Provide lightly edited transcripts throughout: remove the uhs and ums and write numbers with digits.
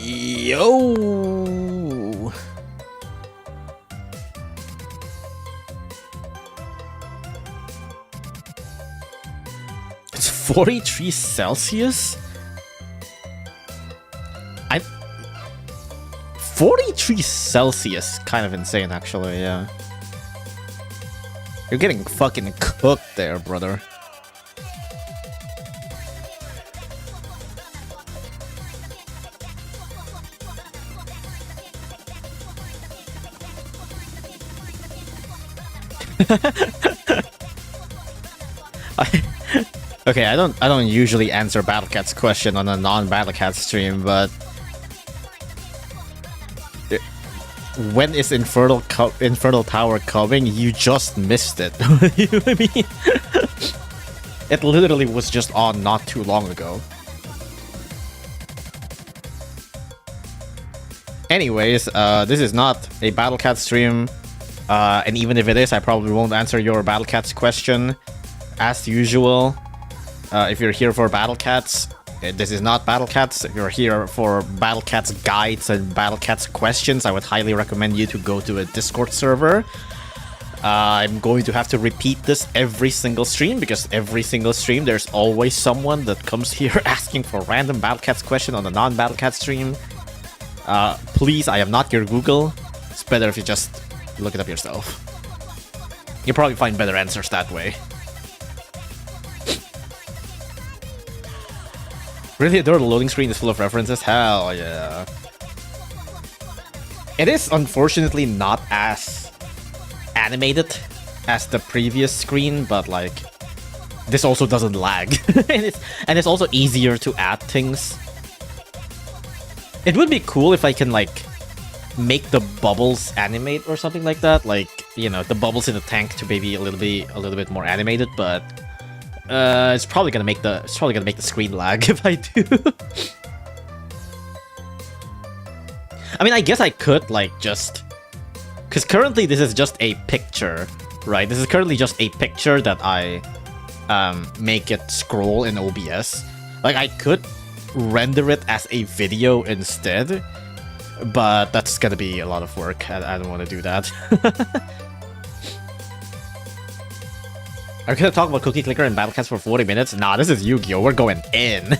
Yo! It's 43 Celsius? 43 Celsius, kind of insane actually, yeah. You're getting fucking cooked there, brother. Okay, I don't usually answer Battlecat's question on a non-Battlecat stream, but when is Infernal Tower coming? You just missed it. You know what I mean? It literally was just on not too long ago. Anyways, this is not a Battlecat stream, and even if it is, I probably won't answer your Battlecat's question. As usual, if you're here for Battlecats, this is not Battlecats. If you're here for Battlecats guides and Battlecats questions, I would highly recommend you to go to a Discord server. I'm going to have to repeat this every single stream, because every single stream there's always someone that comes here asking for random Battlecats question on a non-Battlecat stream. Please, I am not your Google. It's better if you just look it up yourself. You'll probably find better answers that way. Really adore the loading screen is full of references? Hell yeah. It is unfortunately not as animated as the previous screen, but like, this also doesn't lag. and it's also easier to add things. It would be cool if I can like make the bubbles animate or something like that. Like, you know, the bubbles in the tank to maybe a little bit more animated, but it's probably gonna make the screen lag if I do. I mean, I guess I could like just, because currently this is just a picture, right? This is currently just a picture that I make it scroll in OBS. Like, I could render it as a video instead, but that's gonna be a lot of work. I don't want to do that. Are we gonna talk about Cookie Clicker and Battlecats for 40 minutes? Nah, this is Yu-Gi-Oh! We're going in.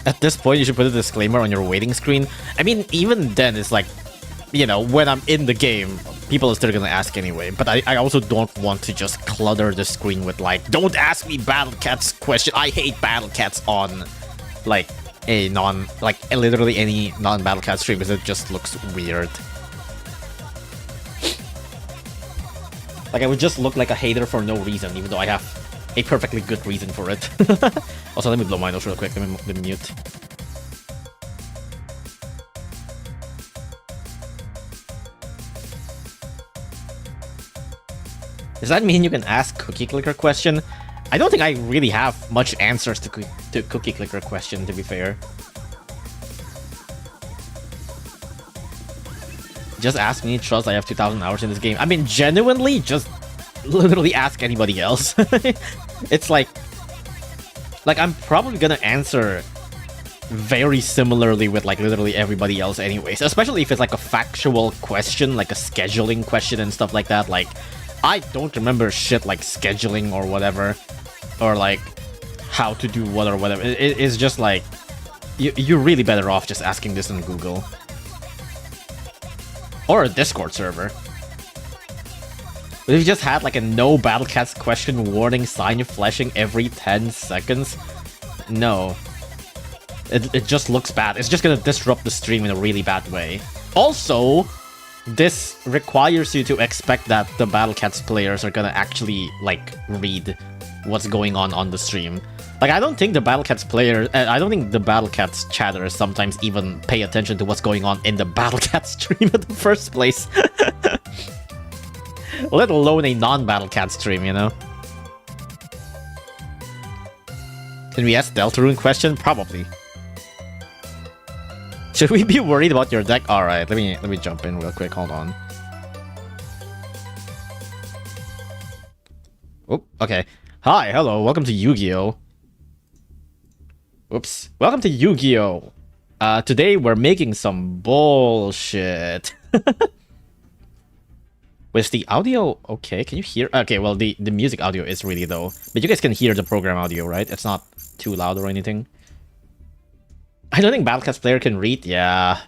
At this point, you should put a disclaimer on your waiting screen. I mean, even then, it's like, you know, when I'm in the game, people are still gonna ask anyway. But I also don't want to just clutter the screen with like, don't ask me Battlecats question. I hate Battlecats on like literally any non-Battlecat stream, because it just looks weird. Like, I would just look like a hater for no reason, even though I have a perfectly good reason for it. Also, let me blow my nose real quick. Let me mute. Does that mean you can ask Cookie Clicker question? I don't think I really have much answers to Cookie Clicker question, to be fair. Just ask me, trust I have 2,000 hours in this game. I mean, genuinely, just literally ask anybody else. It's like I'm probably gonna answer very similarly with like literally everybody else anyways, especially if it's like a factual question, like a scheduling question and stuff like that. Like, I don't remember shit like scheduling or whatever, or like how to do what or whatever. It's just like, you're really better off just asking this on Google. Or a Discord server. But if you just had like a no Battlecats question warning sign flashing every 10 seconds, no. It just looks bad. It's just gonna disrupt the stream in a really bad way. Also, this requires you to expect that the Battlecats players are gonna actually like read what's going on the stream. Like, I don't think the Battlecats player, I don't think the Battlecats chatters sometimes even pay attention to what's going on in the Battlecats stream in the first place. Let alone a non-Battlecat stream, you know? Can we ask Deltarune question? Probably. Should we be worried about your deck? Alright, let me jump in real quick, hold on. Oh, okay. Hi, hello, welcome to Yu-Gi-Oh! Oops. Welcome to Yu-Gi-Oh! Today we're making some bullshit. Was the audio okay? Can you hear? Okay, well, the music audio is really low. But you guys can hear the program audio, right? It's not too loud or anything. I don't think Battlecats player can read. Yeah.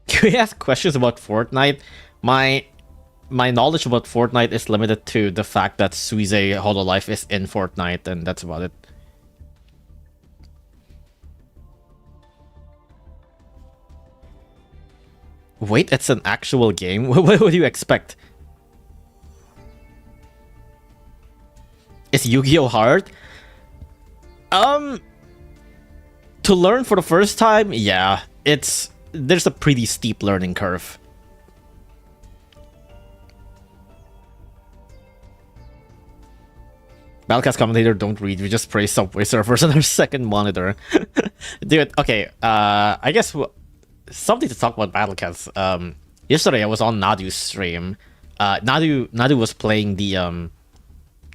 Can we ask questions about Fortnite? My knowledge about Fortnite is limited to the fact that Suize Hololive is in Fortnite, and that's about it. Wait, it's an actual game? What would you expect? Is Yu-Gi-Oh! Hard? To learn for the first time, yeah. There's a pretty steep learning curve. Battlecast commentator don't read, we just praise Subway servers on our second monitor. Dude, okay, I guess something to talk about Battlecats. Yesterday I was on Nadu's stream. Nadu was playing the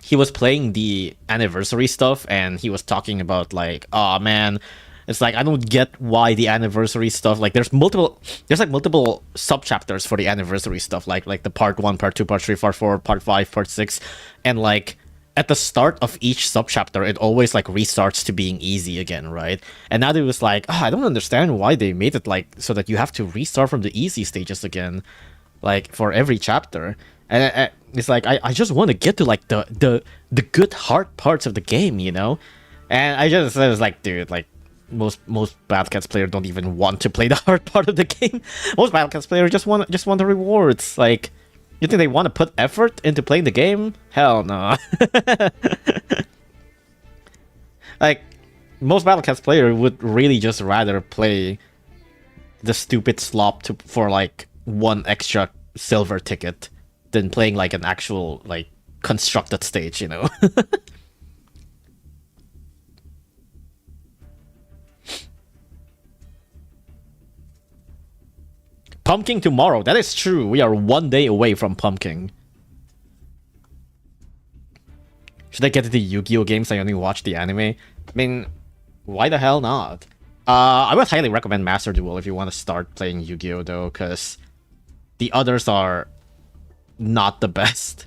he was playing the anniversary stuff, and he was talking about like, oh man, it's like I don't get why the anniversary stuff, like there's multiple sub chapters for the anniversary stuff, like the part 1, part 2, part 3, part 4, part 5, part 6, and like at the start of each subchapter, it always like restarts to being easy again, right? And now they was like, oh, I don't understand why they made it like so that you have to restart from the easy stages again, like for every chapter. And it's like I just want to get to like the good hard parts of the game, you know? And I was like, dude, like most Battlecats players don't even want to play the hard part of the game. Most Battlecats players just want the rewards, like. You think they want to put effort into playing the game? Hell no. Like, most Battlecats player would really just rather play the stupid slop for like 1 extra silver ticket than playing like an actual like constructed stage, you know? Pumpkin tomorrow. That is true. We are 1 day away from Pumpkin. Should I get into Yu-Gi-Oh games? I only watch the anime. I mean, why the hell not? I would highly recommend Master Duel if you want to start playing Yu-Gi-Oh though, because the others are not the best.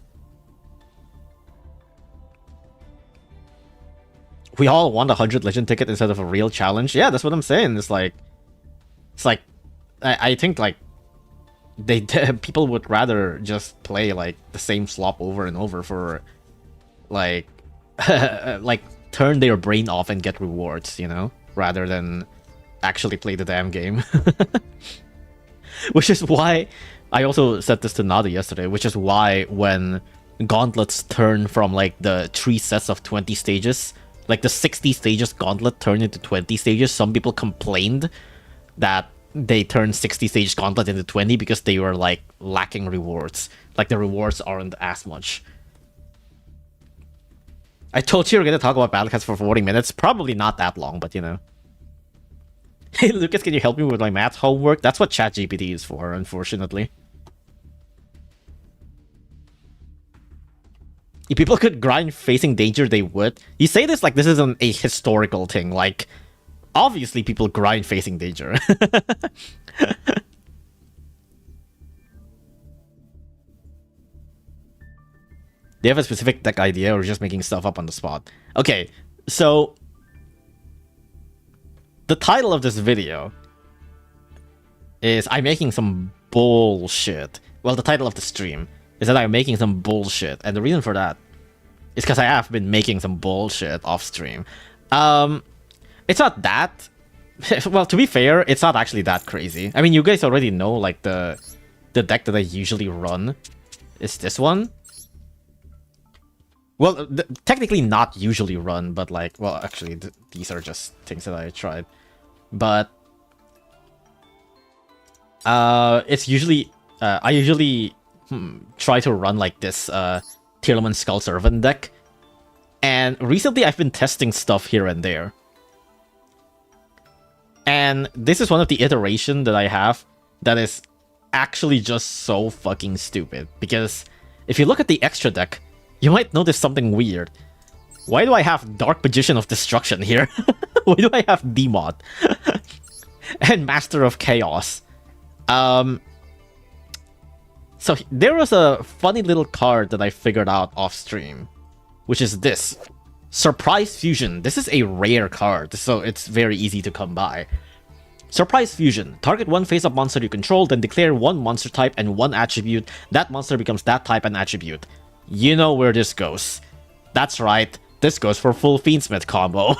We all want a 100 legend ticket instead of a real challenge. Yeah, that's what I'm saying. It's like I think like people would rather just play like the same slop over and over for like like turn their brain off and get rewards, you know, rather than actually play the damn game. Which is why I also said this to Nada yesterday, which is why when gauntlets turn from like the 3 sets of 20 stages, like the 60 stages gauntlet turned into 20 stages, some people complained that they turned 60 stage gauntlet into 20 because they were like lacking rewards. Like the rewards aren't as much. I told you we're gonna talk about Battlecats for 40 minutes. Probably not that long, but you know. Hey Lucas, can you help me with my math homework? That's what ChatGPT is for, unfortunately. If people could grind facing danger, they would. You say this like this isn't a historical thing, like obviously people grind facing danger. Do you have a specific deck idea or just making stuff up on the spot? Okay, so the title of this video is I'm making some bullshit. Well, the title of the stream is that I'm making some bullshit, and the reason for that is because I have been making some bullshit off stream. It's not that... well, to be fair, it's not actually that crazy. I mean, you guys already know, like, the deck that I usually run is this one. Well, technically not usually run, but, like... Well, actually, these are just things that I tried. But... it's usually... I usually try to run, like, this Tearlaman Skull Servant deck. And recently, I've been testing stuff here and there. And this is one of the iteration that I have that is actually just so fucking stupid. Because if you look at the extra deck, you might notice something weird. Why do I have Dark Magician of Destruction here? Why do I have Demod? And Master of Chaos. So there was a funny little card that I figured out off stream, which is this. Surprise Fusion. This is a rare card, so it's very easy to come by. Surprise Fusion. Target one face-up monster you control, then declare one monster type and one attribute. That monster becomes that type and attribute. You know where this goes. That's right. This goes for full Fiendsmith combo.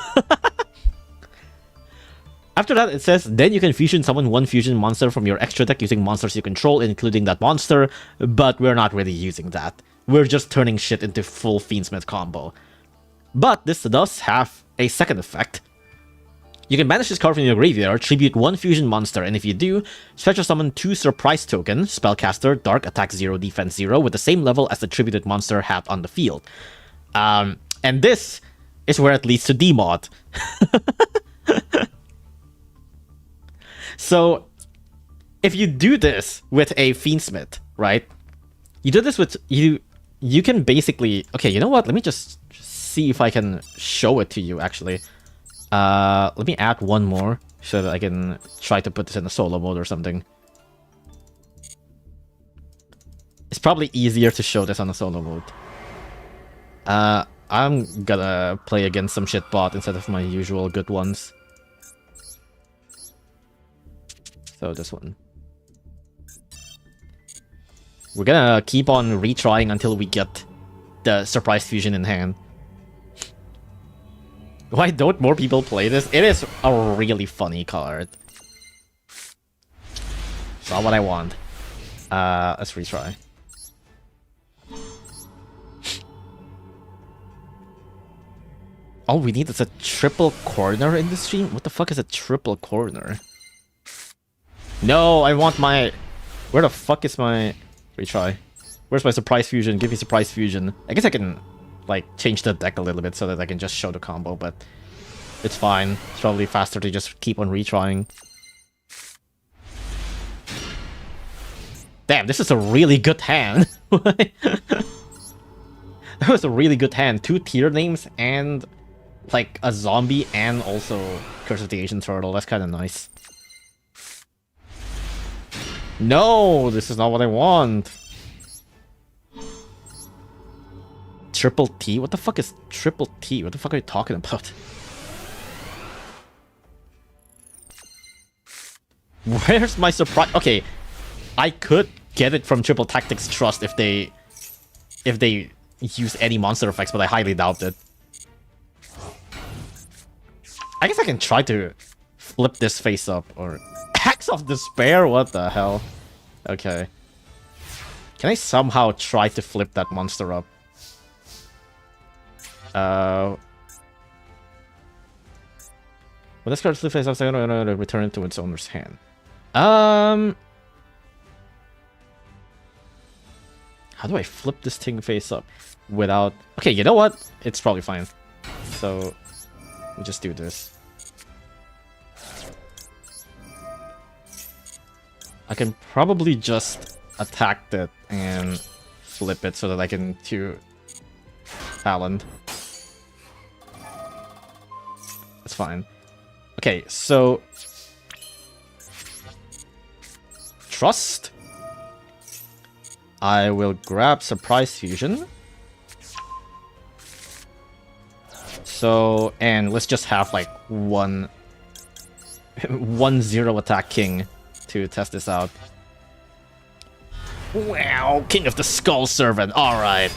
After that, it says, then you can fusion summon one fusion monster from your extra deck using monsters you control, including that monster, but we're not really using that. We're just turning shit into full Fiendsmith combo. But this does have a second effect. You can banish this card from your graveyard, tribute one fusion monster, and if you do, special summon 2 surprise token, spellcaster, dark, attack 0, defense 0, with the same level as the tributed monster had on the field. And this is where it leads to Demod. So, if you do this with a Fiendsmith, right? You do this with... You can basically... Okay, you know what? Let me just see if I can show it to you, actually. Let me add one more so that I can try to put this in a solo mode or something. It's probably easier to show this on a solo mode. I'm gonna play against some shit bot instead of my usual good ones. So this one. We're gonna keep on retrying until we get the Surprise Fusion in hand. Why don't more people play this? It is a really funny card. It's not what I want. Let's retry. All we need is a triple corner in the stream? What the fuck is a triple corner? No, I want my... Where the fuck is my... Retry. Where's my Surprise Fusion? Give me Surprise Fusion. I guess I can, like, change the deck a little bit so that I can just show the combo, but... It's fine. It's probably faster to just keep on retrying. Damn, this is a really good hand. That was a really good hand. 2 tier names and... like a zombie and also Curse of the Ancient Turtle. That's kind of nice. No, this is not what I want. Triple T? What the fuck is Triple T? What the fuck are you talking about? Where's my surprise? Okay, I could get it from Triple Tactics Trust if they use any monster effects, but I highly doubt it. I guess I can try to flip this face up, or... Axe of Despair? What the hell? Okay. Can I somehow try to flip that monster up? When this card flips face up, I'm gonna return it to its owner's hand. How do I flip this thing face up without... Okay, you know what? It's probably fine. So... we just do this. I can probably just attack that and flip it so that I can do Talon. That's fine. Okay, so... Trust. I will grab Surprise Fusion. So, and let's just have like one 1/0 attack king to test this out. Wow, King of the Skull Servant, alright.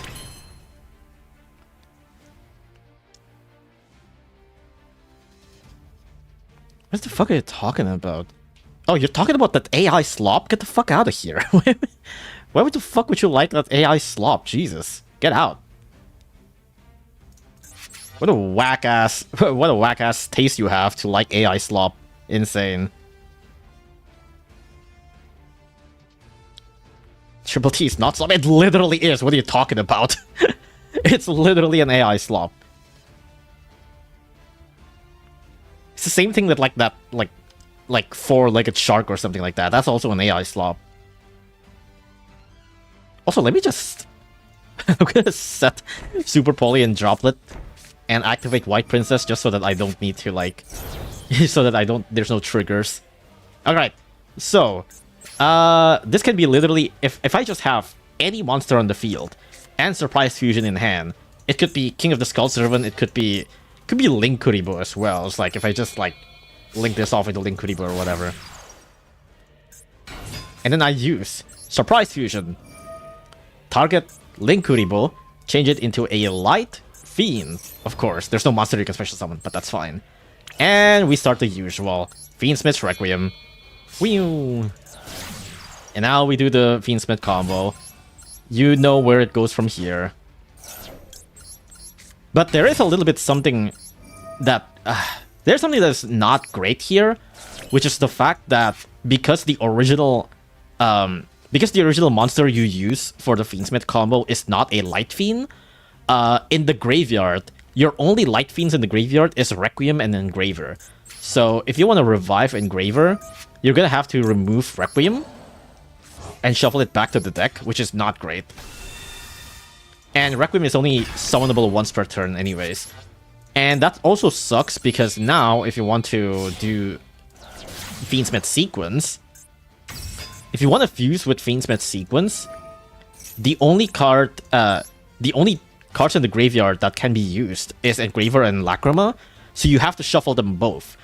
What the fuck are you talking about? Oh, you're talking about that AI slop? Get the fuck out of here. Why would the fuck would you like that AI slop? Jesus, get out. What a whack ass taste you have to like AI slop. Insane. Triple T is not slop. It literally is. What are you talking about? It's literally an AI slop. It's the same thing that like four-legged shark or something like that. That's also an AI slop. Also, let me just I'm gonna set Super Poly and Droplet and activate White Princess just so that I don't need to, like... so that there's no triggers. Alright, so... this can be literally... If I just have any monster on the field and Surprise Fusion in hand, it could be King of the Skull Servant, it could be Link Kuribo as well. It's like, if I just, like, link this off into Link Kuribo or whatever. And then I use Surprise Fusion. Target Link Kuribo, change it into a Light Fiend. Of course, there's no monster you can special summon, but that's fine. And we start the usual. Fiendsmith's Requiem. Whew. And now we do the Fiendsmith combo. You know where it goes from here. But there is a little bit something that... there's something that's not great here, which is the fact that because the original monster you use for the Fiendsmith combo is not a Light Fiend, in the graveyard, your only Light Fiends in the graveyard is Requiem and Engraver. So if you want to revive Engraver, you're gonna have to remove Requiem and shuffle it back to the deck, which is not great. And Requiem is only summonable once per turn anyways. And that also sucks because now, if you want to do Fiendsmith Sequence, if you want to fuse with Fiendsmith Sequence, the only cards in the graveyard that can be used is Engraver and Lacrima, so you have to shuffle them both.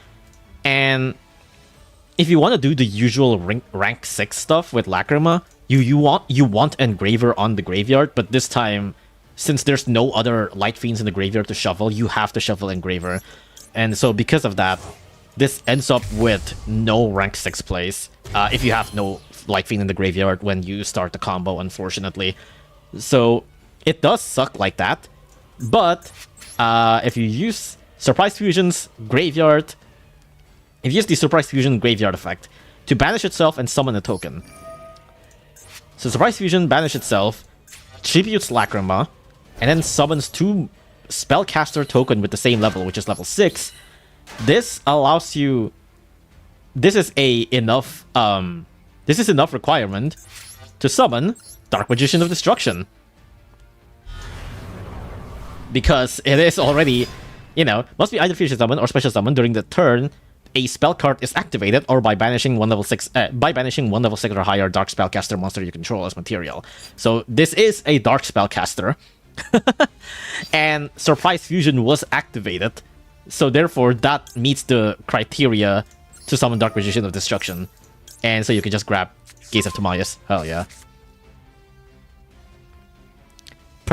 And if you want to do the usual rank 6 stuff with Lacrima, you want Engraver on the graveyard, but this time, since there's no other Light Fiends in the graveyard to shuffle, you have to shuffle Engraver. And so because of that, this ends up with no rank 6 plays, if you have no Light Fiend in the graveyard when you start the combo, unfortunately. So it does suck like that, but if you use Surprise Fusion's Graveyard, if you use the Surprise Fusion Graveyard effect to banish itself and summon a token. So Surprise Fusion banish itself, tributes Lacrima, and then summons 2 Spellcaster token with the same level, which is level 6. This allows you... This is enough requirement to summon Dark Magician of Destruction. Because it is already, must be either fusion summon or special summon during the turn a spell card is activated, or by banishing one level 6 or higher Dark Spellcaster monster you control as material. So this is a Dark Spellcaster. And Surprise Fusion was activated, so therefore that meets the criteria to summon Dark Magician of Destruction. And so you can just grab Gaze of Timaeus. Hell yeah.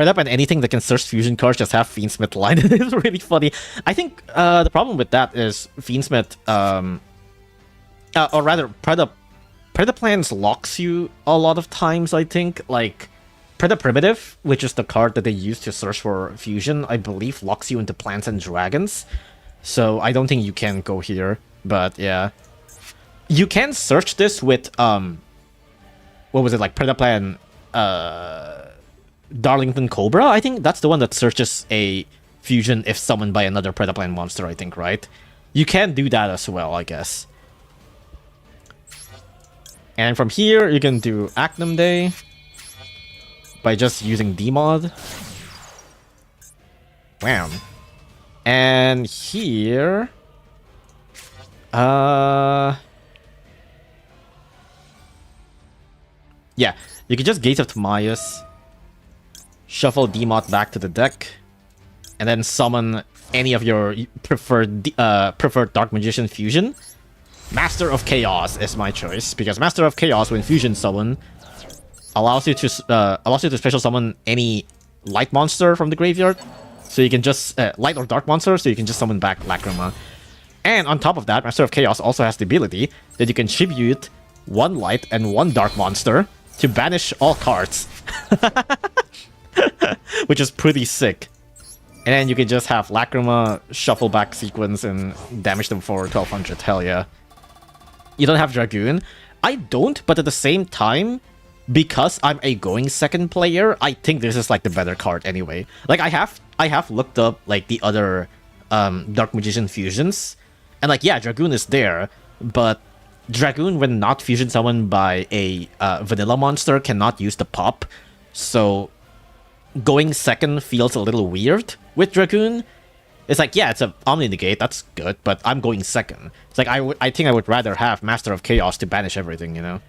Up and anything that can search fusion cards just have Fiendsmith line. It's really funny. I think the problem with that is Fiendsmith, or rather, Predaplans locks you a lot of times, I think. Like, Primitive, which is the card that they use to search for fusion, I believe locks you into Plants and Dragons. So I don't think you can go here, but yeah. You can search this with, what was it, like Predaplan, Darlington Cobra, I think that's the one that searches a fusion if summoned by another Predaplan monster, I think, right? You can do that as well, I guess. And from here, you can do Acnum Day by just using Dmod. Wham. And here... yeah, you can just Gaze of Timaeus, shuffle Dmod back to the deck, and then summon any of your preferred Dark Magician fusion. Master of Chaos is my choice, because Master of Chaos, when fusion summon, allows you to special summon any light monster from the graveyard. So you can just light or dark monster, so you can just summon back Lacrima. And on top of that, Master of Chaos also has the ability that you can tribute 1 light and 1 dark monster to banish all cards. Which is pretty sick. And then you can just have Lacrima, shuffle back Sequence, and damage them for 1200. Hell yeah. You don't have Dragoon? I don't, but at the same time, because I'm a going second player, I think this is like the better card anyway. Like, I have looked up like the other Dark Magician fusions, and like, yeah, Dragoon is there, but Dragoon, when not fusion summoned by a vanilla monster, cannot use the pop. So going second feels a little weird with Dragoon. It's like, yeah, it's a Omni Negate, that's good, but I'm going second. It's like, I think I would rather have Master of Chaos to banish everything, you know?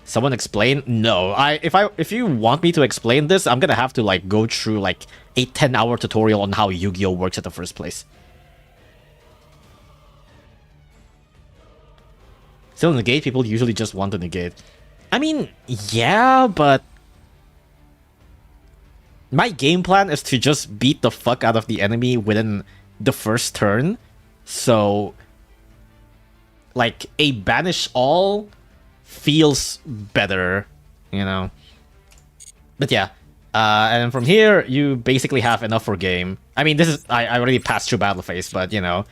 Someone explain? No. If you want me to explain this, I'm gonna have to like go through like a 10-hour tutorial on how Yu-Gi-Oh works at the first place. Still, negate, people usually just want to negate. I mean, yeah, but my game plan is to just beat the fuck out of the enemy within the first turn. So, like, a banish all feels better, you know. But yeah, and from here, you basically have enough for game. I mean, this is I already passed through battle phase, but you know,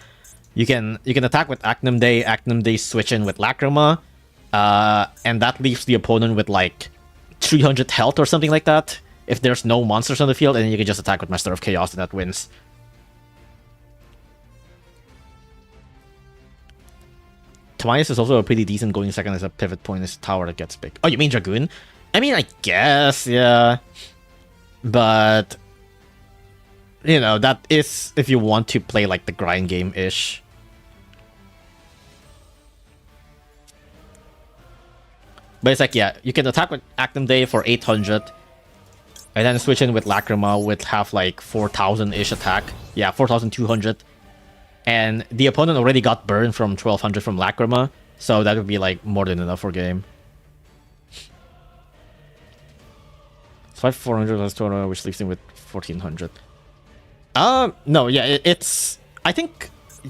you can attack with Acnum Day switch in with Lacrima, and that leaves the opponent with like 300 health or something like that. If there's no monsters on the field, and then you can just attack with Master of Chaos, and that wins. Tobias is also a pretty decent going second as a pivot point as a tower that gets big. Oh, you mean Dragoon? I mean, I guess, yeah. But, you know, that is if you want to play like the grind game-ish. But it's like, yeah, you can attack with Actum Day for 800. And then switch in with Lacrima with have like 4,000-ish attack. Yeah, 4,200. And the opponent already got burned from 1200 from Lacrima, so that would be like more than enough for game. 5,400 plus total, which leaves him with 1,400. No, yeah, it's... I think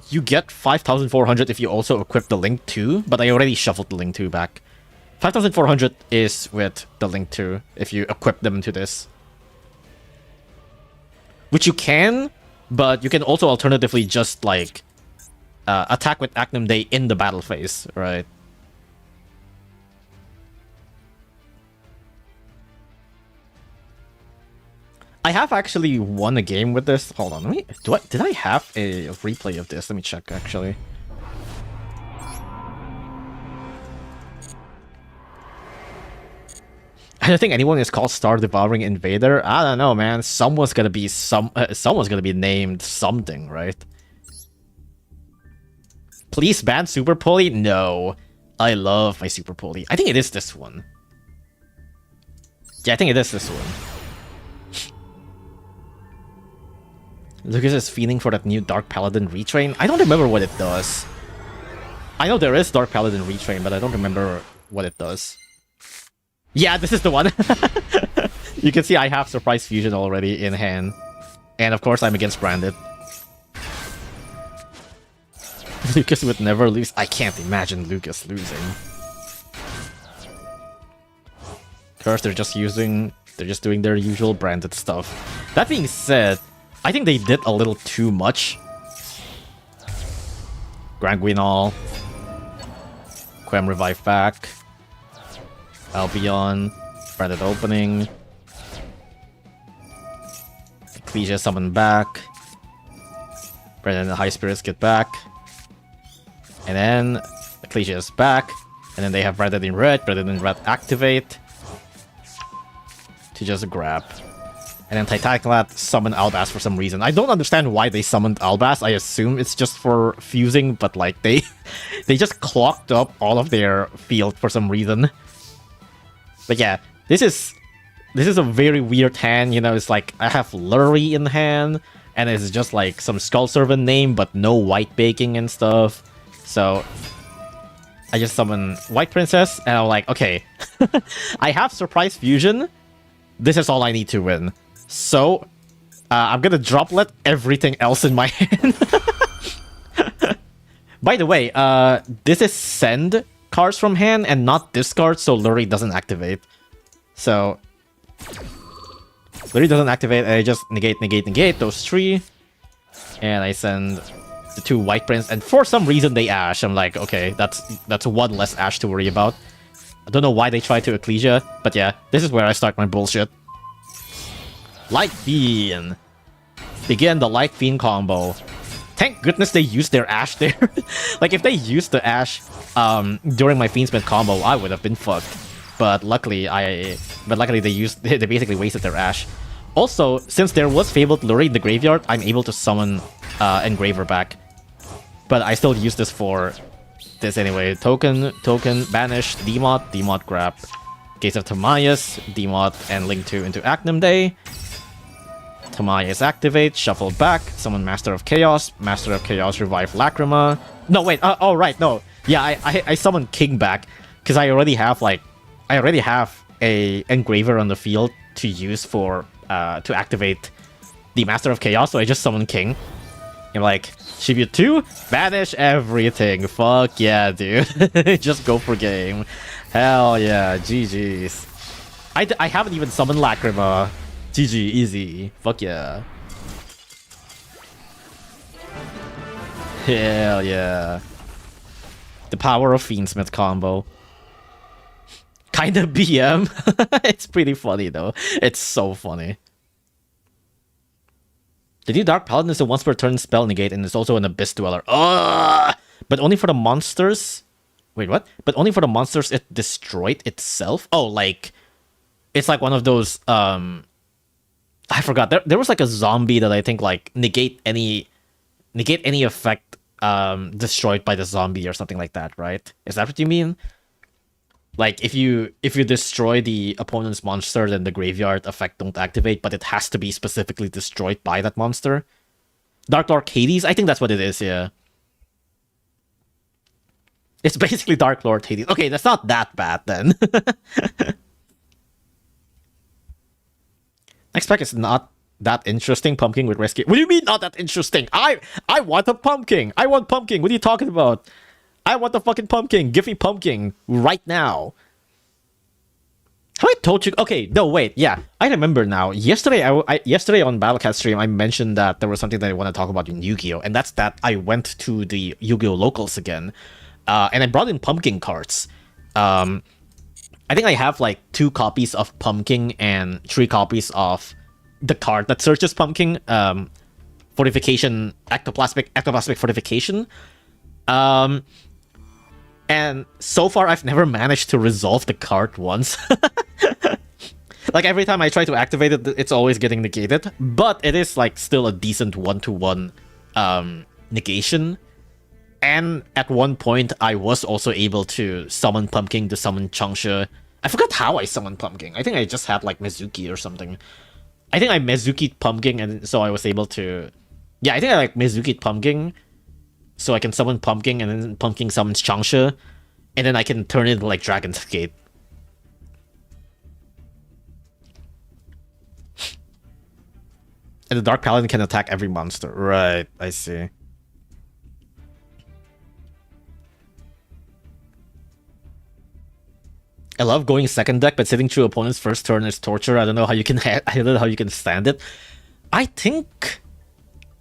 you get 5,400 if you also equip the Link 2, but I already shuffled the Link 2 back. 5,400 is with the Link 2, if you equip them to this. Which you can... But you can also alternatively just, like, attack with Acnum Day in the battle phase, right? I have actually won a game with this. Hold on, let me... Did I have a replay of this? Let me check, actually. I don't think anyone is called Star Devouring Invader. I don't know, man. Someone's gonna be someone's gonna be named something, right? Please ban Super Poly? No. I love my Super Poly. I think it is this one. Yeah, I think it is this one. Lucas is feeling for that new Dark Paladin retrain. I don't remember what it does. I know there is Dark Paladin retrain, but I don't remember what it does. Yeah, this is the one. You can see I have Surprise Fusion already in hand. And of course I'm against Branded. Lucas would never lose. I can't imagine Lucas losing. Of course they're just doing their usual Branded stuff. That being said, I think they did a little too much. Grand Guinal. Quem Revive back. Albion, Branded opening. Ecclesia summon back. Branded and the High Spirits get back. And then Ecclesia is back. And then they have Branded in red activate. To just grab. And then Titanic summon Albaz for some reason. I don't understand why they summoned Albaz. I assume it's just for fusing, but like they just clogged up all of their field for some reason. But yeah, this is a very weird hand, you know, it's like I have Lurie in hand, and it's just like some Skull Servant name, but no white baking and stuff. So I just summon White Princess, and I'm like, okay, I have Surprise Fusion. This is all I need to win. So I'm gonna droplet everything else in my hand. By the way, this is send cards from hand and not discard, so Lurie doesn't activate. So Lurie doesn't activate, and I just negate those three. And I send the two White Prince, and for some reason they Ash. I'm like, okay, that's one less Ash to worry about. I don't know why they tried to Ecclesia, but yeah, this is where I start my bullshit. Light Fiend. Begin the Light Fiend combo. Thank goodness they used their Ash there. Like, if they used the Ash during my Fiendsmith combo, I would have been fucked. but luckily they basically wasted their Ash. Also, since there was Fabled Lure in the graveyard, I'm able to summon Engraver back. But I still use this for this anyway. Token, banish, Demot, grab. Gaze of Timaeus, Demot, and Link 2 into Acnum Day. Timaeus activate, shuffle back, summon Master of Chaos, revive Lacrima. No, wait, oh right, no. Yeah, I summoned King back, because I already have a Engraver on the field to use for, to activate the Master of Chaos, so I just summoned King. I'm like, tribute 2, banish everything. Fuck yeah, dude. Just go for game. Hell yeah, GG's. I haven't even summoned Lacrima. GG, easy. Fuck yeah. Hell yeah. The power of Fiendsmith combo. Kinda BM. It's pretty funny though. It's so funny. The new Dark Paladin is a once per turn spell negate and is also an Abyss Dweller. Ugh! But only for the monsters. Wait, what? But only for the monsters it destroyed itself? Oh, like it's like one of those I forgot. There was like a zombie that I think like negate any effect destroyed by the zombie or something like that, right? Is that what you mean? Like if you destroy the opponent's monster, then the graveyard effect don't activate, but it has to be specifically destroyed by that monster. Dark Lord Hades? I think that's what it is, yeah. It's basically Dark Lord Hades. Okay, that's not that bad then. Next pack is not that interesting. Pumpkin with rescue. What do you mean not that interesting? I want a pumpkin. I want pumpkin. What are you talking about? I want the fucking pumpkin. Give me pumpkin right now. Have I told you? Okay, no, wait. Yeah, I remember now. Yesterday, yesterday on Battlecat stream, I mentioned that there was something that I want to talk about in Yu-Gi-Oh, and that's that I went to the Yu-Gi-Oh locals again, and I brought in pumpkin cards. I think I have like 2 copies of Pumpkin and 3 copies of the card that searches Pumpkin, Fortification, Ectoplasmic Fortification. And so far I've never managed to resolve the card once. Like every time I try to activate it, it's always getting negated. But it is like still a decent 1-to-1 negation. And at one point, I was also able to summon Pumpkin to summon Changsha. I forgot how I summoned Pumpkin. I think I just had like Mizuki or something. I think I Mizuki'd Pumpkin, and so I was able to... Yeah, I think I like Mizuki'd Pumpkin, so I can summon Pumpkin, and then Pumpkin summons Changsha, and then I can turn it into like Dragon's Gate. And the Dark Paladin can attack every monster. Right, I see. I love going second deck, but sitting through opponent's first turn is torture. I don't know how you can I don't know how you can stand it. I think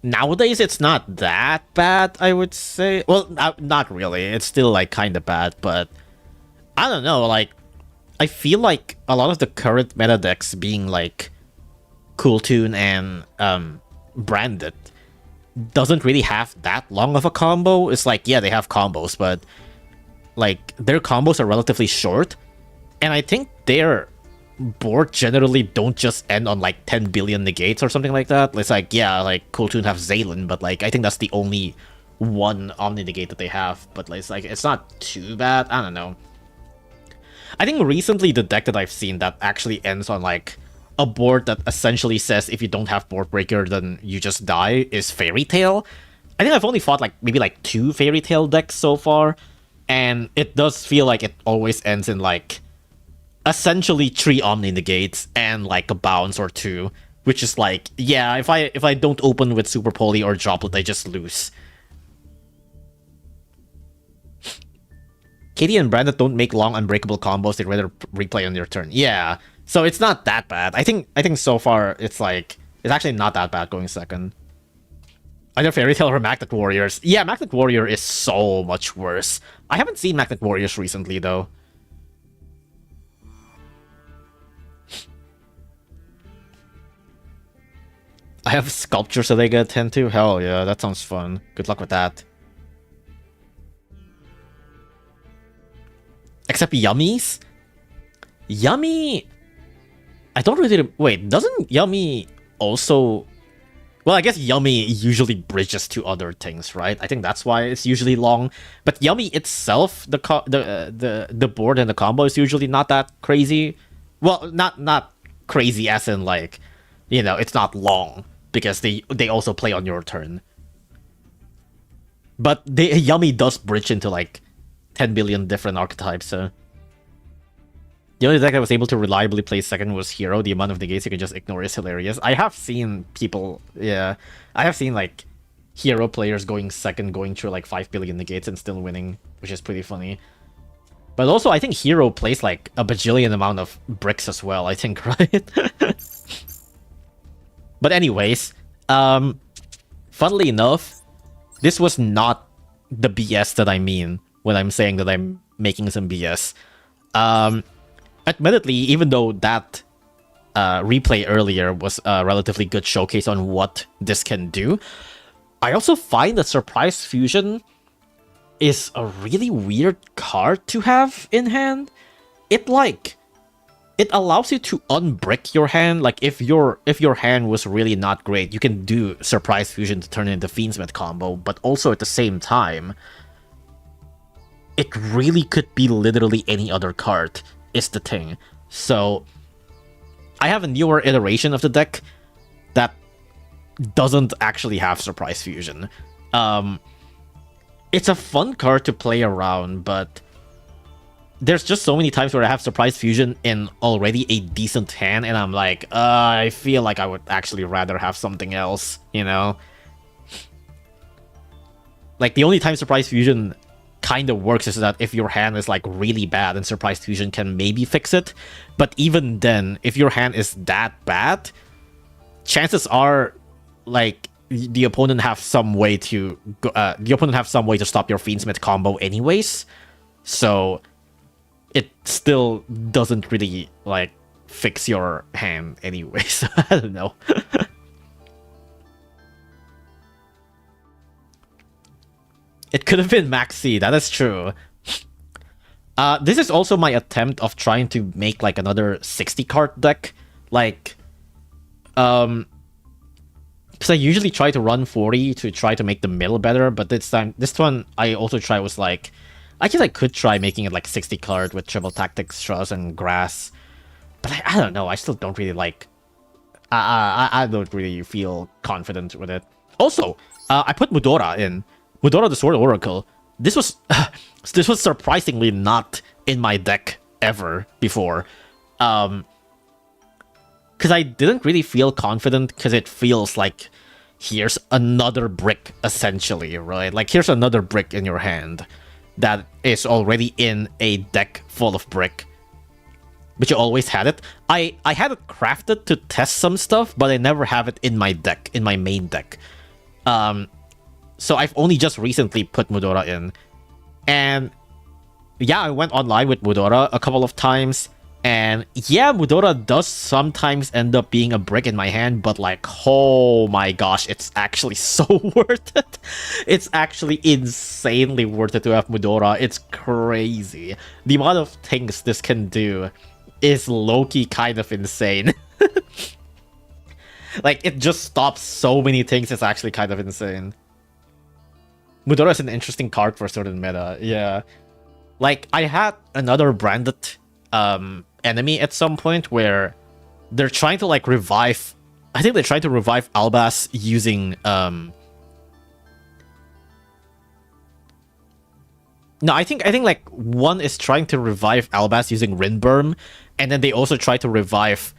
nowadays it's not that bad, I would say. Well, not really. It's still like kind of bad, but I don't know. Like, I feel like a lot of the current meta decks being like Cool Tune and Branded doesn't really have that long of a combo. It's like, yeah, they have combos, but like their combos are relatively short. And I think their board generally don't just end on like 10 billion negates or something like that. It's like, yeah, like Cool Tune have Zaylin, but like I think that's the only one Omni negate that they have. But it's like, it's not too bad. I don't know. I think recently the deck that I've seen that actually ends on like a board that essentially says if you don't have Board Breaker, then you just die is Fairy Tail. I think I've only fought like maybe like 2 Fairy Tail decks so far. And it does feel like it always ends in like essentially 3 Omni negates and like a bounce or 2, which is like, yeah, if I don't open with Super Poly or Droplet, I just lose. Katie and Brandon don't make long unbreakable combos, they'd rather replay on their turn. Yeah, so it's not that bad. I think so far it's like, it's actually not that bad going second. Either Fairy Tail or Magnet Warriors. Yeah, Magnet Warrior is so much worse. I haven't seen Magnet Warriors recently though. I have sculptures that they get 10 to? Hell yeah, that sounds fun. Good luck with that. Except Yummies? Yummy... I don't really... Wait, doesn't Yummy also... Well, I guess Yummy usually bridges to other things, right? I think that's why it's usually long. But Yummy itself, the board and the combo is usually not that crazy. Well, not crazy as in like, you know, it's not long because they also play on your turn. But Yummy does bridge into like 10 billion different archetypes. So the only deck I was able to reliably play second was Hero. The amount of negates you can just ignore is hilarious. I have seen people, yeah, I have seen like Hero players going second, going through like 5 billion negates and still winning, which is pretty funny. But also, I think Hero plays like a bajillion amount of bricks as well, I think, right? But anyways, funnily enough, this was not the BS that I mean when I'm saying that I'm making some BS. Admittedly, even though that replay earlier was a relatively good showcase on what this can do, I also find that Surprise Fusion is a really weird card to have in hand. It allows you to unbrick your hand. Like if your hand was really not great, you can do Surprise Fusion to turn it into Fiendsmith combo, but also at the same time, it really could be literally any other card, is the thing. So I have a newer iteration of the deck that doesn't actually have Surprise Fusion. It's a fun card to play around, but there's just so many times where I have Surprise Fusion in already a decent hand, and I'm like, I feel like I would actually rather have something else, you know? Like, the only time Surprise Fusion kind of works is that if your hand is like really bad, and Surprise Fusion can maybe fix it. But even then, if your hand is that bad, chances are like the opponent have some way to stop your Fiendsmith combo anyways. So it still doesn't really like fix your hand anyways. I don't know. It could have been Max C, that is true. This is also my attempt of trying to make like another 60 card deck. Like, because I usually try to run 40 to try to make the middle better, but this one I also try was like, I guess I could try making it like 60 card with Triple Tactics, Straws, and Grass. But I don't know, I still don't really like... I don't really feel confident with it. Also, I put Mudora in. Mudora the Sword Oracle. This was surprisingly not in my deck ever before. Because I didn't really feel confident, because it feels like here's another brick, essentially, right? Like, here's another brick in your hand that is already in a deck full of brick. But you always had it. I had it crafted to test some stuff, but I never have it in my deck, in my main deck. So I've only just recently put Mudora in. And yeah, I went online with Mudora a couple of times. And yeah, Mudora does sometimes end up being a brick in my hand, but like, oh my gosh, it's actually so worth it. It's actually insanely worth it to have Mudora. It's crazy. The amount of things this can do is low-key kind of insane. Like, it just stops so many things. It's actually kind of insane. Mudora is an interesting card for a certain meta, yeah. Like, I had another branded enemy at some point where they're trying to, like, revive... I think they tried to revive Albas using... No, I think, like, one is trying to revive Albas using Rinburm, and then they also try to revive...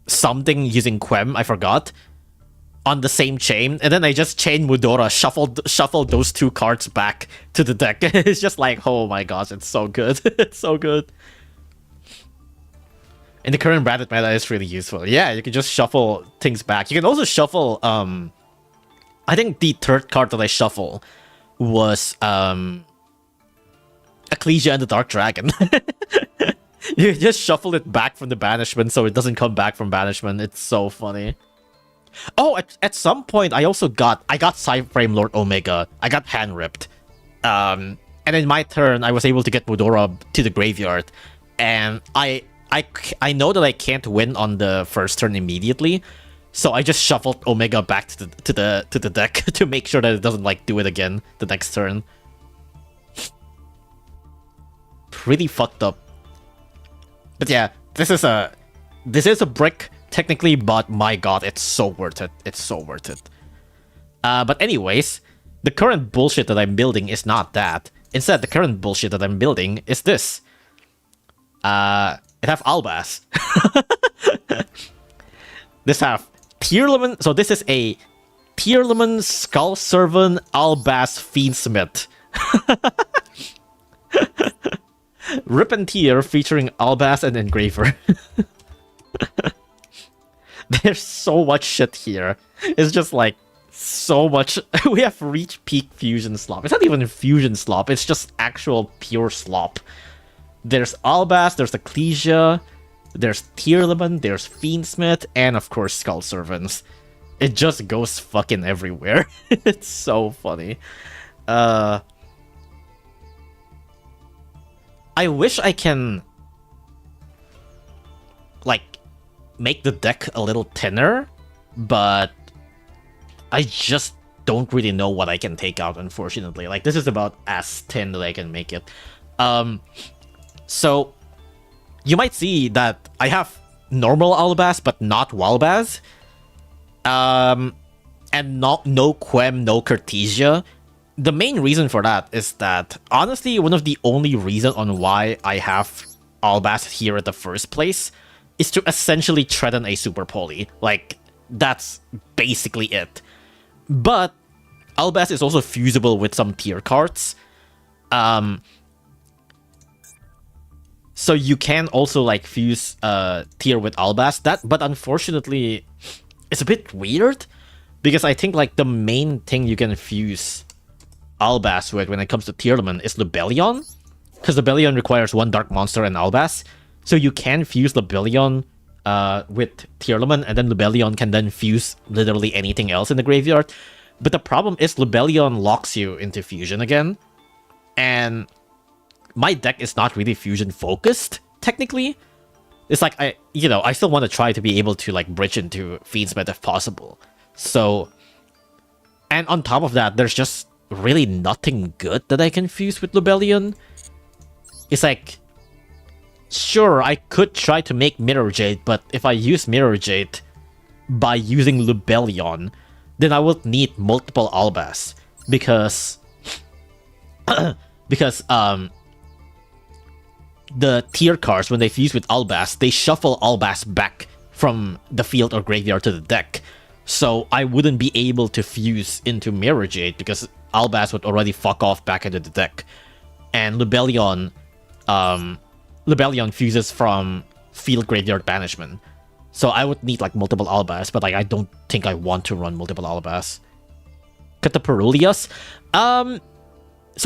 something using Quem, I forgot, on the same chain, and then I just chained Mudora, shuffled those two cards back to the deck. It's just like, oh my gosh, it's so good. It's so good. And the current branded meta is really useful. Yeah, you can just shuffle things back. You can also shuffle, I think the third card that I shuffle was, Ecclesia and the Dark Dragon. You just shuffle it back from the banishment so it doesn't come back from banishment. It's so funny. Oh, at some point I also got Cyframe Lord Omega. I got hand ripped. And in my turn, I was able to get Mudora to the graveyard. And I know that I can't win on the first turn immediately. So I just shuffled Omega back to the deck to make sure that it doesn't like do it again the next turn. Pretty fucked up. But yeah, this is a brick technically, but my god, it's so worth it. It's so worth it. But anyways, the current bullshit that I'm building is not that. Instead, the current bullshit that I'm building is this. It have Albaz. This have Tearlaman. So this is a Tearlaman, Skull Servant, Albaz, Fiendsmith. Rip and Tear featuring Albaz and Engraver. There's so much shit here. It's just like so much. We have reached peak fusion slop. It's not even fusion slop, it's just actual pure slop. There's Albaz, there's Ecclesia, there's Tearlaman, there's Fiendsmith, and of course Skull Servants. It just goes fucking everywhere. It's so funny. I wish I can like make the deck a little thinner, but I just don't really know what I can take out, unfortunately. Like, this is about as thin that I can make it. So you might see that I have normal Albaz, but not Walbaz. And no Quem, no Cartesia. The main reason for that is that, honestly, one of the only reasons on why I have Albaz here at the first place is to essentially threaten a Super Poly. Like, that's basically it. But Albaz is also fusible with some tier cards. So you can also like fuse tier with Albaz. But unfortunately, it's a bit weird because I think like the main thing you can fuse Albaz with when it comes to Tearlaman is Lubellion, because Lubellion requires one Dark Monster and Albaz. So you can fuse Lubellion with Tearlaman, and then Lubellion can then fuse literally anything else in the graveyard. But the problem is Lubellion locks you into fusion again, and my deck is not really fusion focused technically. It's like I still want to try to be able to like bridge into Fiendsmith if possible. So, and on top of that, there's just really nothing good that I can fuse with Lubellion. It's like, sure, I could try to make Mirror Jade, but if I use Mirror Jade by using Lubellion, then I would need multiple Albaz, because the tier cards, when they fuse with Albaz, they shuffle Albaz back from the field or graveyard to the deck. So I wouldn't be able to fuse into Mirror Jade because Albaz would already fuck off back into the deck. And Lubellion fuses from field graveyard banishment. So I would need like multiple Albaz, but like I don't think I want to run multiple Albaz. Got the Perulias. So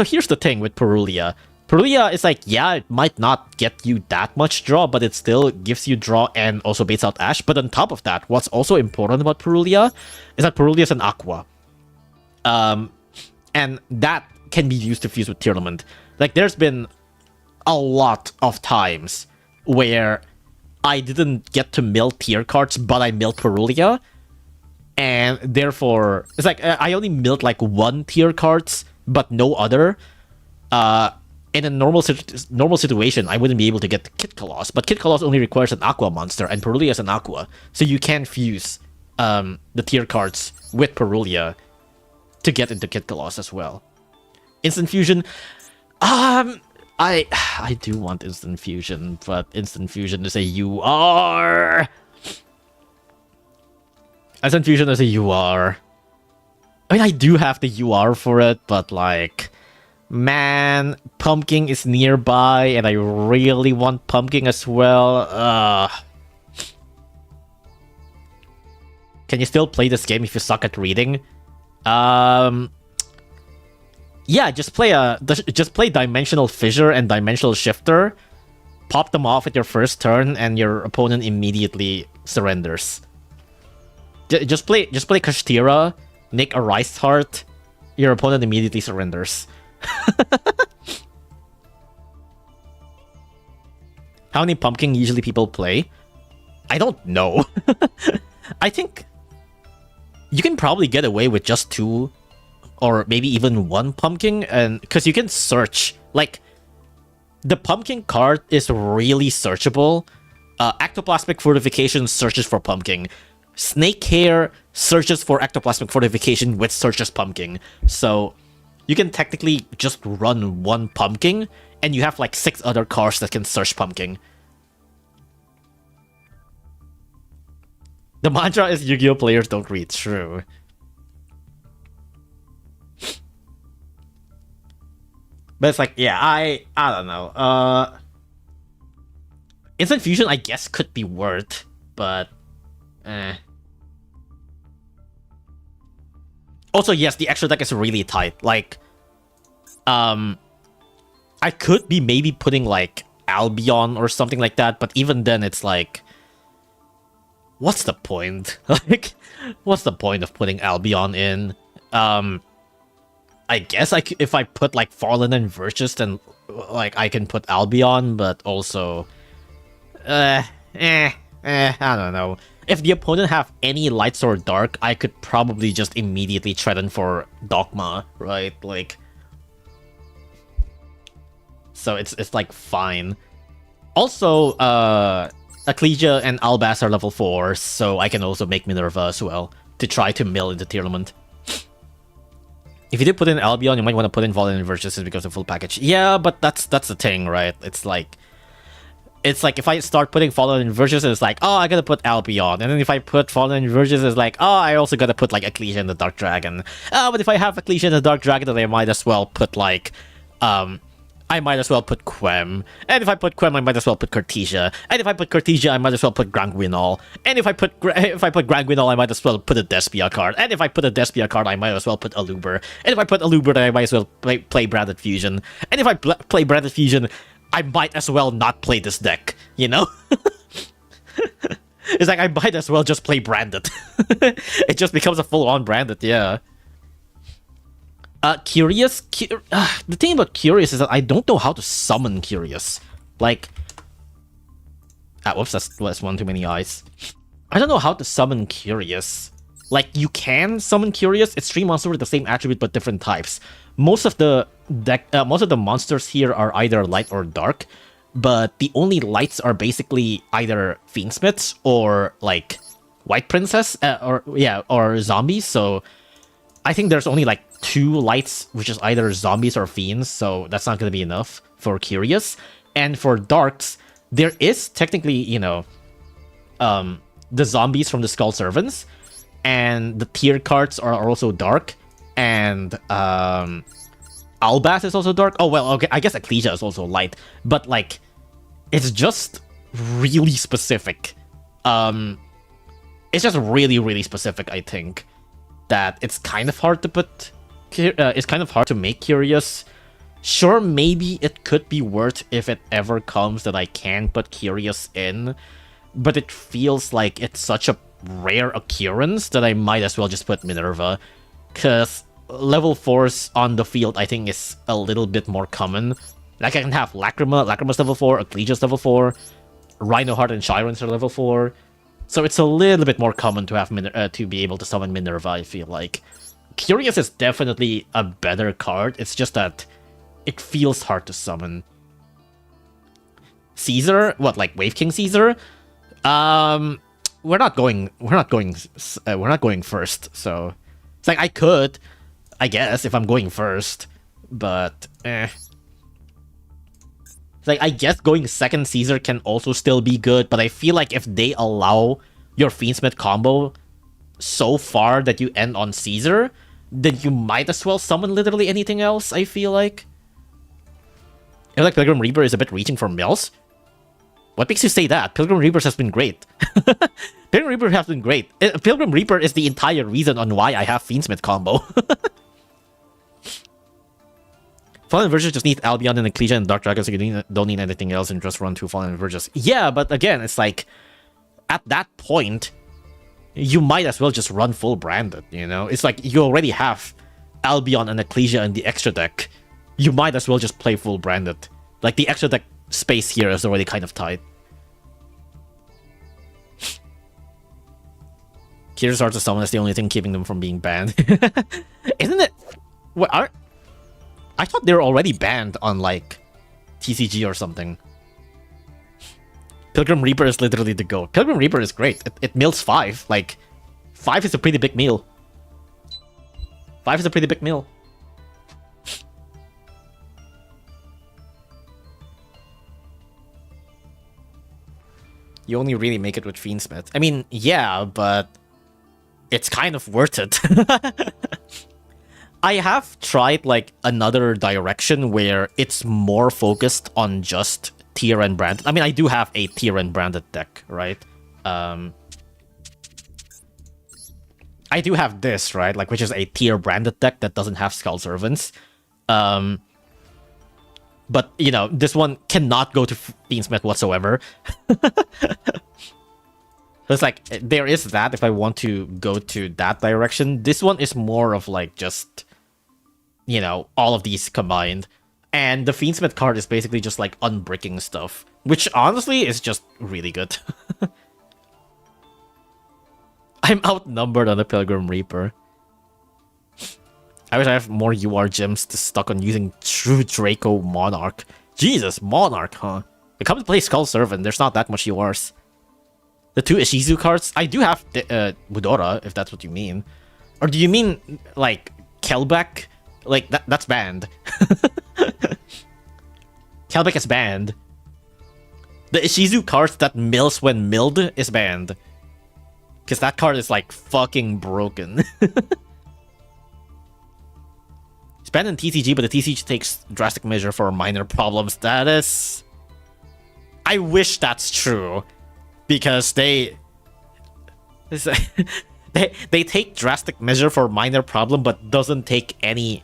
here's the thing with Perulia. Perulia is like, yeah, it might not get you that much draw, but it still gives you draw and also baits out Ash. But on top of that, what's also important about Perulia is that Perulia is an Aqua. And that can be used to fuse with Tearlaman. Like, there's been a lot of times where I didn't get to mill tier cards, but I milled Perulia. And therefore, it's like, I only milled like one tier cards, but no other. In a normal situation, I wouldn't be able to get Kid Colossus, but Kid Colossus only requires an Aqua monster, and Perulia is an Aqua, so you can fuse the tier cards with Perulia to get into Kid Colossus as well. Instant Fusion, I do want Instant Fusion, but Instant Fusion is a UR. Instant Fusion is a UR. I mean, I do have the UR for it, but like, man, Pumpkin is nearby, and I really want Pumpkin as well. Can you still play this game if you suck at reading? Yeah, just play Dimensional Fissure and Dimensional Shifter. Pop them off at your first turn, and your opponent immediately surrenders. Just play Kashtira, Nick a Rice Heart. Your opponent immediately surrenders. How many pumpkin usually people play? I don't know. I think you can probably get away with just 2 or maybe even 1 pumpkin, and because you can search. Like, the pumpkin card is really searchable. Ectoplasmic Fortification searches for pumpkin. Snake Hair searches for Ectoplasmic Fortification, which searches pumpkin. So you can technically just run 1 pumpkin, and you have like 6 other cards that can search pumpkin. The mantra is Yu-Gi-Oh! Players don't read. True. But it's like, yeah, I don't know. Instant Fusion, I guess, could be worth, but Also, yes, the extra deck is really tight. Like, I could be maybe putting like Albion or something like that, but even then, it's like, what's the point? Like, what's the point of putting Albion in? I guess if I put like Fallen and Virtus, then like I can put Albion, but also, I don't know. If the opponent have any lights or dark, I could probably just immediately threaten for Dogma, right? Like, so it's like fine. Also, Ecclesia and Albas are level 4, so I can also make Minerva as well to try to mill into Tearlament. If you do put in Albion, you might want to put in Fallen and Virtus because of full package. Yeah, but that's the thing, right? It's like if I start putting Fallen and Virtus, it's like, oh, I gotta put Albion. And then if I put Fallen and Virtus, it's like, oh, I also gotta put like Ecclesia and the Dark Dragon. Oh, but if I have Ecclesia and the Dark Dragon, then I might as well put like, I might as well put Quem. And if I put Quem, I might as well put Cartesia. And if I put Cartesia, I might as well put Granguinol. And if I put Granguinol, I might as well put a Despia card. And if I put a Despia card, I might as well put Aluber. And if I put Aluber, then I might as well play Branded Fusion. And if I play Branded Fusion, I might as well not play this deck, you know? It's like I might as well just play Branded. It just becomes a full-on Branded, yeah. Curious? The thing about Curious is that I don't know how to summon Curious. Like... whoops, that's one too many eyes. I don't know how to summon Curious. Like, you can summon Curious. It's 3 monsters with the same attribute but different types. Most of the monsters here are either light or dark, but the only lights are basically either Fiendsmiths or, like, White Princess, or zombies, so... I think there's only like 2 lights, which is either zombies or fiends, so that's not going to be enough for Curious. And for darks, there is technically, you know, the zombies from the Skull Servants, and the tier cards are also dark, and Albas is also dark. Oh, well, okay, I guess Ecclesia is also light, but like, it's just really specific. It's just really, really specific, I think. That it's kind of hard to put, it's kind of hard to make Curious. Sure, maybe it could be worth if it ever comes that I can put Curious in, but it feels like it's such a rare occurrence that I might as well just put Minerva, because level 4s on the field I think is a little bit more common. Like I can have Lacrima's level 4, Ecclesia's level 4, Rhinoheart and Chiron's are level 4. So it's a little bit more common to have to be able to summon Minerva, I feel like. Curious is definitely a better card, it's just that it feels hard to summon. Caesar? What, like Wave King Caesar? We're not going first, so... It's like, I could, I guess, if I'm going first, but like, I guess going second Caesar can also still be good, but I feel like if they allow your Fiendsmith combo so far that you end on Caesar, then you might as well summon literally anything else, I feel like. I feel like Pilgrim Reaper is a bit reaching for mills. What makes you say that? Pilgrim Reaper has been great. Pilgrim Reaper has been great. Pilgrim Reaper is the entire reason on why I have Fiendsmith combo. Fallen Virtus just need Albion and Ecclesia and Dark Dragon, so you don't need anything else and just run 2 Fallen Virtus. Yeah, but again, it's like, at that point, you might as well just run full Branded, you know? It's like, you already have Albion and Ecclesia in the extra deck. You might as well just play full Branded. Like, the extra deck space here is already kind of tight. Here's Heart of Stone is the only thing keeping them from being banned. Isn't it? What are? I thought they were already banned on like TCG or something. Pilgrim Reaper is literally the GOAT. Pilgrim Reaper is great. It mills 5. Like 5 is a pretty big meal. 5 is a pretty big meal. You only really make it with Fiendsmith. I mean, yeah, but it's kind of worth it. I have tried like another direction where it's more focused on just tier and branded. I mean, I do have a tier and branded deck, right? I do have this, right? Like, which is a tier branded deck that doesn't have Skull Servants. But, you know, this one cannot go to Fiendsmith whatsoever. It's like, there is that if I want to go to that direction. This one is more of like just, you know, all of these combined. And the Fiendsmith card is basically just like unbricking stuff, which honestly is just really good. I'm outnumbered on the Pilgrim Reaper. I wish I have more UR gems to stuck on using True Draco Monarch. Jesus, Monarch, huh? It comes to play Skull Servant, there's not that much URs. The 2 Ishizu cards, I do have Budora, if that's what you mean. Or do you mean, like, Kelbeck? Like, that's banned. Kelbeck is banned. The Ishizu cards that mills when milled is banned. Because that card is, like, fucking broken. It's banned in TCG, but the TCG takes drastic measure for minor problem status. I wish that's true. Because they take drastic measure for minor problem, but doesn't take any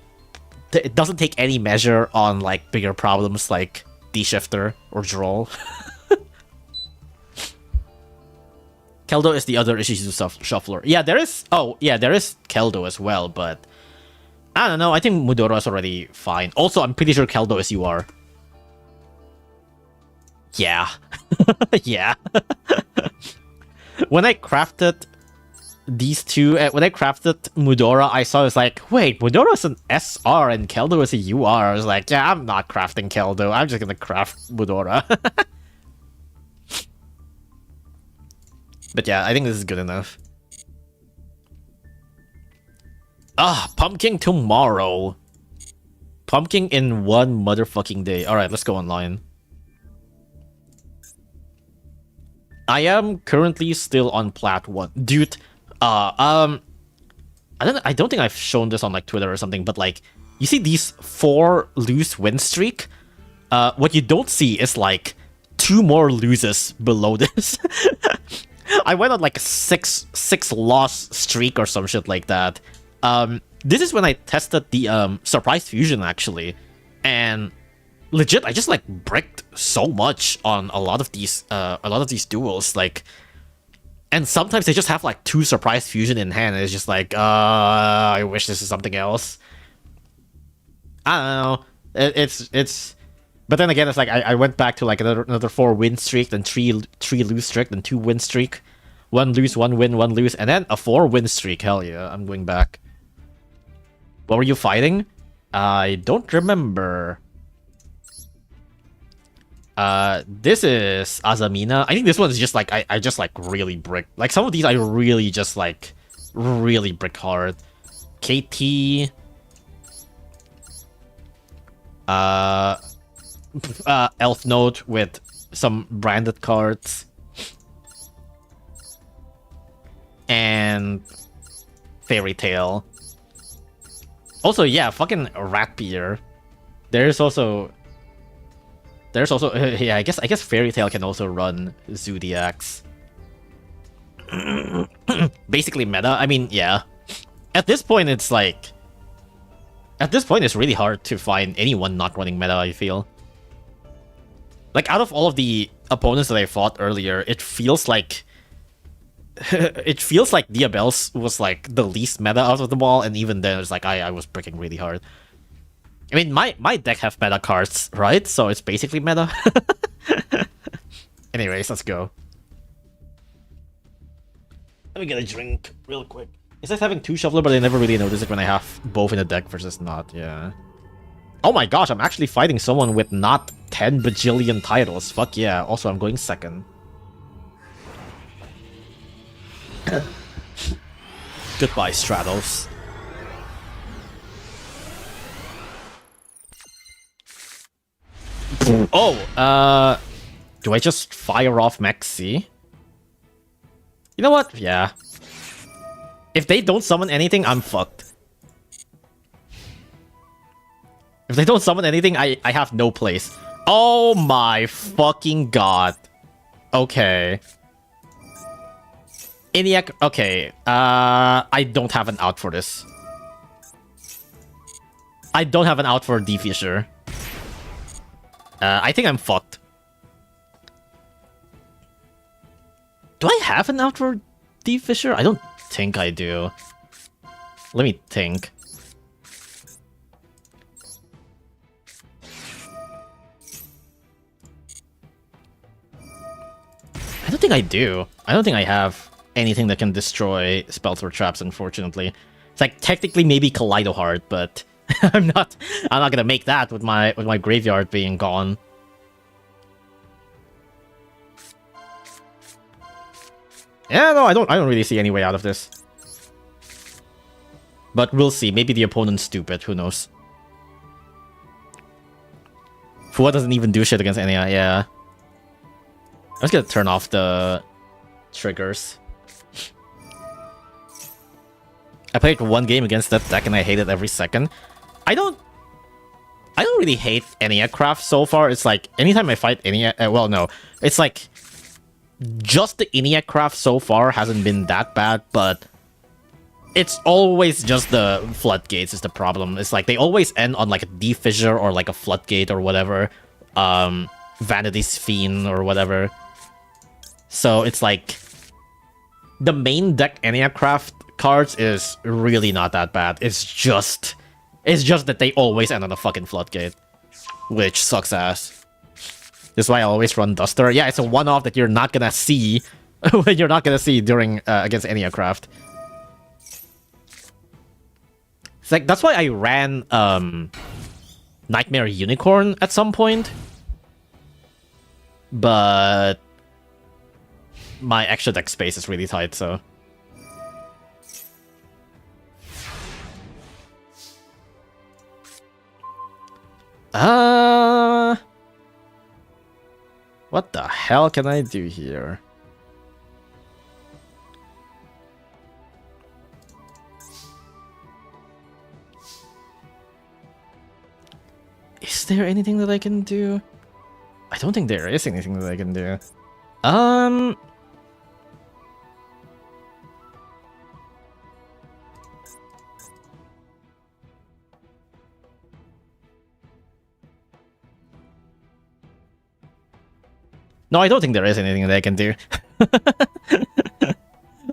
measure on like bigger problems like D-Shifter or Droll. Keldo is the other Ishizu shuffler. Yeah, there is. Oh, yeah, there is Keldo as well, but I don't know. I think Mudora is already fine. Also, I'm pretty sure Keldo is UR. Yeah. Yeah. When I crafted these two, when I crafted Mudora, I saw it's like, wait, Mudora is an SR and Keldo is a UR. I was like, yeah, I'm not crafting Keldo. I'm just gonna craft Mudora. But yeah, I think this is good enough. Pumpkin tomorrow. Pumpkin in one motherfucking day. Alright, let's go online. I am currently still on Plat 1. Dude, I don't think I've shown this on like Twitter or something, but like, you see these 4 lose win streak? What you don't see is like 2 more loses below this. I went on like a 6 loss streak or some shit like that. This is when I tested the Surprise Fusion actually, and legit, I just like bricked so much on a lot of these duels, like, and sometimes they just have like 2 Surprise Fusion in hand, and it's just like, I wish this is something else. I don't know. It's, but then again, it's like I went back to like another 4 win streak, then 3 lose streak, then 2 win streak, 1 lose, 1 win, 1 lose, and then a 4 win streak. Hell yeah, I'm going back. What were you fighting? I don't remember. This is Azamina. I think this one is just like I just like really brick. Like some of these I really just like really brick hard. KT. Elf Note with some branded cards. And Fairy Tail. Also, yeah, fucking Ratbeer. There's also yeah, I guess Fairy Tail can also run Zodiacs. Basically meta. I mean, yeah. At this point it's like it's really hard to find anyone not running meta, I feel. Like out of all of the opponents that I fought earlier, it feels like Diabels was like the least meta out of them all, and even then it's like I was bricking really hard. I mean, my deck have meta cards, right? So it's basically meta. Anyways, let's go. Let me get a drink real quick. It's like having 2 Shuffler, but I never really notice it when I have both in a deck versus not, yeah. Oh my gosh, I'm actually fighting someone with not 10 bajillion titles. Fuck yeah. Also, I'm going second. Goodbye, Stratos. Oh, do I just fire off Maxi? You know what? Yeah. If they don't summon anything, I'm fucked. If they don't summon anything, I have no place. Oh my fucking god. Okay. ENIAC, okay. I don't have an out for this. I don't have an out for D-Fisher. I think I'm fucked. Do I have an out for D-Fisher? I don't think I do. Let me think. I don't think I do. I don't think I have anything that can destroy spells or traps, unfortunately. It's like technically maybe Kaleido Heart, but I'm not gonna make that with my graveyard being gone. Yeah, no, I don't really see any way out of this. But we'll see. Maybe the opponent's stupid, who knows. Fua doesn't even do shit against any, yeah. I'm just gonna turn off the triggers. I played 1 game against that deck and I hate it every second. I don't really hate ENIAC so far. It's like anytime I fight ENIAC, well, no, it's like just the ENIAC so far hasn't been that bad, but it's always just the floodgates is the problem. It's like they always end on like a D-Fissure or like a floodgate or whatever, Vanity's Fiend or whatever. So it's like the main deck ENIAC cards is really not that bad. It's just that they always end on a fucking floodgate, which sucks ass. This is why I always run Duster. Yeah, it's a one-off that you're not gonna see when you're not gonna see during against ENIAC. It's like that's why I ran Nightmare Unicorn at some point, but my extra deck space is really tight, so. What the hell can I do here? Is there anything that I can do? I don't think there is anything that I can do. No, I don't think there is anything that I can do.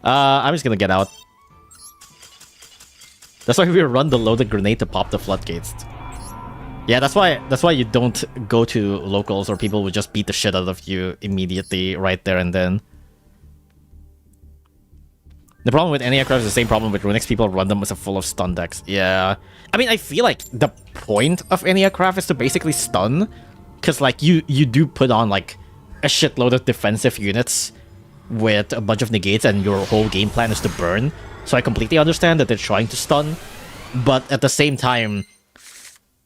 I'm just gonna get out. That's why we run the loaded grenade to pop the floodgates. Yeah, that's why you don't go to locals or people would just beat the shit out of you immediately right there and then. The problem with ENIAC is the same problem with Runix. People run them as a full of stun decks. Yeah. I mean, I feel like the point of ENIAC is to basically stun. Because, like, you do put on, like, a shitload of defensive units with a bunch of negates and your whole game plan is to burn. So I completely understand that they're trying to stun. But at the same time,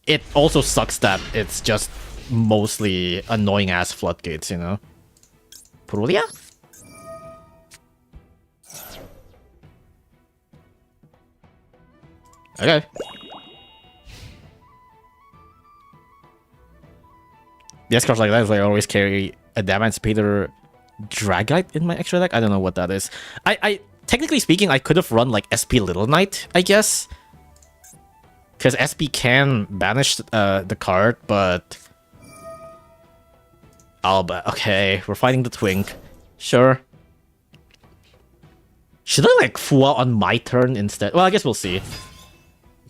it also sucks that it's just mostly annoying-ass floodgates, you know? Purulia? Okay. The cards like that is like I always carry a Adamantipator Dragite in my extra deck. I don't know what that is. I technically speaking, I could have run like SP Little Knight, I guess. Because SP can banish the card, but... Okay, we're fighting the Twink. Sure. Should I like Fua on my turn instead? Well, I guess we'll see.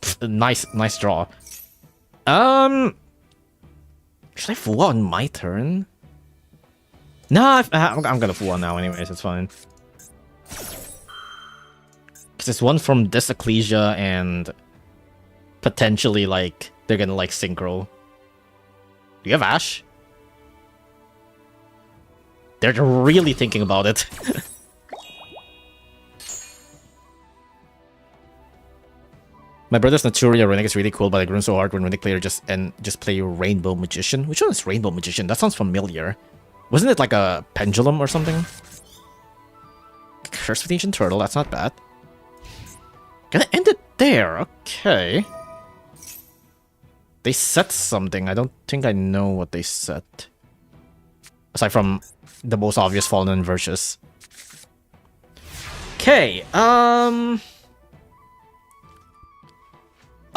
Pfft, nice draw. Should I Fu on my turn? Nah, I'm gonna Fu on now anyways, it's fine. Because it's one from this Ecclesia and potentially, like, they're gonna, like, synchro. Do you have Ash? They're really thinking about it. My brother's Naturia Runic is really cool, but I grew so hard when Runic player just play Rainbow Magician. Which one is Rainbow Magician? That sounds familiar. Wasn't it like a pendulum or something? Curse with the Ancient Turtle, that's not bad. Gonna end it there, okay. They set something, I don't think I know what they set. Aside from the most obvious Fallen and Virtuous. Okay,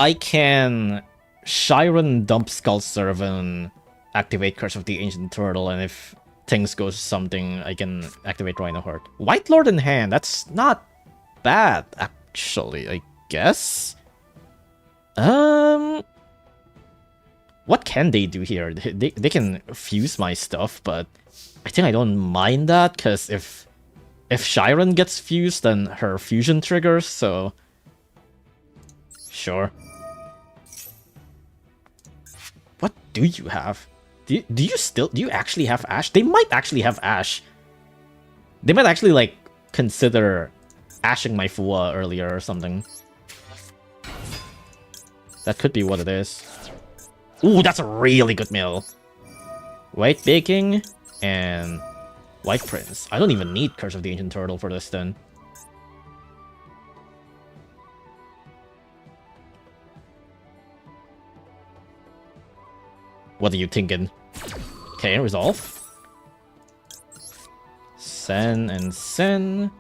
I can Shiren dump Skull Servant, activate Curse of the Ancient Turtle, and if things go something, I can activate Rhino Heart. White Lord in hand, that's not bad, actually, I guess. What can they do here? They can fuse my stuff, but I think I don't mind that, because if Shiren gets fused, then her fusion triggers, so sure. What do you have? Do you actually have Ash? They might actually have Ash. They might actually, like, consider ashing my Fua earlier or something. That could be what it is. Ooh, that's a really good mill. White Baking and White Prince. I don't even need Curse of the Ancient Turtle for this then. What are you thinking? Okay, resolve. Sen and Sen.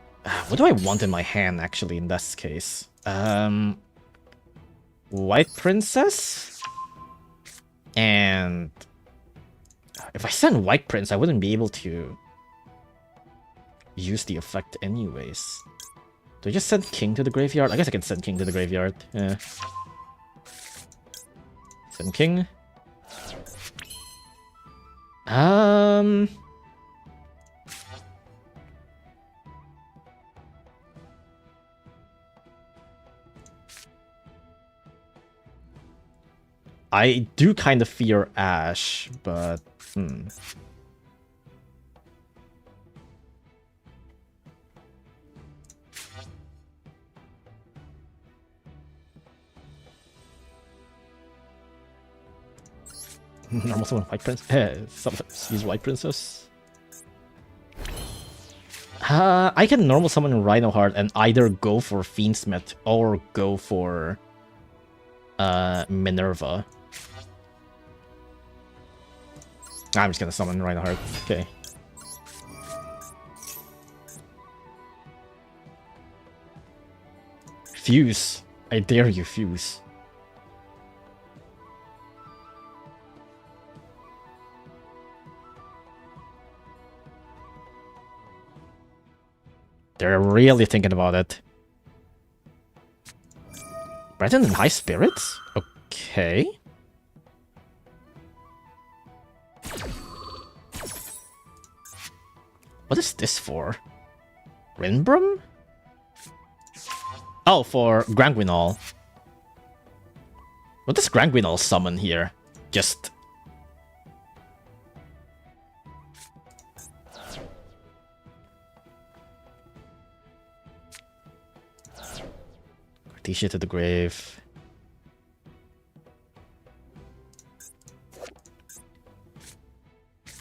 What do I want in my hand, actually, in this case? White Princess? And if I send White Prince, I wouldn't be able to use the effect anyways. Do I just send King to the graveyard? I guess I can send King to the graveyard. Yeah. Send King. I do kind of fear Ash, but normal summon White Princess. Use White Princess. I can normal summon Rhino Heart and either go for Fiendsmith or go for Minerva. I'm just gonna summon Rhino Heart. Okay. Fuse. I dare you, Fuse. They're really thinking about it. Breton and High Spirits? Okay. What is this for? Rinbrum? Oh, for Granguinol. What does Granguinol summon here? Just... Cartesia to the grave.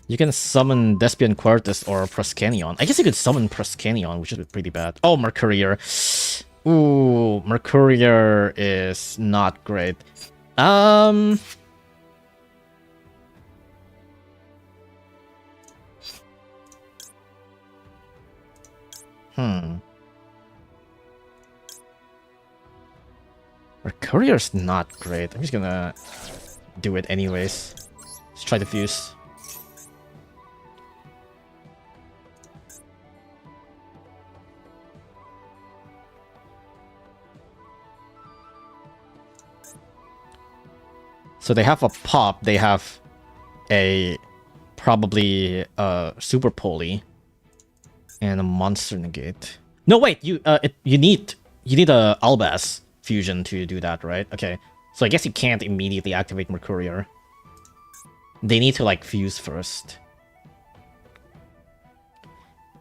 You can summon Despian Quartus or Proscanion. I guess you could summon Proscanion, which is pretty bad. Oh, Mercurier. Ooh, Mercurier is not great. Mercurier's not great. I'm just gonna do it anyways. Let's try the fuse. So they have a pop, they have a probably super poly and a monster negate. No, wait, you need a Albaz fusion to do that, right? Okay, so I guess you can't immediately activate Mercurier. They need to like fuse first.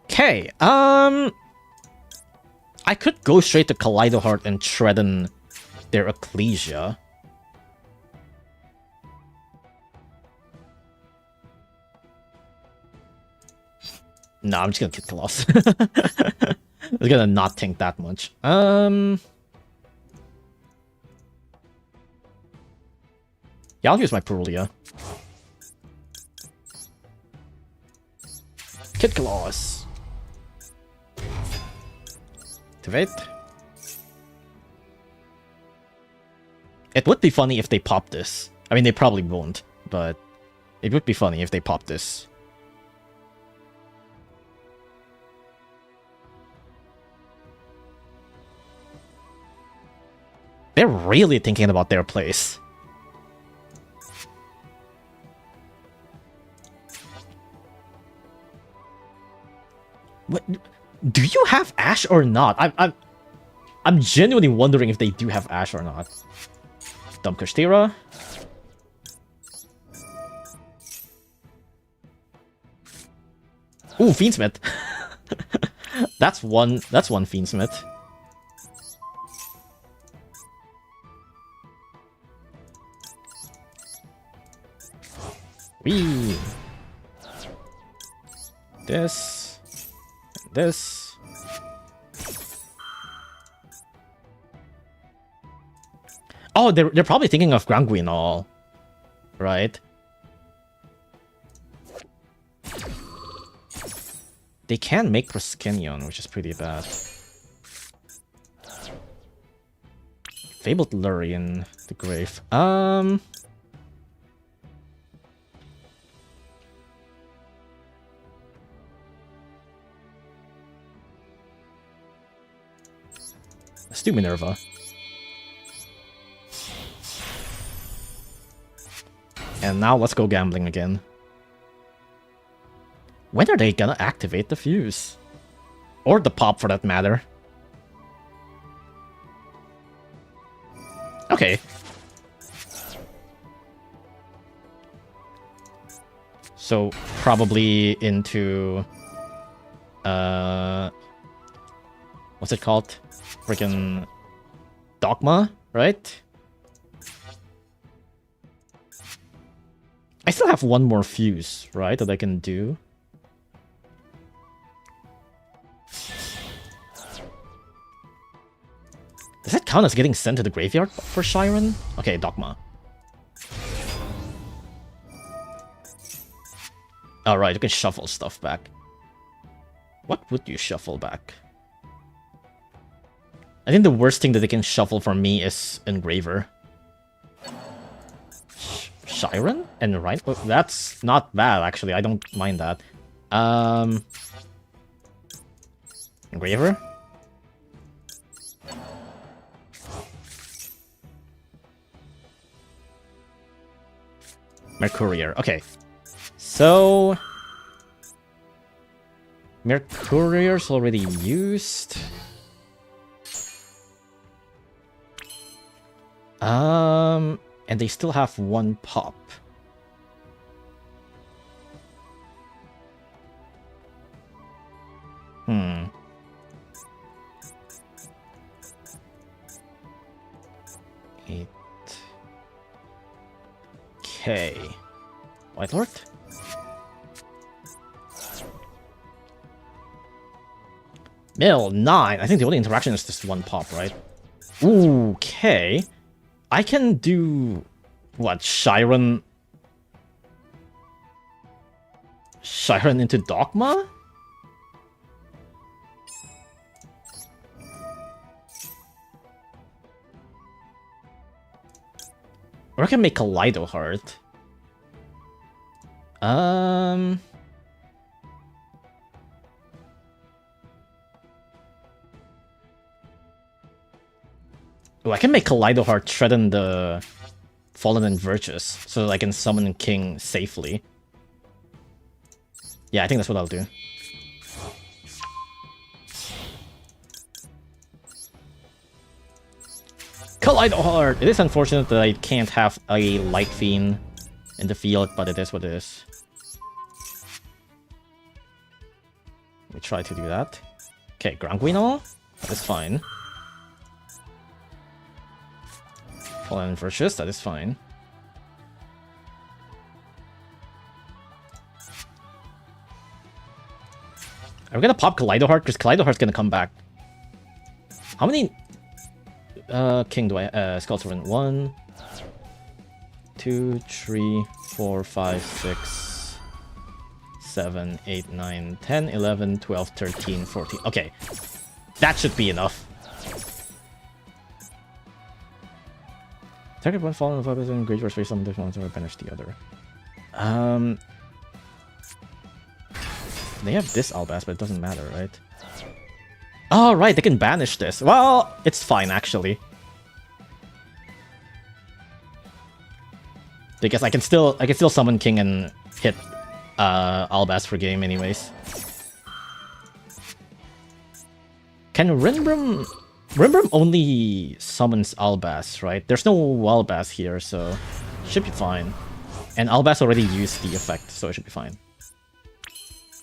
Okay, I could go straight to Kaleido Heart and Shredden their Ecclesia. No, I'm just gonna kill Colossus. I'm gonna not think that much. Yeah, I'll use my Perulia. Kid Colossus. Activate. It would be funny if they pop this. I mean, they probably won't, but it would be funny if they pop this. They're really thinking about their place. What? Do you have Ash or not? I'm genuinely wondering if they do have Ash or not. Dump Kushtira. Ooh, Fiendsmith. That's one Fiendsmith. Wee. This. And this. Oh, they're probably thinking of Grangui and all, right? They can make Proskenion, which is pretty bad. Fabled Lurien, the Grave. Let's do Minerva. And now let's go gambling again. When are they gonna activate the fuse? Or the pop, for that matter. Okay. So, probably into... what's it called? Freaking... Dogma, right? I still have one more fuse, right, that I can do. Does that count as getting sent to the graveyard for Shiren? Okay, Dogma. Alright, you can shuffle stuff back. What would you shuffle back? I think the worst thing that they can shuffle for me is Engraver. Shiren and Rhine? Oh, that's not bad, actually. I don't mind that. Engraver? Mercurier. Okay. So... Mercurier's already used. And they still have one pop. Eight. Okay. White Lord? Mill, 9. I think the only interaction is just one pop, right? Okay. I can do... What, Shiren... Shiren into Dogma? Or I can make Kaleido Heart. Oh, I can make Kaleido Heart Shredden the Fallen and Virtuous, so that I can summon King safely. Yeah, I think that's what I'll do. Kaleido Heart! It is unfortunate that I can't have a Light Fiend in the field, but it is what it is. We try to do that. Okay, Granguino. That is fine. Fallen and Virtuous, that is fine. Are we gonna pop Kaleido Heart? Because Kaleido Heart's gonna come back. How many King do I Skull Servant? 1, 2, 3, 4, 5, 6, 7, 8, 9, 10, 11, 12, 13, 14. Okay. That should be enough. Target one fallen of weapons and great force face some additional monster or banish the other. They have this Albas, but it doesn't matter, right? Oh, right, they can banish this. Well, it's fine, actually. Because I can still summon King and hit Albas for game anyways. Can Rinbrum... Rinbrum only summons Albas, right? There's no Albas here, so should be fine. And Albas already used the effect, so it should be fine.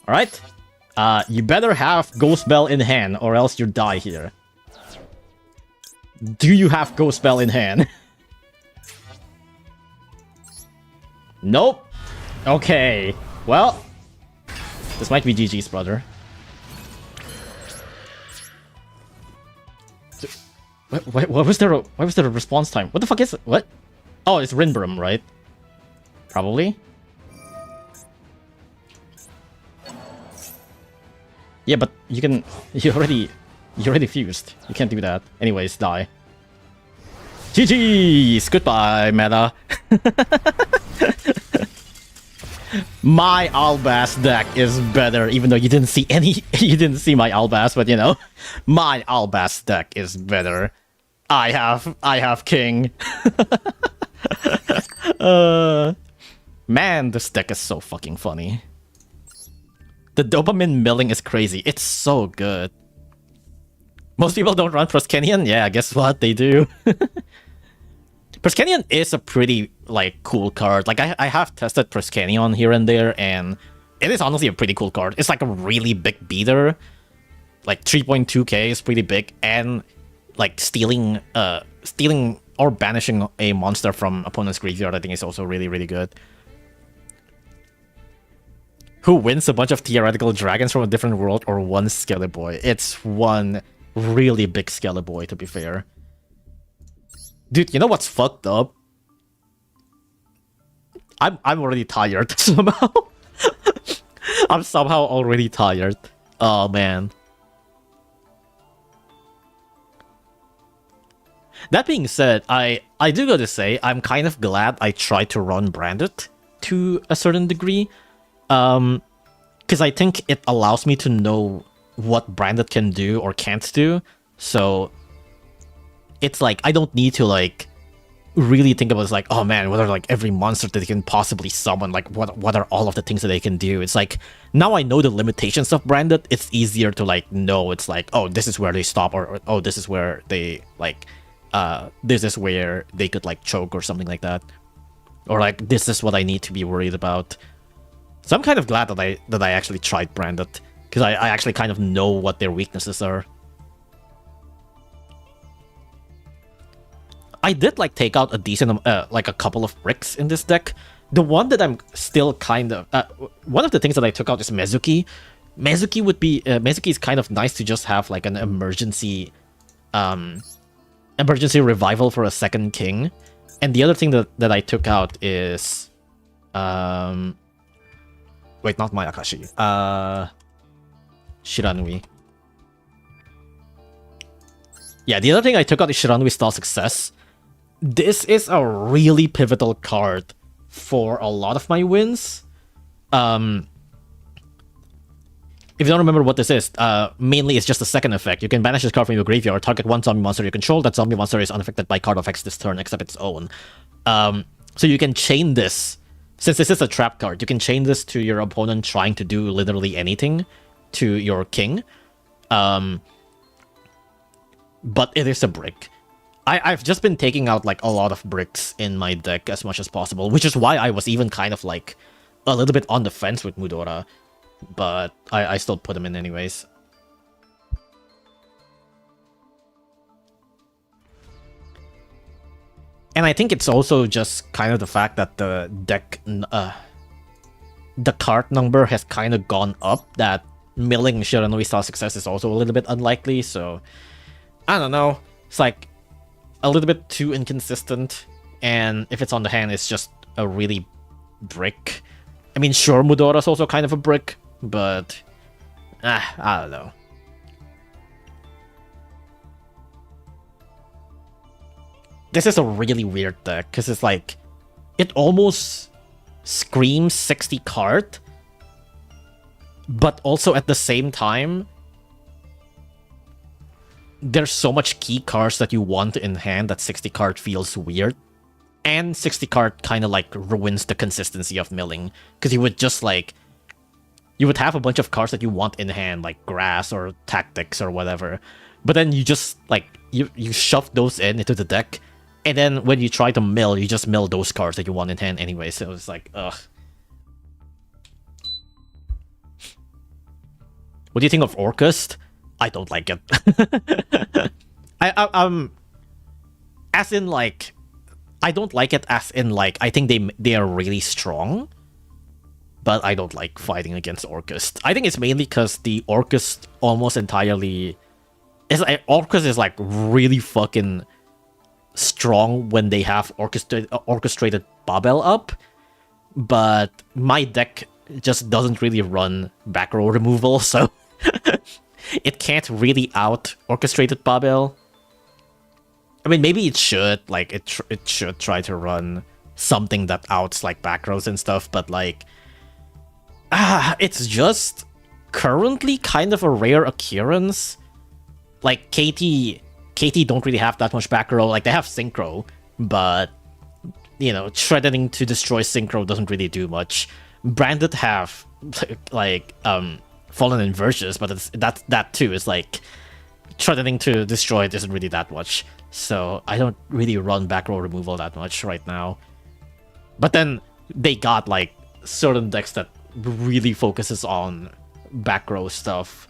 Alright. You better have Ghost Bell in hand, or else you die here. Do you have Ghost Bell in hand? Nope. Okay. Well, this might be GG's, brother. What was there? Why was there a response time? What the fuck is it? What? Oh, it's Rinbrum, right? Probably. Yeah, but you can. You already fused. You can't do that. Anyways, die. GG's. Goodbye, meta. My Albas deck is better, even though you didn't see any. You didn't see my Albas, but you know, my Albas deck is better. I have King. Man, this deck is so fucking funny. The dopamine milling is crazy. It's so good. Most people don't run Proskenion? Yeah, guess what? They do. Proskenion is a pretty, like, cool card. Like, I have tested Proskenion here and there, and it is honestly a pretty cool card. It's like a really big beater. Like, 3.2k is pretty big, and, like, stealing or banishing a monster from opponent's graveyard, I think is also really, really good. Who wins a bunch of theoretical dragons from a different world or one Skeleboy? It's one really big Skeleboy, to be fair. Dude, you know what's fucked up? I'm already tired somehow. I'm somehow already tired. Oh man. That being said, I do gotta say, I'm kind of glad I tried to run Branded to a certain degree. Because I think it allows me to know what Branded can do or can't do. So it's like, I don't need to like really think about it like, oh man, what are like every monster that they can possibly summon? Like what are all of the things that they can do? It's like, now I know the limitations of Branded, it's easier to like know it's like, oh, this is where they stop, or oh, this is where they like, this is where they could like choke or something like that. Or like, this is what I need to be worried about. So I'm kind of glad that I actually tried Branded, because I actually kind of know what their weaknesses are. I did like take out a decent, like a couple of bricks in this deck. The one that I'm still kind of, one of the things that I took out is Mezuki. Mezuki would be, Mezuki is kind of nice to just have like an emergency revival for a second king. And the other thing that I took out is, wait, not my Akashi. Shiranui. Yeah, the other thing I took out is Shiranui Stall Success. This is a really pivotal card for a lot of my wins. If you don't remember what this is, mainly it's just a second effect. You can banish this card from your graveyard, target one zombie monster you control. That zombie monster is unaffected by card effects this turn, except its own. So you can chain this. Since this is a trap card, you can chain this to your opponent trying to do literally anything to your king. But it is a brick. I've just been taking out like a lot of bricks in my deck as much as possible, which is why I was even kind of like a little bit on the fence with Mudora. But I still put them in anyways. And I think it's also just kind of the fact that the deck, the card number has kind of gone up, that milling Shiranui style success is also a little bit unlikely, so I don't know. It's like a little bit too inconsistent, and if it's on the hand, it's just a really brick. I mean, sure, Mudora's also kind of a brick, but I don't know. This is a really weird deck, because it's like, it almost screams 60 card, but also at the same time, there's so much key cards that you want in hand that 60 card feels weird. And 60 card kind of like ruins the consistency of milling, because you would just like, you would have a bunch of cards that you want in hand, like grass or tactics or whatever, but then you just like, you shove those into the deck, and then when you try to mill, you just mill those cards that you want in hand anyway, so it's like, ugh. What do you think of Orcust? I don't like it. As in like, I don't like it as in like, I think they are really strong, but I don't like fighting against Orcust. I think it's mainly because the Orcust almost entirely, Orcust is like really fucking strong when they have orchestrated Babel up, but my deck just doesn't really run back row removal, so it can't really out orchestrated Babel. I mean, maybe it should, like, it should try to run something that outs like back rows and stuff, but like, it's just currently kind of a rare occurrence. Like KT don't really have that much back row. Like, they have Synchro, but you know, threatening to destroy Synchro doesn't really do much. Branded have like Fallen Inversions, but that too is like threatening to destroy it isn't really that much. So I don't really run back row removal that much right now. But then they got like certain decks that really focuses on back row stuff,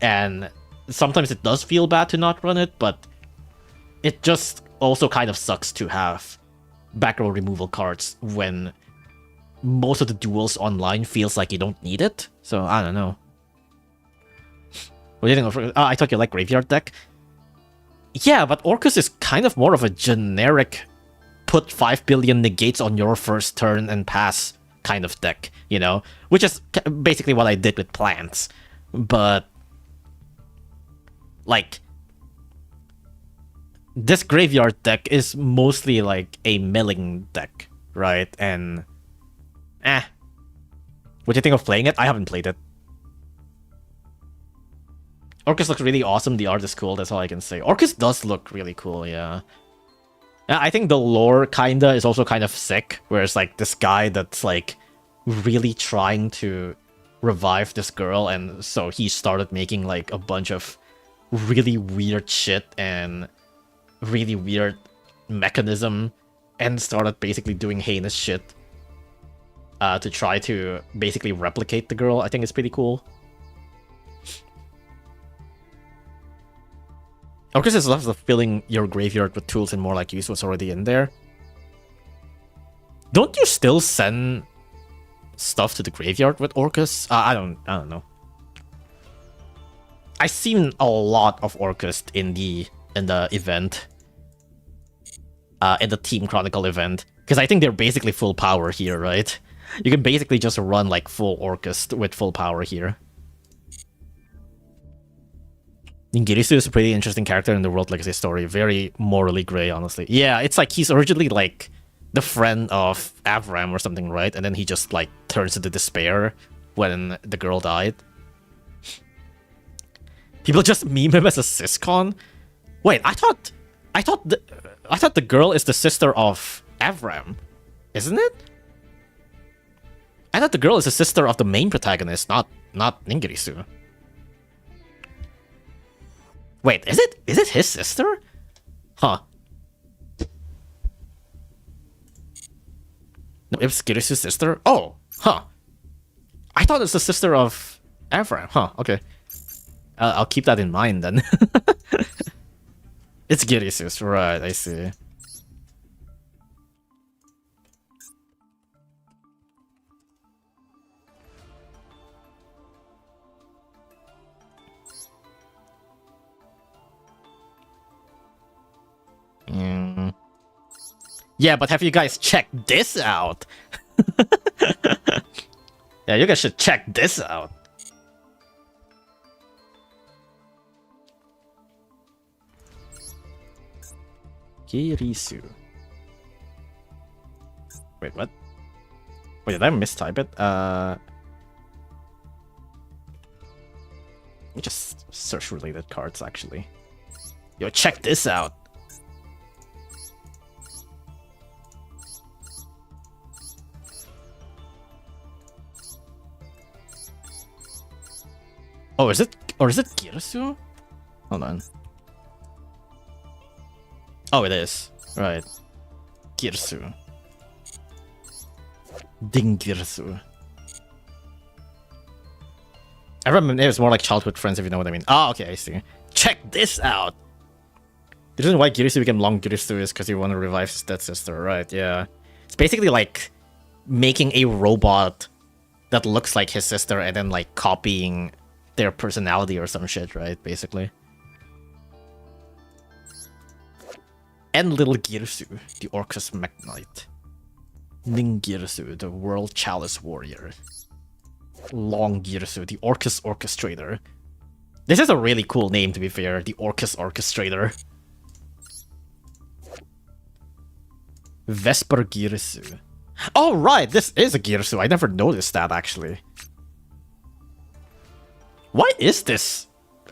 and sometimes it does feel bad to not run it, but it just also kind of sucks to have back row removal cards when most of the duels online feels like you don't need it. So I don't know. What do you think of? I thought you like Graveyard deck. Yeah, but Orcus is kind of more of a generic put 5 billion negates on your first turn and pass kind of deck, you know? Which is basically what I did with Plants. But like, this Graveyard deck is mostly like a milling deck, right? And what do you think of playing it? I haven't played it. Orcus looks really awesome. The art is cool. That's all I can say. Orcus does look really cool, yeah. I think the lore kinda is also kind of sick, where it's like this guy that's like really trying to revive this girl, and so he started making like a bunch of really weird shit and really weird mechanism, and started basically doing heinous shit to try to basically replicate the girl. I think it's pretty cool. Orcus is left of filling your graveyard with tools and more like use what's already in there. Don't you still send stuff to the graveyard with Orcus? I don't know. I've seen a lot of Orcus in the event, in the Team Chronicle event, because I think they're basically full power here, right? You can basically just run like full Orcus with full power here. Ningirisu is a pretty interesting character in the World Legacy story. Very morally gray, honestly. Yeah, it's like he's originally like the friend of Avram or something, right? And then he just like turns into despair when the girl died. People just meme him as a Syscon. Wait, I thought the girl is the sister of Avram, isn't it? I thought the girl is the sister of the main protagonist, not Ningirisu. Wait, is it his sister? Huh. No, it's Girisu's sister? Oh, huh. I thought it's the sister of Avram. Huh, okay. I'll keep that in mind then. It's Girisu's, right, I see. Yeah, but have you guys checked this out? Yeah, you guys should check this out. Kirisu. Wait, what? Wait, did I mistype it? Let me just search related cards, actually. Yo, check this out. Oh, is it Kirisu? Hold on. Oh, it is. Right. Kirisu. Dingirsu. I remember it was more like childhood friends, if you know what I mean. Ah, okay, I see. Check this out! The reason why Kirisu became Long Kirisu is because he wanted to revive his dead sister, right? Yeah. It's basically like making a robot that looks like his sister and then like copying their personality or some shit, right? Basically. And Little Girsu, the Orcus Magnite. Ningirsu, the World Chalice Warrior. Long Girsu, the Orcus Orchestrator. This is a really cool name, to be fair. The Orcus Orchestrator. Vesper Girsu. Oh, right, this is a Girsu. I never noticed that, actually. Why is this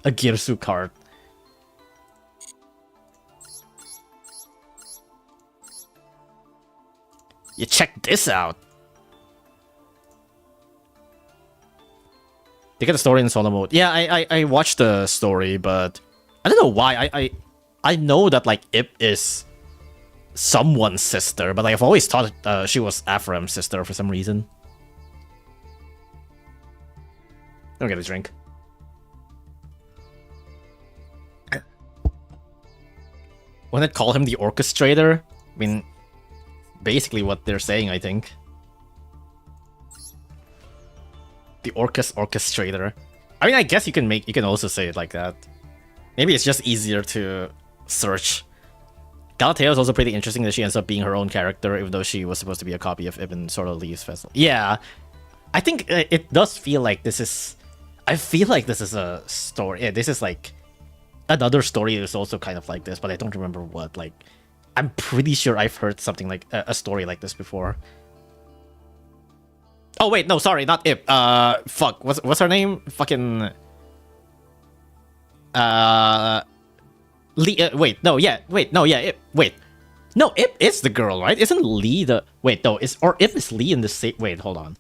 a Girsu card? You check this out. They get a story in solo mode. Yeah, I watched the story, but I don't know why. I know that like Ip is someone's sister, but like, I've always thought she was Avram's sister for some reason. Don't get a drink. When I call him the orchestrator, I mean, basically what they're saying, I think. The Orcus Orchestrator. I mean, I guess you can also say it like that. Maybe it's just easier to search. Galatea is also pretty interesting that she ends up being her own character, even though she was supposed to be a copy of Ibn sort of Leaves Festival. Yeah, I think it does feel like this is. I feel like this is a story. Yeah, this is like another story is also kind of like this, but I don't remember what. Like, I'm pretty sure I've heard something like a story like this before. Oh wait, no, sorry, not Ip. Fuck, what's her name? Fucking. Lee. Wait, no, yeah, wait, no, yeah, Ip. Wait, no, Ip is the girl, right? Isn't Lee the? Wait, no, or Ip is Lee in the same? Wait, hold on.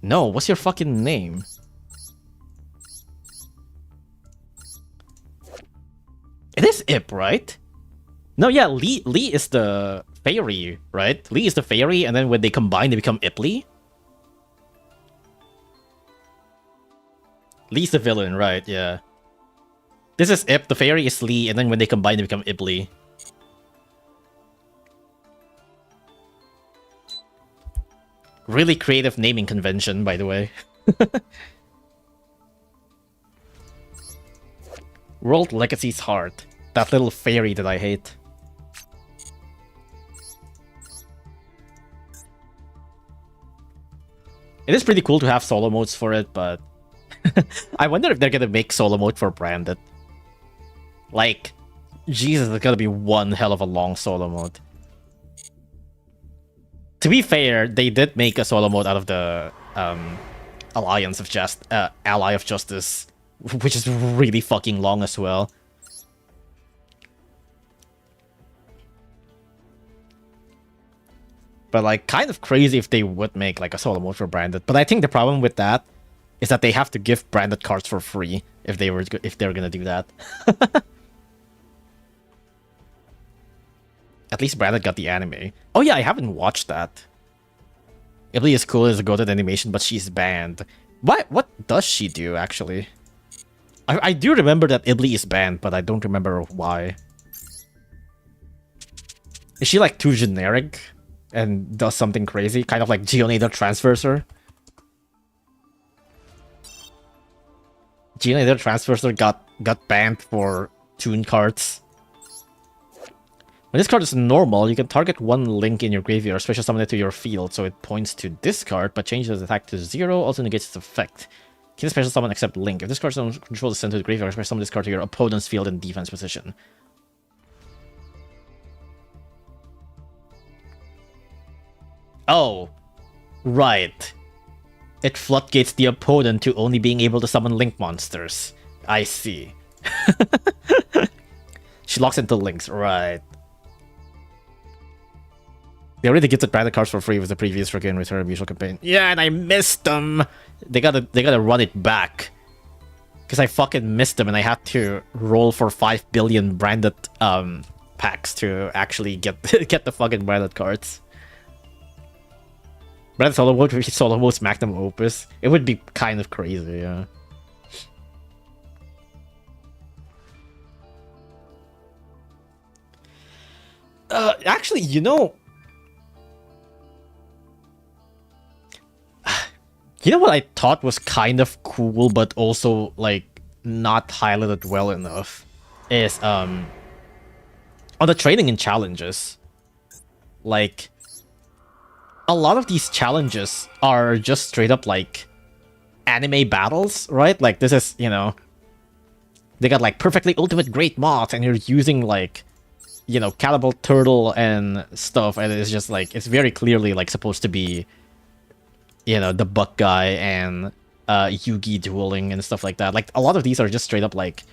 No, what's your fucking name? It is Ip, right? No, yeah, Lee is the fairy, right? Lee is the fairy, and then when they combine, they become Ipli. Lee's the villain, right? Yeah. This is Ip, the fairy is Lee, and then when they combine, they become Ipli. Really creative naming convention, by the way. World Legacy's Heart. That little fairy that I hate. It is pretty cool to have solo modes for it, but I wonder if they're gonna make solo mode for Branded. Like, Jesus, it's gonna be one hell of a long solo mode. To be fair, they did make a solo mode out of the Ally of Justice which is really fucking long as well. But like, kind of crazy if they would make like a solo mode for branded. But I think the problem with that is that they have to give branded cards for free if they're gonna do that. At least branded got the anime. Oh yeah, I haven't watched that. Ibli is cool as a goated animation, but she's banned. What does she do actually? I do remember that Ibli is banned, but I don't remember why. Is she like too generic and does something crazy? Kind of like Geonator transfers her? Geonator transfers her got banned for tune cards. When this card is normal, you can target one link in your graveyard, special summon it to your field, so it points to this card, but changes its attack to 0, also negates its effect. Can special summon except link. If this card is controlled is sent to the graveyard, special summon this card to your opponent's field in defense position. Oh, right. It floodgates the opponent to only being able to summon link monsters. I see. She locks into links, right. They already gifted branded cards for free with the previous Regain Return Usual campaign. Yeah, and I missed them. They gotta run it back. Because I fucking missed them and I had to roll for 5 billion branded packs to actually get the fucking branded cards. Branded solo mode, solo mode's magnum opus. It would be kind of crazy, yeah. Actually, you know... You know what I thought was kind of cool, but also, like, not highlighted well enough? Is, on the training and challenges. Like, a lot of these challenges are just straight up, like, anime battles, right? Like, this is, you know... They got, like, perfectly ultimate great moth, and you're using, like, you know, Cannibal Turtle and stuff, and it's just, like, it's very clearly, like, supposed to be... You know, the Buck guy and Yugi dueling and stuff like that. Like, a lot of these are just straight up, like,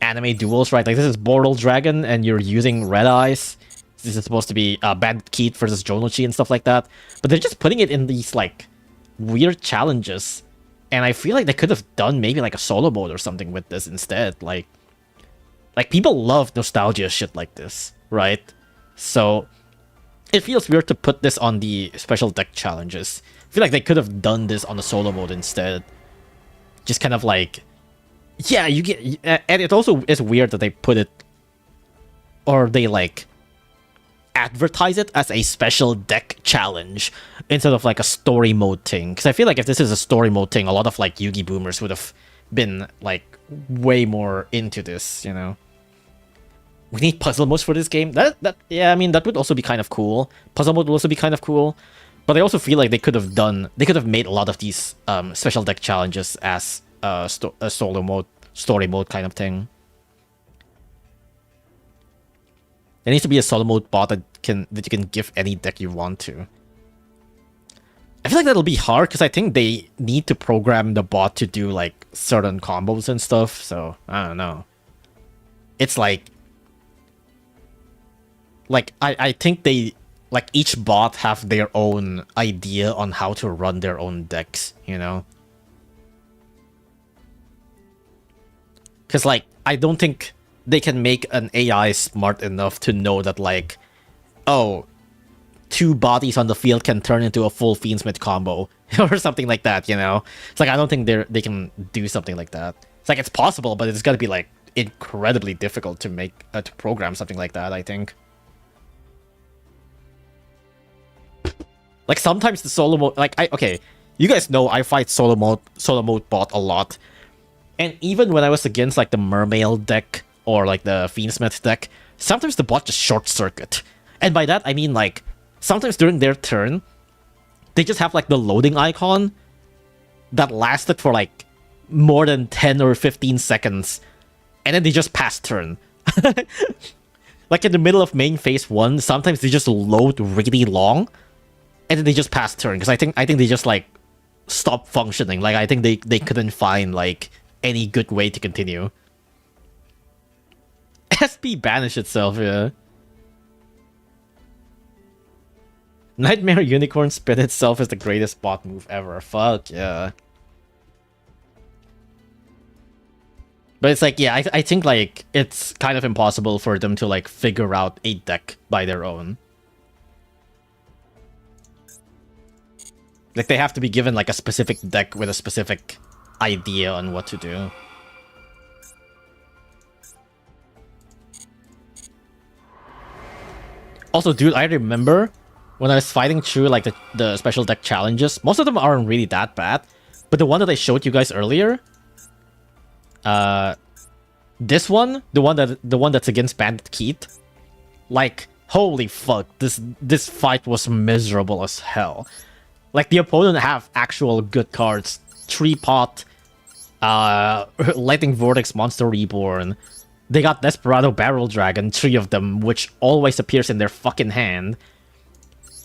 anime duels, right? Like, this is Bortle Dragon, and you're using Red Eyes. This is supposed to be Bandit Keith versus Jonochi and stuff like that. But they're just putting it in these, like, weird challenges. And I feel like they could have done maybe, like, a solo mode or something with this instead. Like people love nostalgia shit like this, right? So... It feels weird to put this on the special deck challenges. I feel like they could have done this on the solo mode instead. Just kind of like... Yeah, you get... And it also is weird that they put it... Or they, like... Advertise it as a special deck challenge instead of, like, a story mode thing. Because I feel like if this is a story mode thing, a lot of, like, Yugi boomers would have been, like, way more into this, you know? We need puzzle modes for this game. Yeah, I mean, that would also be kind of cool. Puzzle mode would also be kind of cool. But I also feel like they could have made a lot of these special deck challenges as a solo mode, story mode kind of thing. There needs to be a solo mode bot that you can give any deck you want to. I feel like that'll be hard because I think they need to program the bot to do like certain combos and stuff. So I don't know. It's like I think they, like, each bot have their own idea on how to run their own decks, you know? Because, like, I don't think they can make an AI smart enough to know that, like, oh, 2 bodies on the field can turn into a full Fiendsmith combo, or something like that, you know? It's like, I don't think they can do something like that. It's like, it's possible, but it's gotta be, like, incredibly difficult to make, to program something like that, I think. Like, sometimes the solo mode... Like, okay, you guys know I fight solo mode bot a lot. And even when I was against, like, the Mermail deck or, like, the Fiendsmith deck, sometimes the bot just short-circuit. And by that, I mean, like, sometimes during their turn, they just have, like, the loading icon that lasted for, like, more than 10 or 15 seconds. And then they just pass turn. Like, in the middle of main phase 1, sometimes they just load really long. And then they just pass turn, because I think they just, like, stopped functioning. Like, I think they couldn't find, like, any good way to continue. SP banish itself, yeah. Nightmare Unicorn spin itself is the greatest bot move ever. Fuck yeah. But it's like, yeah, I think like it's kind of impossible for them to like figure out a deck by their own. Like they have to be given like a specific deck with a specific idea on what to do. Also, dude, I remember when I was fighting through like the special deck challenges, most of them aren't really that bad. But the one that I showed you guys earlier, this one, the one that's against Bandit Keith, like holy fuck, this fight was miserable as hell. Like the opponent have actual good cards, 3-pot, Lightning Vortex Monster Reborn. They got Desperado Barrel Dragon, 3 of them, which always appears in their fucking hand.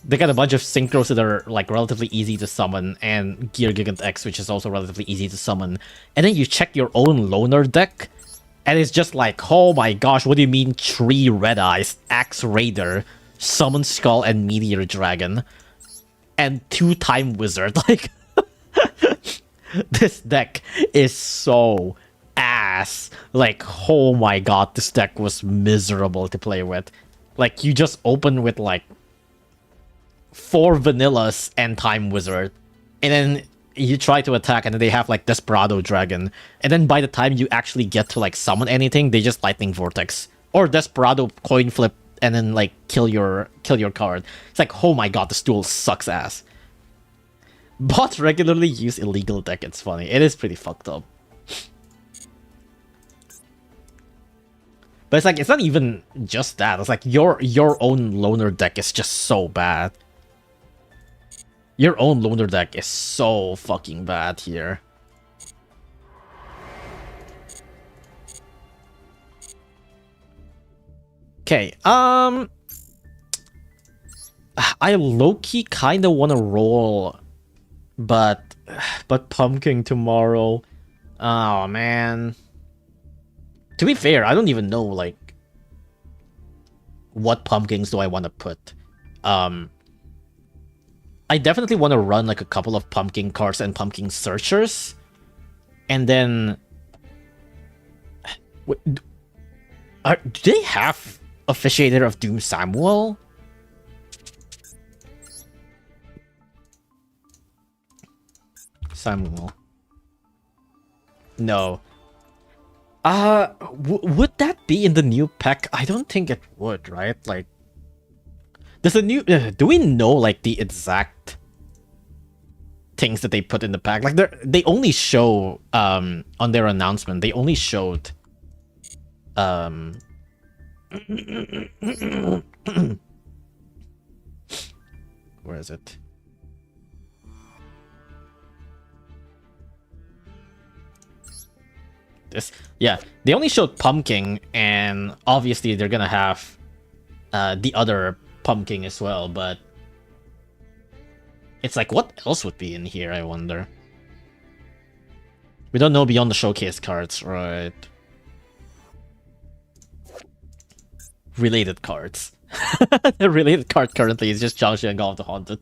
They got a bunch of synchros that are like relatively easy to summon, and Gear Gigant X, which is also relatively easy to summon. And then you check your own loner deck, and it's just like, oh my gosh, what do you mean 3 Red Eyes, Axe Raider, Summon Skull, and Meteor Dragon, and 2 Time Wizard? Like, this deck is so ass. Like, oh my god, this deck was miserable to play with. Like, you just open with like 4 vanillas and Time Wizard, and then you try to attack, and then they have like Desperado Dragon, and then by the time you actually get to like summon anything, they just Lightning Vortex or Desperado Coin Flip, and then like kill your card. It's like, oh my god, this duel sucks ass. Bots regularly use illegal deck. It's funny. It is pretty fucked up. But it's like, it's not even just that. It's like your own loner deck is just so bad. Your own loner deck is so fucking bad here. Okay, I low-key kind of want to roll, but pumpkin tomorrow. Oh man. To be fair, I don't even know like what pumpkins do I want to put. I definitely want to run like a couple of pumpkin cards and pumpkin searchers, and then do they have Officiator of Doom Samuel? Samuel. No. Would that be in the new pack? I don't think it would, right? Like, there's a new... do we know, like, the exact things that they put in the pack? Like, they only show, on their announcement, they only showed, where is it? This, yeah, they only showed pumpkin, and obviously they're gonna have the other pumpkin as well, but it's like, what else would be in here, I wonder? We don't know beyond the showcase cards, right? Related cards. The related card currently is just Jiangxi and Golf the Haunted.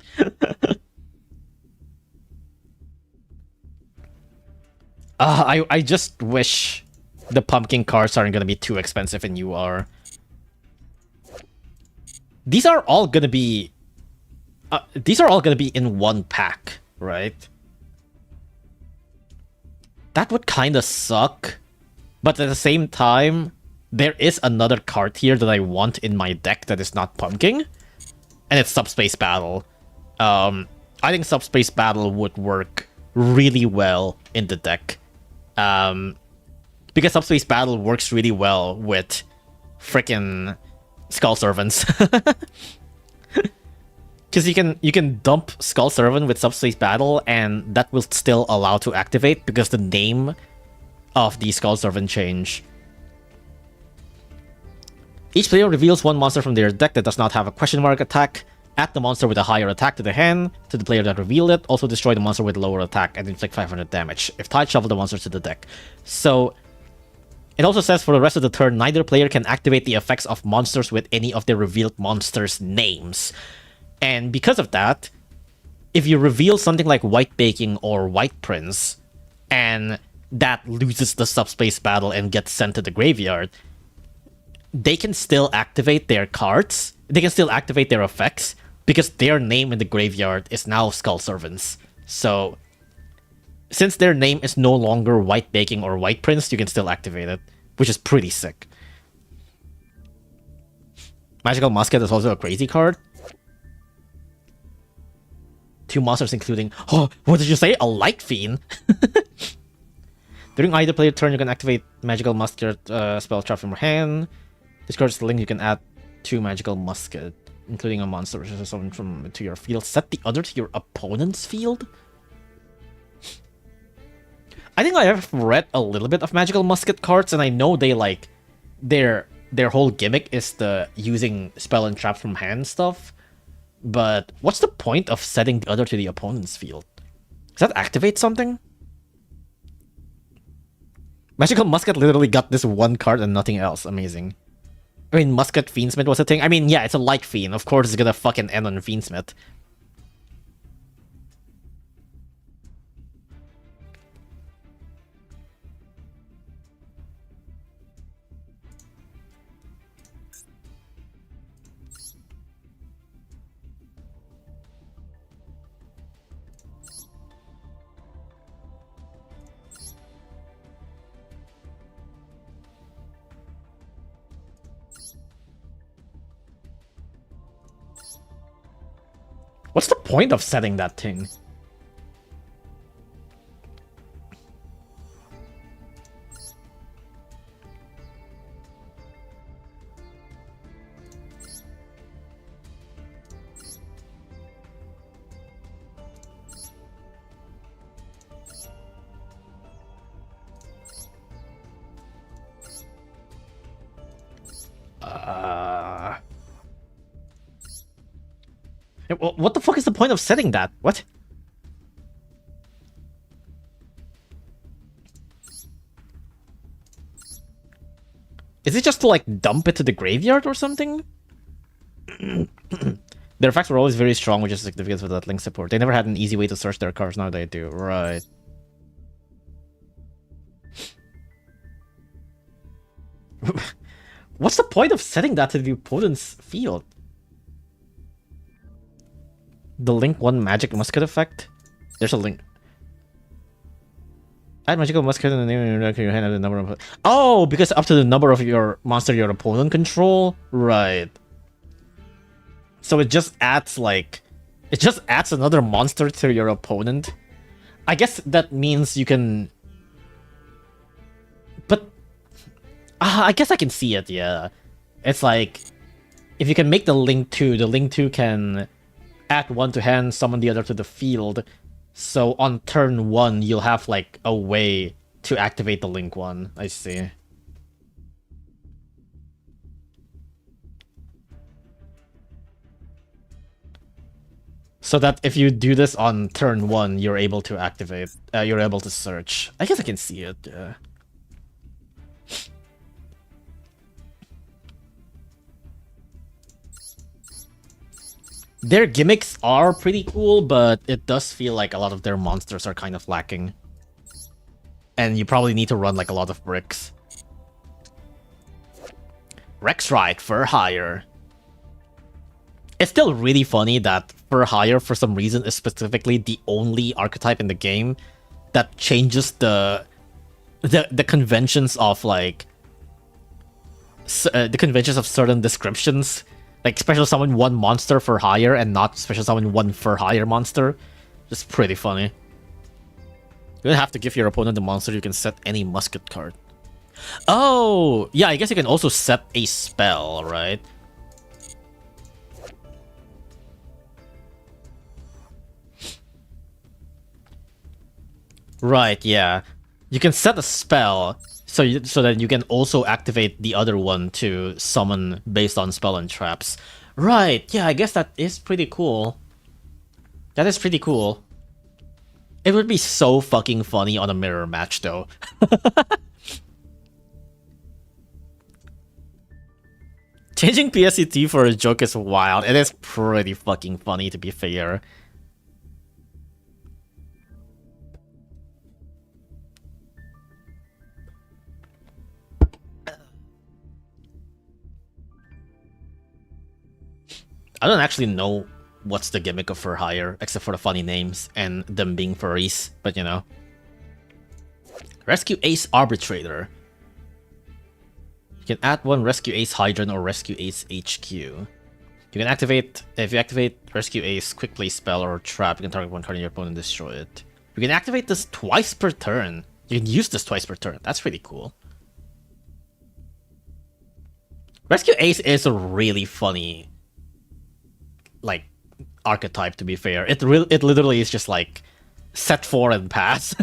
I just wish the pumpkin cards aren't gonna be too expensive in UR. These are all gonna be in one pack, right? That would kind of suck, but at the same time, there is another card here that I want in my deck that is not pumpkin, and it's Subspace Battle. I think Subspace Battle would work really well in the deck. Because Subspace Battle works really well with frickin' Skull Servants. Because you can dump Skull Servant with Subspace Battle, and that will still allow to activate because the name of the Skull Servant change. Each player reveals one monster from their deck that does not have a question mark attack. Add the monster with a higher attack to the hand, to the player that revealed it. Also destroy the monster with lower attack and inflict 500 damage. If tied, shuffle the monsters to the deck. So, it also says for the rest of the turn, neither player can activate the effects of monsters with any of their revealed monsters' names. And because of that, if you reveal something like White Baking or White Prince, and that loses the subspace battle and gets sent to the graveyard, they can still activate their cards. They can still activate their effects because their name in the graveyard is now Skull Servants. So, since their name is no longer White Baking or White Prince, you can still activate it, which is pretty sick. Magical Musket is also a crazy card. 2 monsters including... Oh, what did you say? A Light Fiend? During either player turn, you can activate Magical Musket spell trap from your hand. Discard the link, you can add 2 Magical Musket, including a monster or something to your field. Set the other to your opponent's field? I think I have read a little bit of Magical Musket cards, and I know they like... Their whole gimmick is the using spell and trap from hand stuff. But what's the point of setting the other to the opponent's field? Does that activate something? Magical Musket literally got this one card and nothing else. Amazing. I mean, Musket Fiendsmith was a thing. I mean, yeah, it's a Light Fiend. Of course it's gonna fucking end on Fiendsmith. What's the point of setting that thing? What the fuck is the point of setting that? What? Is it just to like dump it to the graveyard or something? Their effects were always very strong, which is significant for that link support. They never had an easy way to search their cards, now they do. Right. What's the point of setting that to the opponent's field? The link 1 magic musket effect? There's a link. Add magical musket in the name of your hand at the number of... Oh, because up to the number of your monster your opponent control? Right. So it just adds like... It just adds another monster to your opponent. I guess that means you can... But... I guess I can see it, yeah. It's like... If you can make the link 2 can... add 1 to hand, summon the other to the field. So on turn 1, you'll have like a way to activate the link 1. I see. So that if you do this on turn 1, you're able to activate, you're able to search. I guess I can see it, yeah. Their gimmicks are pretty cool, but it does feel like a lot of their monsters are kind of lacking. And you probably need to run like a lot of bricks. Rexrite for hire. It's still really funny that for hire, for some reason, is specifically the only archetype in the game that changes the conventions of like the conventions of certain descriptions. Like special summon 1 monster for hire and not special summon 1 for hire monster. Just pretty funny. You don't have to give your opponent the monster, you can set any musket card. Oh! Yeah, I guess you can also set a spell, right? Right, yeah. You can set a spell so that you can also activate the other one to summon based on spell and traps. Right, yeah, I guess that is pretty cool. That is pretty cool. It would be so fucking funny on a mirror match, though. Changing PSCT for a joke is wild. It is pretty fucking funny, to be fair. I don't actually know what's the gimmick of For Hire, except for the funny names and them being furries, but you know. Rescue Ace Arbitrator. You can add one Rescue Ace Hydran or Rescue Ace HQ. You can activate, if you activate Rescue Ace Quick Play spell or trap, you can target one card in your opponent and destroy it. You can activate this twice per turn. You can use this twice per turn. That's pretty cool. Rescue Ace is a really funny, like, archetype, to be fair. It literally is just like set 4 and pass.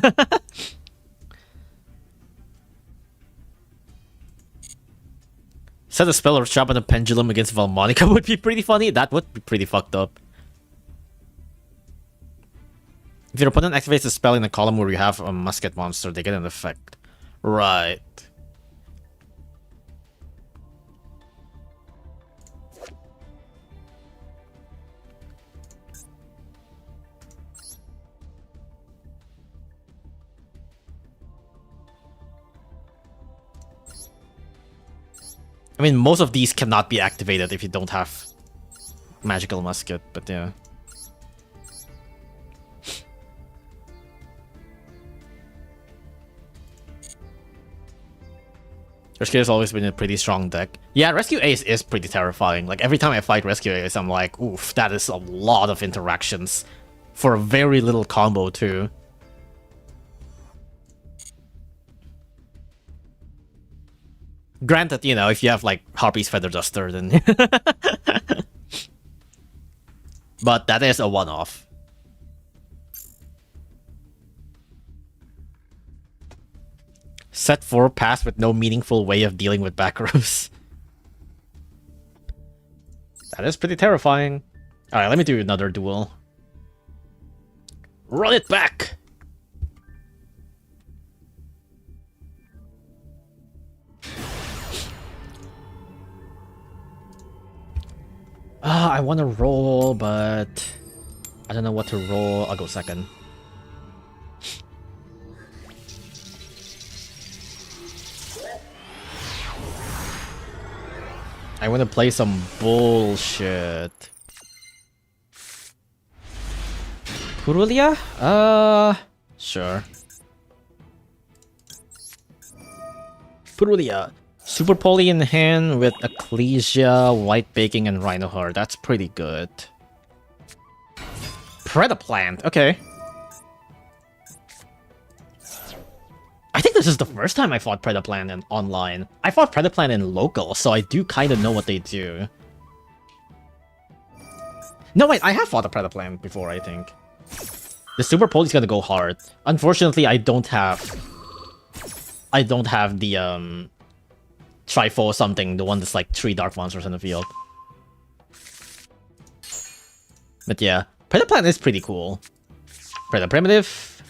Set a spell or trap on a pendulum against Valmonica would be pretty funny. That would be pretty fucked up. If your opponent activates a spell in a column where you have a musket monster, they get an effect. Right. I mean, most of these cannot be activated if you don't have Magical Musket, but yeah. Rescue has always been a pretty strong deck. Yeah, Rescue Ace is pretty terrifying. Like, every time I fight Rescue Ace, I'm like, oof, that is a lot of interactions for a very little combo, too. Granted, you know, if you have, like, Harpy's Feather Duster, then... But that is a one-off. Set 4 pass with no meaningful way of dealing with back rows. That is pretty terrifying. Alright, let me do another duel. Run it back! I want to roll, but I don't know what to roll. I'll go second. I want to play some bullshit. Purulia? Sure. Purulia. Super Poly in hand with Ecclesia, White Baking, and Rhinoheart. That's pretty good. Predaplant. Okay. I think this is the first time I fought Predaplant in online. I fought Predaplant in local, so I do kind of know what they do. No, wait, I have fought a Predaplant before, I think. The Super Poly's gonna go hard. Unfortunately, I don't have the, Trifo something, the one that's like 3 Dark Monsters in the field. But yeah, Predaplant is pretty cool. Preda Primitive.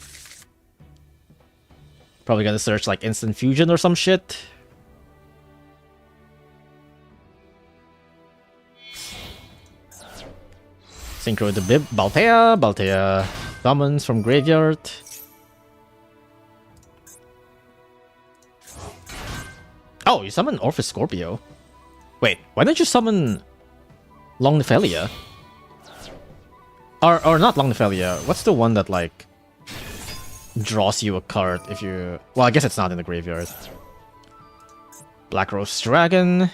Probably gonna search like Instant Fusion or some shit. Synchro the Bib. Baltea summons from graveyard. Oh, you summon Orphis Scorpio. Wait, why don't you summon Longnefelia? Or not Longnefelia. What's the one that like draws you a card if you... Well, I guess it's not in the graveyard. Black Rose Dragon.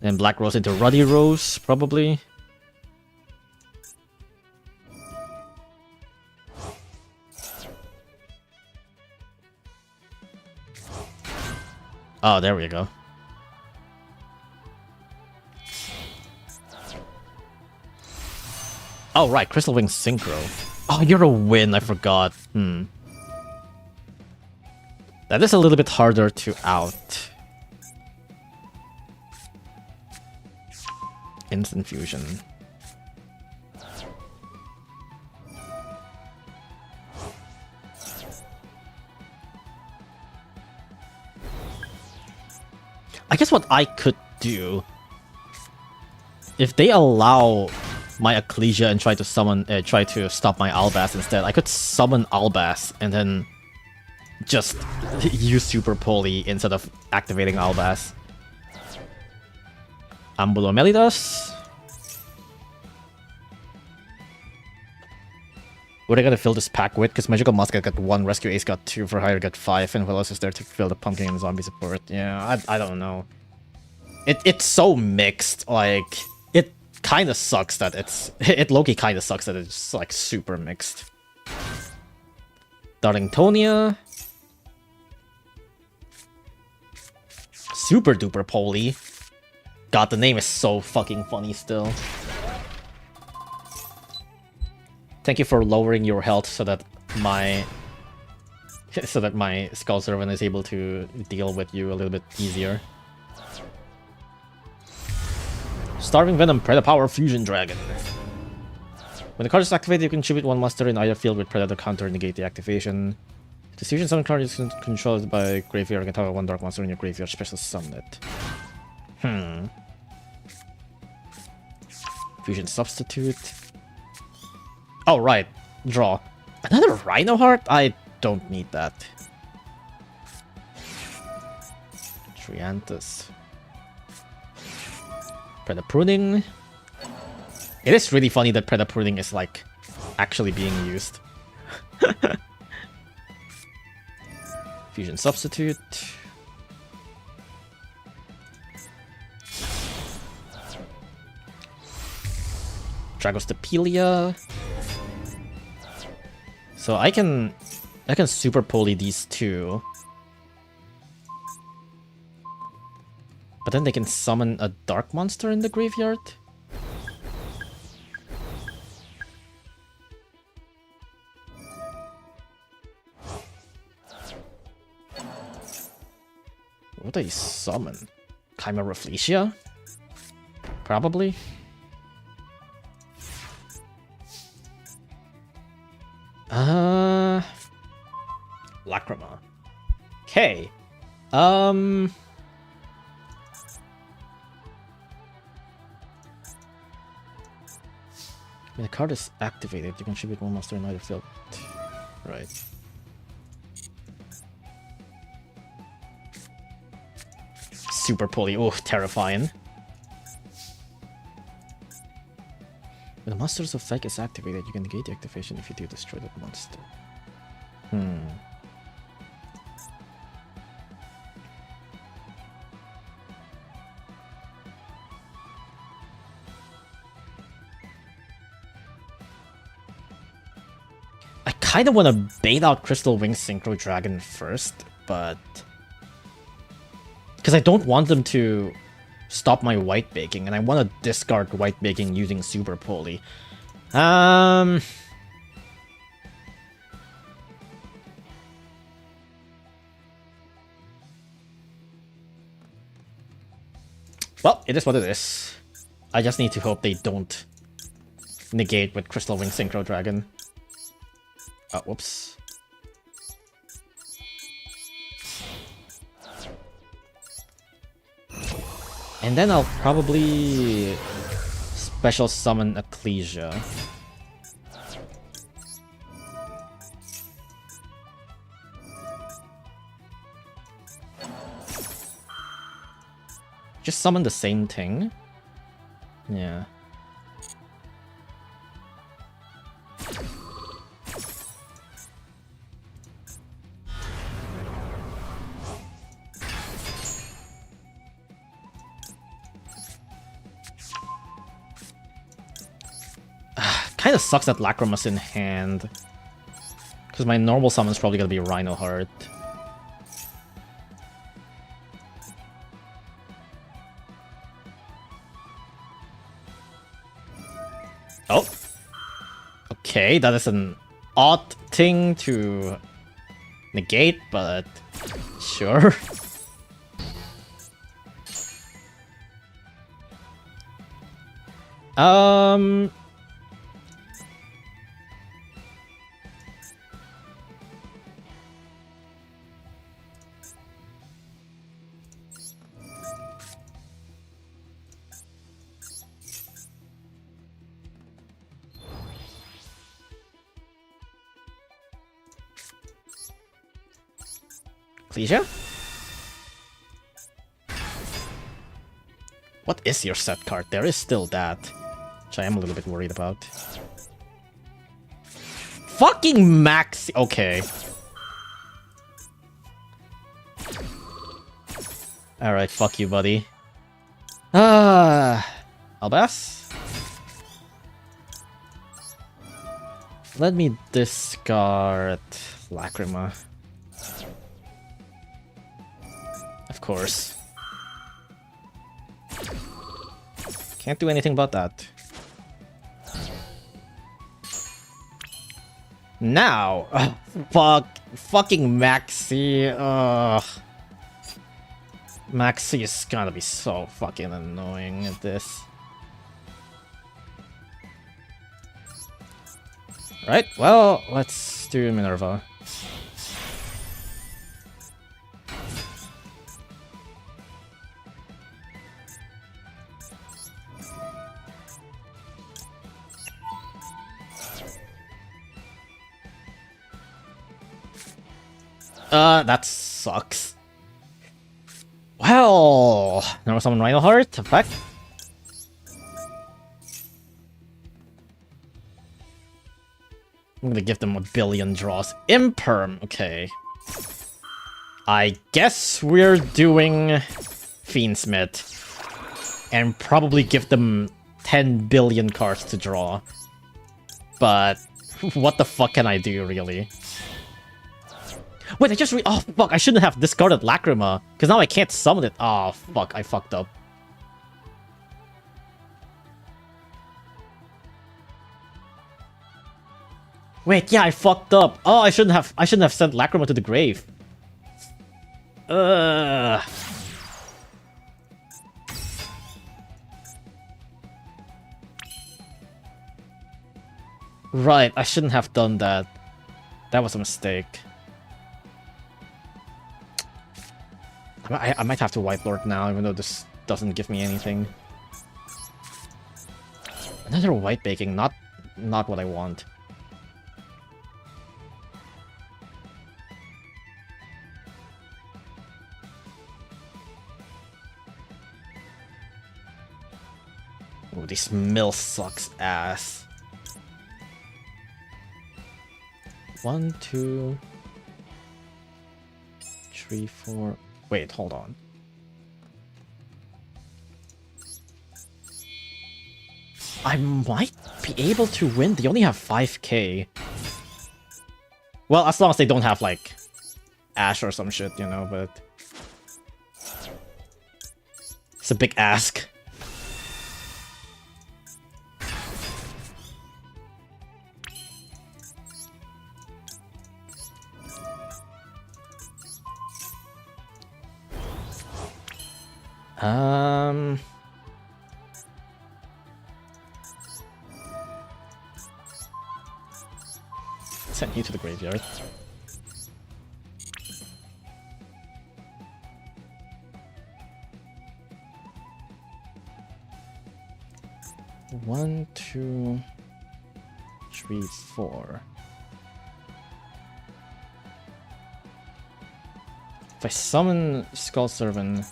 And Black Rose into Ruddy Rose, probably. Oh, there we go. Oh, right, Crystal Wing Synchro. Oh, you're a win, I forgot. That is a little bit harder to out. Instant fusion. I guess what I could do, if they allow my Ecclesia and try to summon, try to stop my Albaz instead, I could summon Albaz and then just use Super Poly instead of activating Albaz. Ambulo Melidas. What are they gonna fill this pack with? Because Magical Musket got 1, Rescue Ace got 2, for Hire got 5, and what else is there to fill the Pumpkin and Zombie support? Yeah, I don't know. It's so mixed, like, it kind of sucks that it low-key kind of sucks that it's, like, super mixed. Darlingtonia. Super duper Poly. God, the name is so fucking funny still. Thank you for lowering your health so that my Skull Servant is able to deal with you a little bit easier. Starving Venom, Predator Power Fusion Dragon. When the card is activated, you can contribute 1 monster in either field with Predator counter and negate the activation. If the fusion summon card is controlled by graveyard, you can target 1 dark monster in your graveyard, special summon it. Fusion Substitute. Oh, right. Draw. Another Rhino Heart? I don't need that. Triantus. Predator Pruning. It is really funny that Predator Pruning is, like, actually being used. Fusion Substitute. Dragostapelia. So I can super poly these two. But then they can summon a dark monster in the graveyard. What would they summon? Chimera Rafflesia? Probably. Lacrima. Okay. When the card is activated, you contribute 1 monster in either field. Right. Super Poly. Oh, terrifying. When the monster's effect is activated, you can negate the activation if you do destroy that monster. I kind of want to bait out Crystal Wing Synchro Dragon first, but because I don't want them to stop my white baking, and I want to discard white baking using Super Poly. Well, it is what it is. I just need to hope they don't negate with Crystal Wing Synchro Dragon. Whoops. And then I'll probably special summon Ecclesia. Just summon the same thing. Yeah. Kind of sucks that Lacrima's in hand, because my normal summon's probably gonna be Rhino Heart. Oh, okay, that is an odd thing to negate, but sure. Um... Ecclesia? What is your set card? There is still that, which I am a little bit worried about. Fucking Max. Okay. Alright, fuck you, buddy. Albas? Let me discard Lacrima. Of course. Can't do anything about that. Now! Fucking Maxi. Maxi is gonna be so fucking annoying at this. Right, well, let's do Minerva. That sucks. Well, there was someone Rhinoheart, effect. I'm gonna give them a billion draws. Imperm, okay. I guess we're doing Fiendsmith. And probably give them 10 billion cards to draw. But what the fuck can I do, really? Wait, I just oh fuck, I shouldn't have discarded Lacrima, because now I can't summon it. Oh fuck, I fucked up. Wait, yeah, I fucked up. Oh, I shouldn't have sent Lacrima to the grave. Right, I shouldn't have done that. That was a mistake. I might have to White Lord now, even though this doesn't give me anything. Another white baking, not what I want. Oh, this mill sucks ass. 1, 2, 3, 4. Wait, hold on. I might be able to win. They only have 5k. Well, as long as they don't have, like, Ash or some shit, you know, but... It's a big ask. Send you to the graveyard. One, 2, 3, 4. If I summon Skull Servant,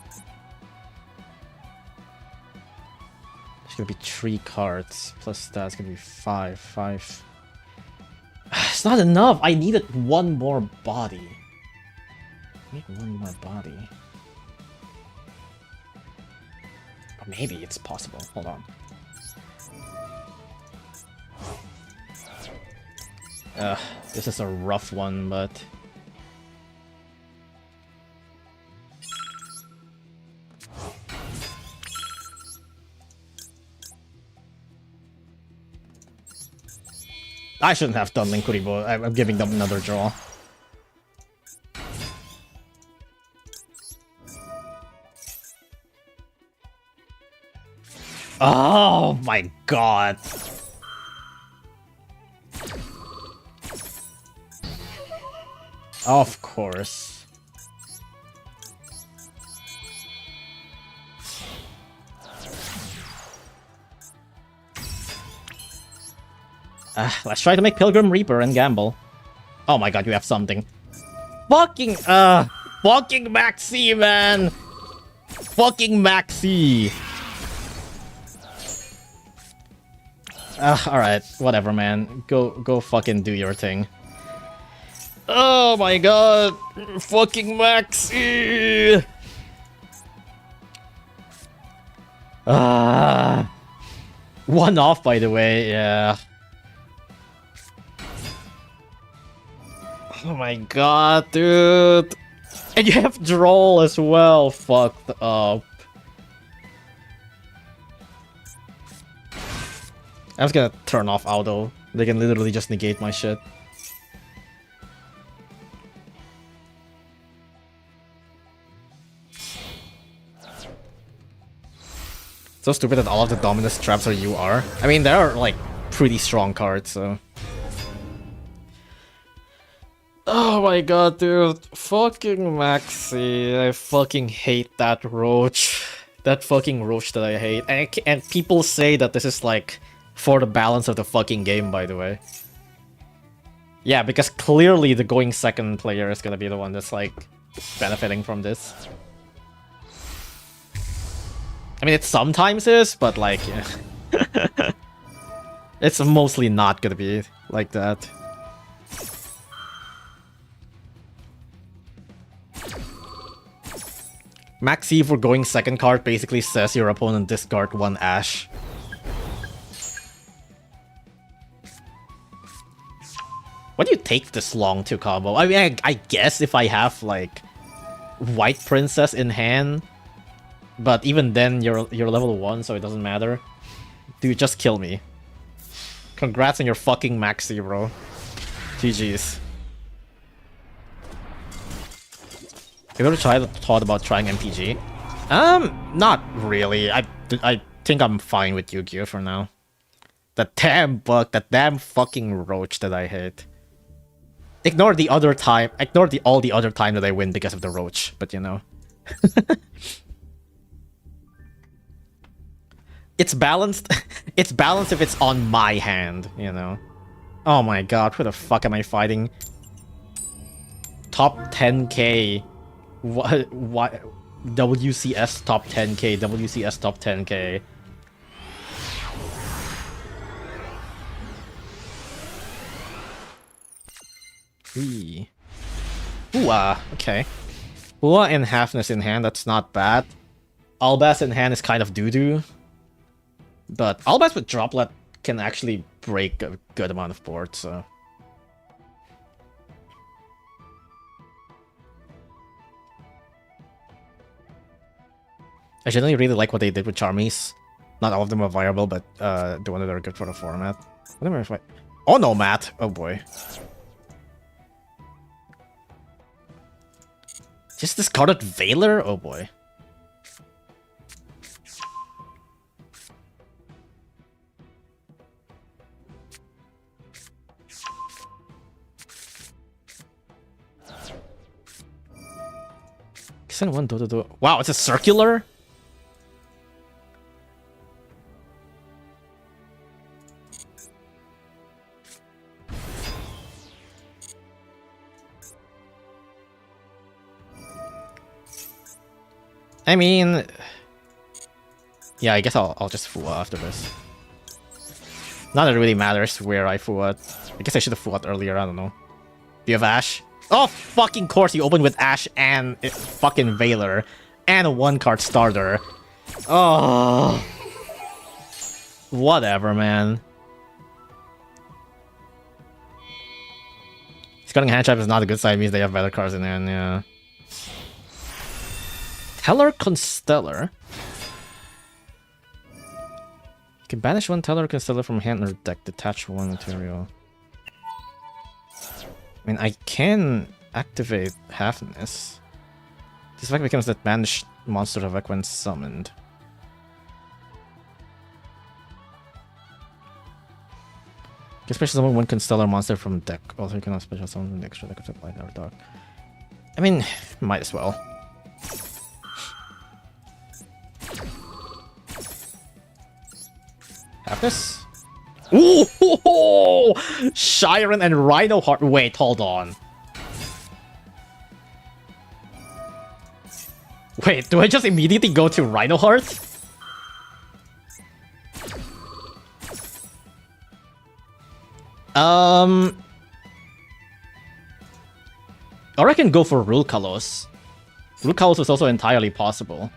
there's gonna be 3 cards. Plus that's gonna be 5. 5. It's not enough! I needed one more body. I need one more body. Or maybe it's possible. Hold on. This is a rough one, but... I shouldn't have done Linkuribo. I'm giving them another draw. Oh my god. Of course. Let's try to make Pilgrim Reaper and gamble. Oh my god, you have something. Fucking Maxi, man! Fucking Maxi! Alright, whatever, man. Go fucking do your thing. Oh my god! Fucking Maxi! One off, by the way, yeah. Oh my god, dude! And you have Droll as well, fucked up. I was gonna turn off auto. They can literally just negate my shit. So stupid that all of the Dominus traps are UR. I mean, they are like pretty strong cards, so. Oh my god, dude. Fucking Maxi. I fucking hate that Roach. That fucking Roach that I hate. And people say that this is like for the balance of the fucking game, by the way. Yeah, because clearly the going second player is gonna be the one that's like benefiting from this. I mean, it sometimes is, but like, yeah. It's mostly not gonna be like that. Maxi for going second card basically says your opponent discard one Ash. Why do you take this long to combo? I mean, I guess if I have like White Princess in hand, but even then you're level 1, so it doesn't matter. Dude, just kill me. Congrats on your fucking Maxi, bro. GG's. Have you ever thought about trying MPG? Not really. I think I'm fine with Yu-Gi-Oh for now. That damn bug, that damn fucking Roach that I hate. Ignore the other time, all the other time that I win because of the Roach, but you know. It's balanced. It's balanced if it's on my hand, you know. Oh my god, who the fuck am I fighting? Top 10k. What? WCS top 10k. WCS top 10k. Okay. Ua and Halfness in hand, that's not bad. Albaz in hand is kind of doo-doo. But Albaz with Droplet can actually break a good amount of boards, so... I generally really like what they did with Charmies. Not all of them are viable, but the ones that are good for the format. Whatever if I... Oh no, Matt! Oh boy. Just discarded Veiler? Oh boy. Send one do. Wow, it's a circular? I mean, yeah, I guess I'll just Fua after this. Not that it really matters where I Fua. I guess I should have Fua earlier, I don't know. Do you have Ash? Oh, fucking course you open with Ash and fucking Veiler. And a one-card starter. Oh. Whatever, man. Discarding hand trap is not a good sign, means they have better cards in hand, yeah. Teller Constellar. You can banish one Teller Constellar from hand or deck, detach one material. I mean, I can activate Halfness. This effect becomes that banished monster effect when summoned. Get special summon one Constellar monster from deck. Also, you cannot special summon from the extra deck of light or dark. I mean, might as well. Have this? Ooh! Shiren and Rhino Heart. Wait, hold on. Wait, do I just immediately go to Rhino Heart? Or I can go for Rule Kalos. Rule Kalos is also entirely possible.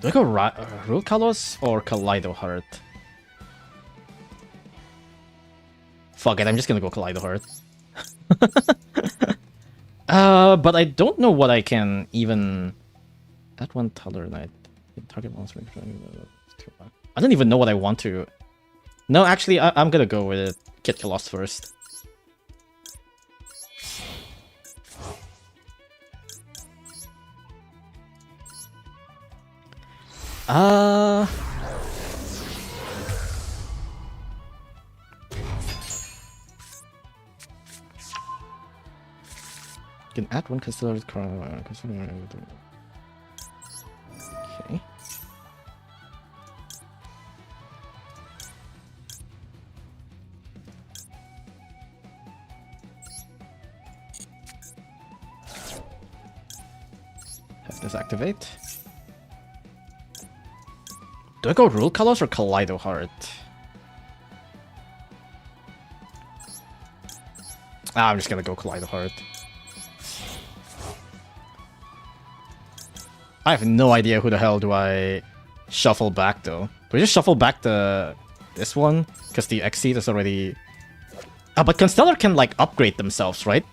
Do I go Rule Kalos or Kaleido Heart? Fuck it, I'm just gonna go Kaleido Heart. But I don't know what I can even... Add one Teller Knight. Target monster. I don't even know what I want to... No, actually, I'm gonna go with it. Get Kalos first. You can add one Constellar card. Okay. Have this activate. Do I go Rule Kalos or Kaleido Heart? I'm just gonna go Kaleido Heart. I have no idea who the hell do I shuffle back though. Do I just shuffle back this one? Because the Exceed is already... Ah, but Constellar can like upgrade themselves, right?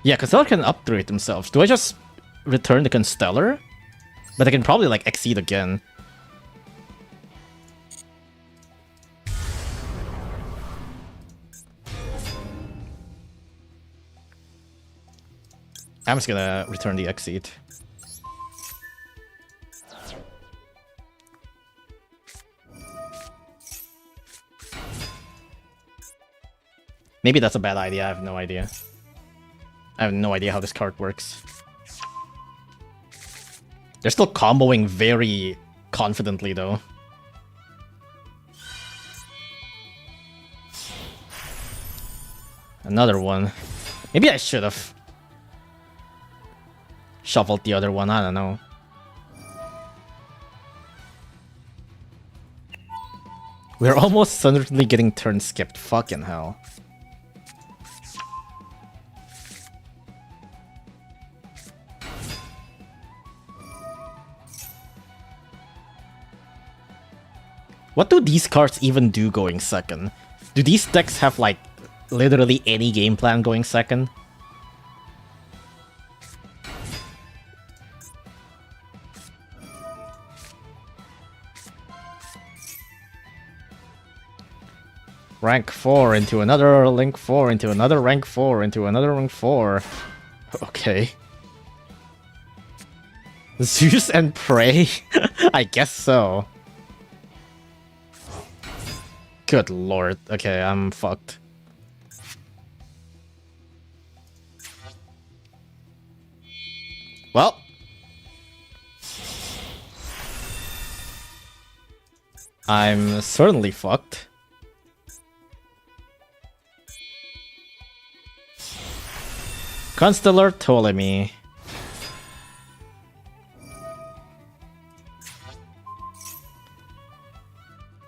Yeah, Constellar can upgrade themselves. Do I just return the Constellar? But I can probably like Exceed again. I'm just gonna return the Exceed. Maybe that's a bad idea, I have no idea. I have no idea how this card works. They're still comboing very confidently though. Another one. Maybe I should have shuffled the other one, I don't know. We're almost suddenly getting turn skipped, fucking hell. What do these cards even do going second? Do these decks have like literally any game plan going second? Rank 4 into another link 4 into another rank 4 into another rank 4. Okay. Zeus and Prey? I guess so. Good lord. Okay, I'm fucked. Well. I'm certainly fucked. Constellar Ptolemy.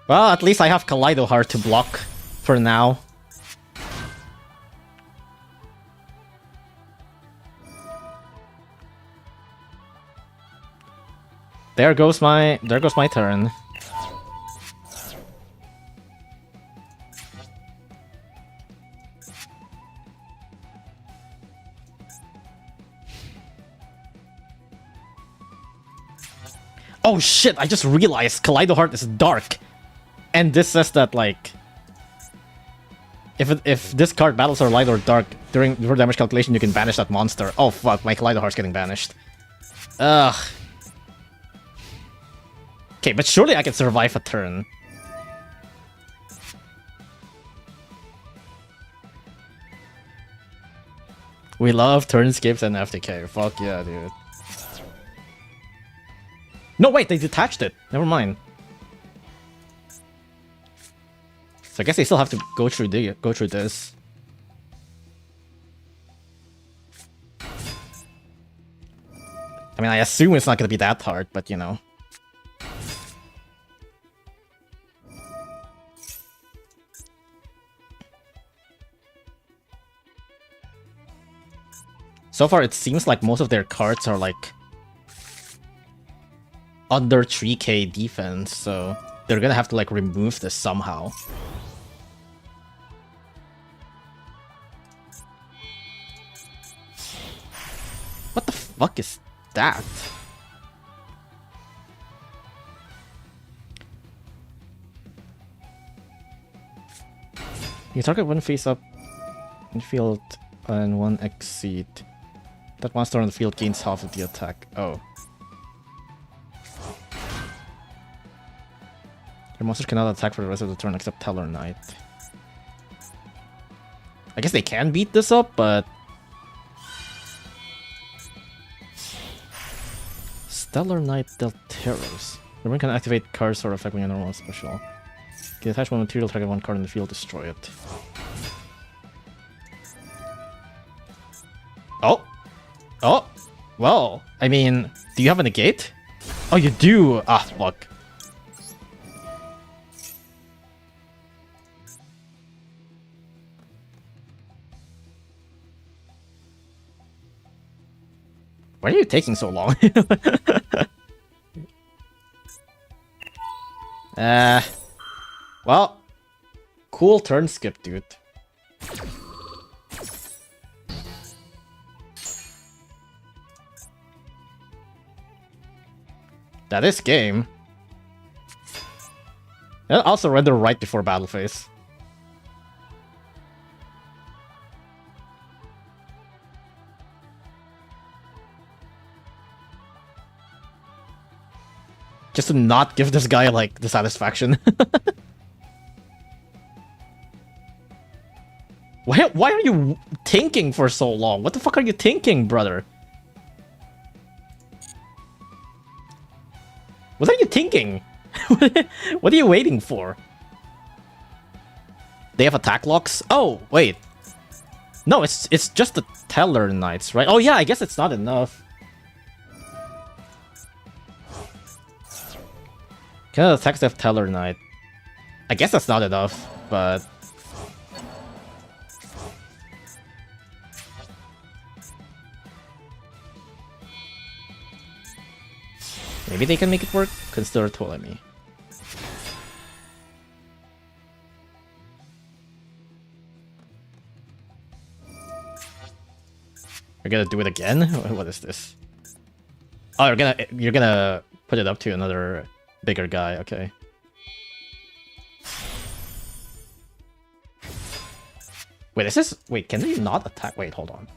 Well, at least I have Kaleido Heart to block for now. There goes my turn. Oh shit, I just realized Kaleido Heart is dark. And this says that, like, if this card battles are light or dark, during your damage calculation, you can banish that monster. Oh fuck, my Kaleido Heart's getting banished. Ugh. Okay, but surely I can survive a turn. We love turn skips and FTK. Fuck yeah, dude. No, wait, they detached it. Never mind. So I guess they still have to go through this. I mean, I assume it's not gonna be that hard, but you know. So far, it seems like most of their cards are like under 3k defense, so they're gonna have to like remove this somehow. What the fuck is that? You target one face up in field and one exceed. That monster on the field gains half of the attack. Oh. Your monster cannot attack for the rest of the turn except Teller Knight. I guess they can beat this up, but... Stellar Knight Delteros. The ring can activate cards or effect when a normal special. Can attach one material, target one card in the field, destroy it. Oh! Oh! Well, I mean, do you have a negate? Oh, you do! Ah, fuck. Why are you taking so long? Well, cool turn skip, dude. That is game. And also render right before battle phase. Just to not give this guy, like, the satisfaction. Why are you thinking for so long? What the fuck are you thinking, brother? What are you thinking? What are you waiting for? They have attack locks? Oh, wait. No, it's just the Teller Knights, right? Oh yeah, I guess it's not enough. Can attack the Teller Knight. I guess that's not enough, but... maybe they can make it work? Consider Ptolemy. You're gonna do it again? What is this? Oh, you're gonna put it up to another bigger guy, okay. Wait, is this... wait, can they not attack? Wait, hold on.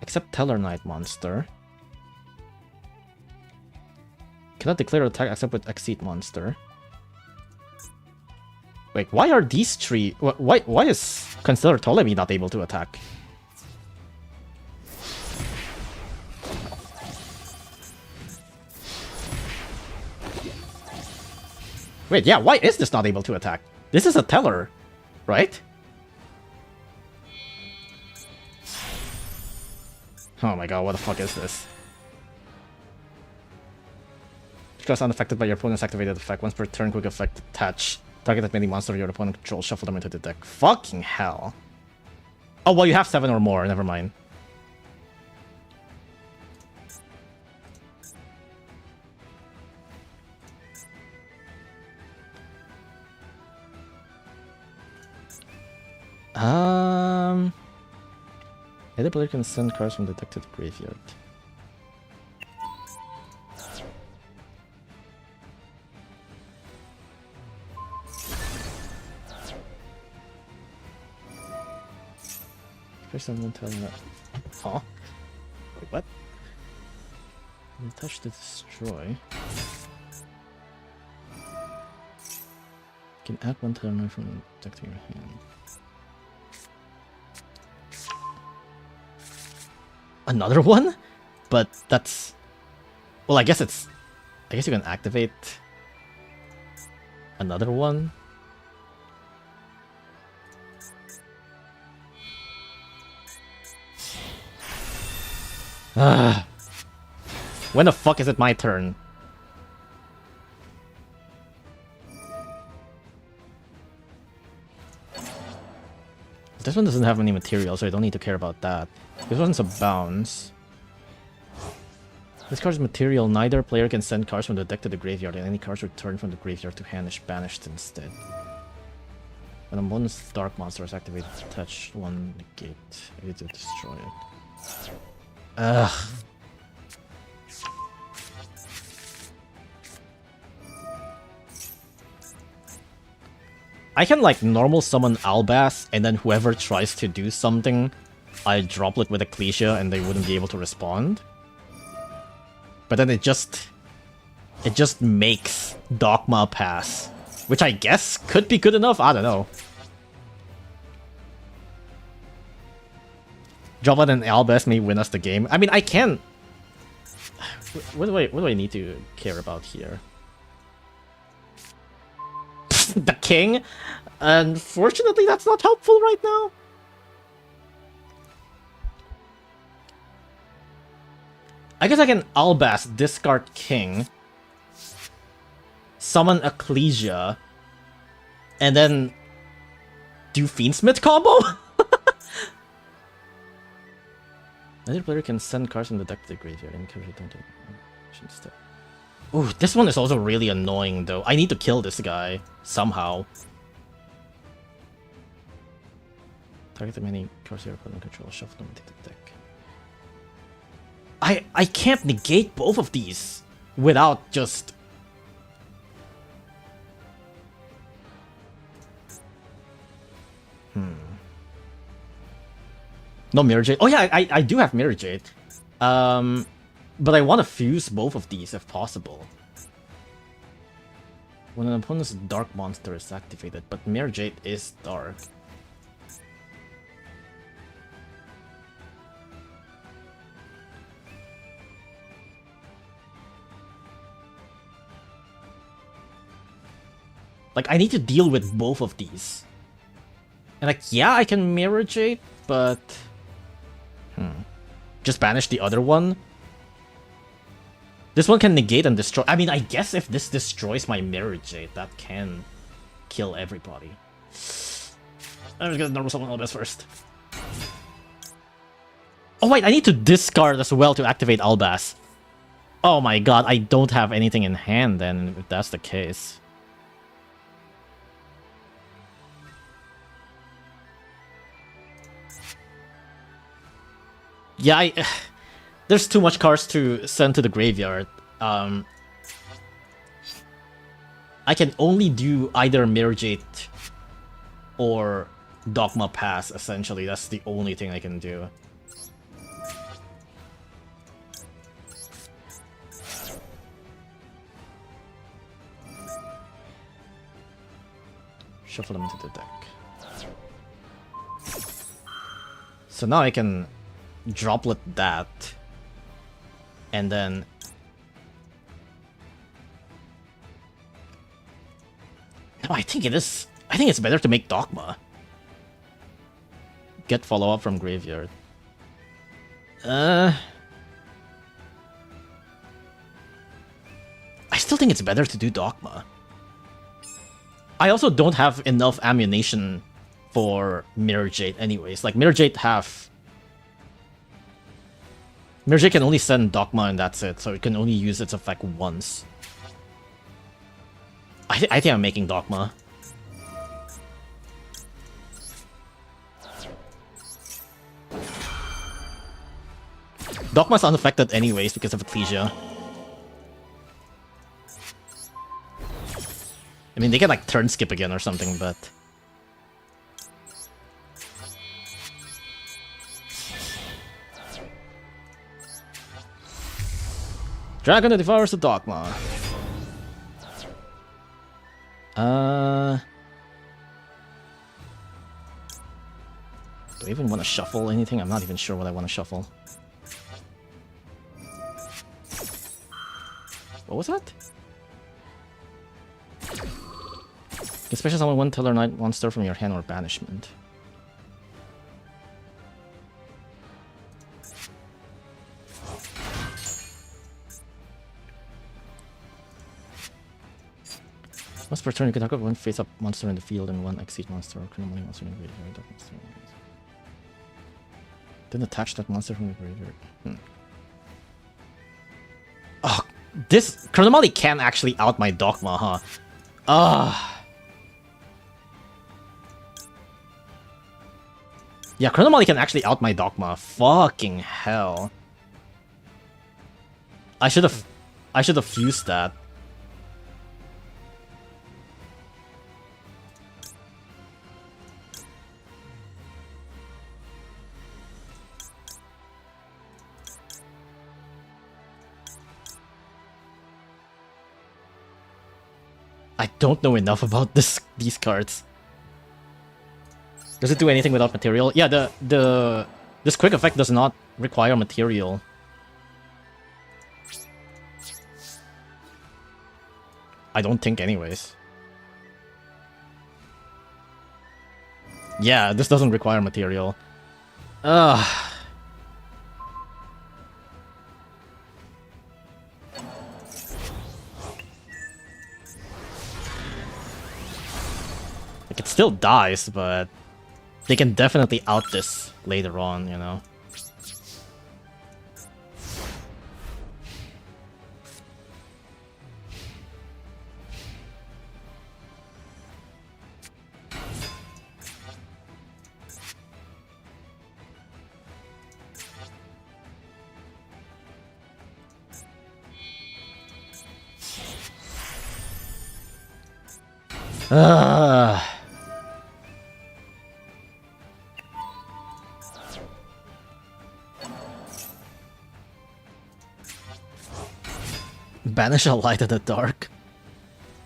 Except Teller Knight monster. Cannot declare attack except with Exceed monster. Wait, why are these three... why is Consider Ptolemy not able to attack? Wait, yeah, why is this not able to attack? This is a Teller, right? Oh my god, what the fuck is this? Because unaffected by your opponent's activated effect. Once per turn, quick effect attach. Target that many monsters your opponent controls, shuffle them into the deck. Fucking hell. Oh, well, you have 7 or more, never mind. Either player can send cards from the deck to the graveyard. First I'm telling that. Huh? Wait, what? You touch to destroy. You can add one turn from deck to your hand. Another one? But that's... Well, I guess it's... I guess you can activate... another one? When the fuck is it my turn? This one doesn't have any material, so I don't need to care about that. This one's a bounce. This card's material. Neither player can send cards from the deck to the graveyard, and any cards returned from the graveyard to hand is banished instead. When a opponent's dark monster is activated, touch one negate. I need to destroy it. Ugh. I can like normal summon Albaz, and then whoever tries to do something, I droplet with Ecclesia and they wouldn't be able to respond. But then it just makes Dogma pass, which I guess could be good enough. I don't know. Droplet and Albaz may win us the game. I mean, I can. What do I need to care about here? The king? Unfortunately, that's not helpful right now. I guess I can Albaz, discard king, summon Ecclesia, and then do Fiendsmith combo? Another player can send cards from the deck to the graveyard and carry them to instead. Ooh, this one is also really annoying though. I need to kill this guy somehow. Target the many cards your opponent control, shuffle them into the deck. I can't negate both of these without just... No Mirror Jade. Oh yeah, I do have Mirror Jade. But I want to fuse both of these if possible. When an opponent's dark monster is activated, but Mirror Jade is dark. Like, I need to deal with both of these. And like, yeah, I can Mirror Jade, but... Just banish the other one? This one can negate and destroy. I mean, I guess if this destroys my Mirror Jade, that can kill everybody. I'm just gonna normal summon Albaz first. Oh wait, I need to discard as well to activate Albaz. Oh my god, I don't have anything in hand then, if that's the case. Yeah, there's too much cards to send to the graveyard. I can only do either Mirror Jade or Dogma Pass, essentially. That's the only thing I can do. Shuffle them into the deck. So now I can droplet that, and then no, I think it's better to make Dogma. Get follow-up from graveyard. I still think it's better to do Dogma. I also don't have enough ammunition for Mirror Jade anyways. Like, Mirror Jade can only send Dogma and that's it, so it can only use its effect once. I think I'm making Dogma. Dogma's unaffected anyways because of Ecclesia. I mean, they can like turn skip again or something, but... Dragon that devours the Dogma. Do I even want to shuffle anything? I'm not even sure what I want to shuffle. What was that? Especially summon one Teller Knight monster from your hand or banishment. Once per turn, you can target one face-up monster in the field and one exceed monster or criminal monster in the graveyard. Then attach that monster from the graveyard. Oh, this Chronomaly can actually out my Dogma, huh? Yeah, Chronomaly can actually out my Dogma. Fucking hell. I should have fused that. I don't know enough about these cards. Does it do anything without material? Yeah, this quick effect does not require material. I don't think anyways. Yeah, this doesn't require material. Ugh. It still dies, but they can definitely out this later on, you know. Banish a light in the dark.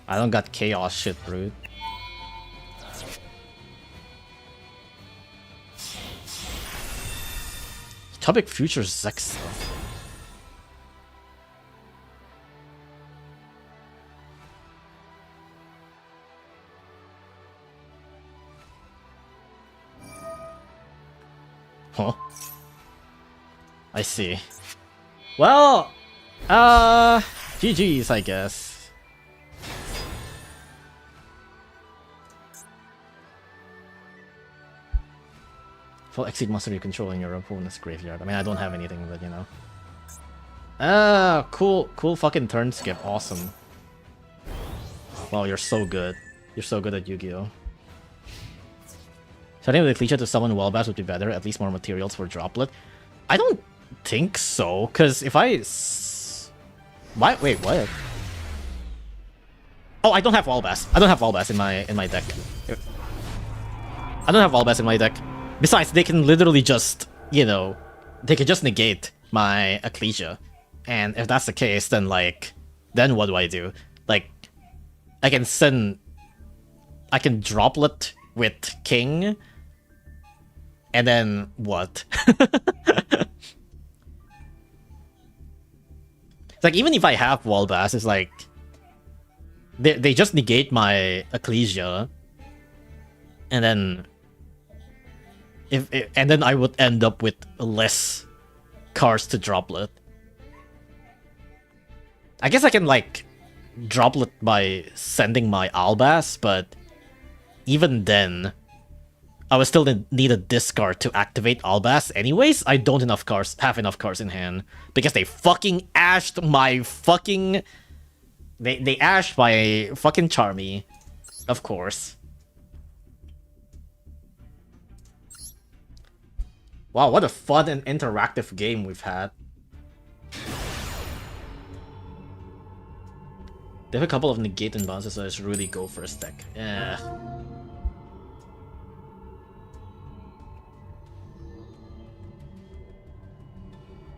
I don't got chaos shit, Brood. Topic Future Zex. Huh? I see. Well, GG's, I guess. Full exceed monster you control in your opponent's graveyard. I mean, I don't have anything, but you know. Cool fucking turn skip. Awesome. Wow, you're so good. You're so good at Yu-Gi-Oh! Starting with the Ecclesia to summon Wellbass would be better, at least more materials for Droplet. I don't think so, because if I... Wait, what? Oh, I don't have Wellbass. I don't have Wellbass in my deck. I don't have Wellbass in my deck. Besides, they can literally just, you know, they can just negate my Ecclesia. And if that's the case, then like, then what do I do? Like, I can Droplet with King, and then what? It's like, even if I have Wallbass, it's like they just negate my Ecclesia, and then and then I would end up with less cards to Droplet. I guess I can like Droplet by sending my Albas, but even then, I would still need a discard to activate Albas anyways. I don't have enough cards in hand because they fucking ashed my fucking... They ashed my fucking Charmy, of course. Wow, what a fun and interactive game we've had. They have a couple of negate and bounces, so I should really go for a deck. Yeah.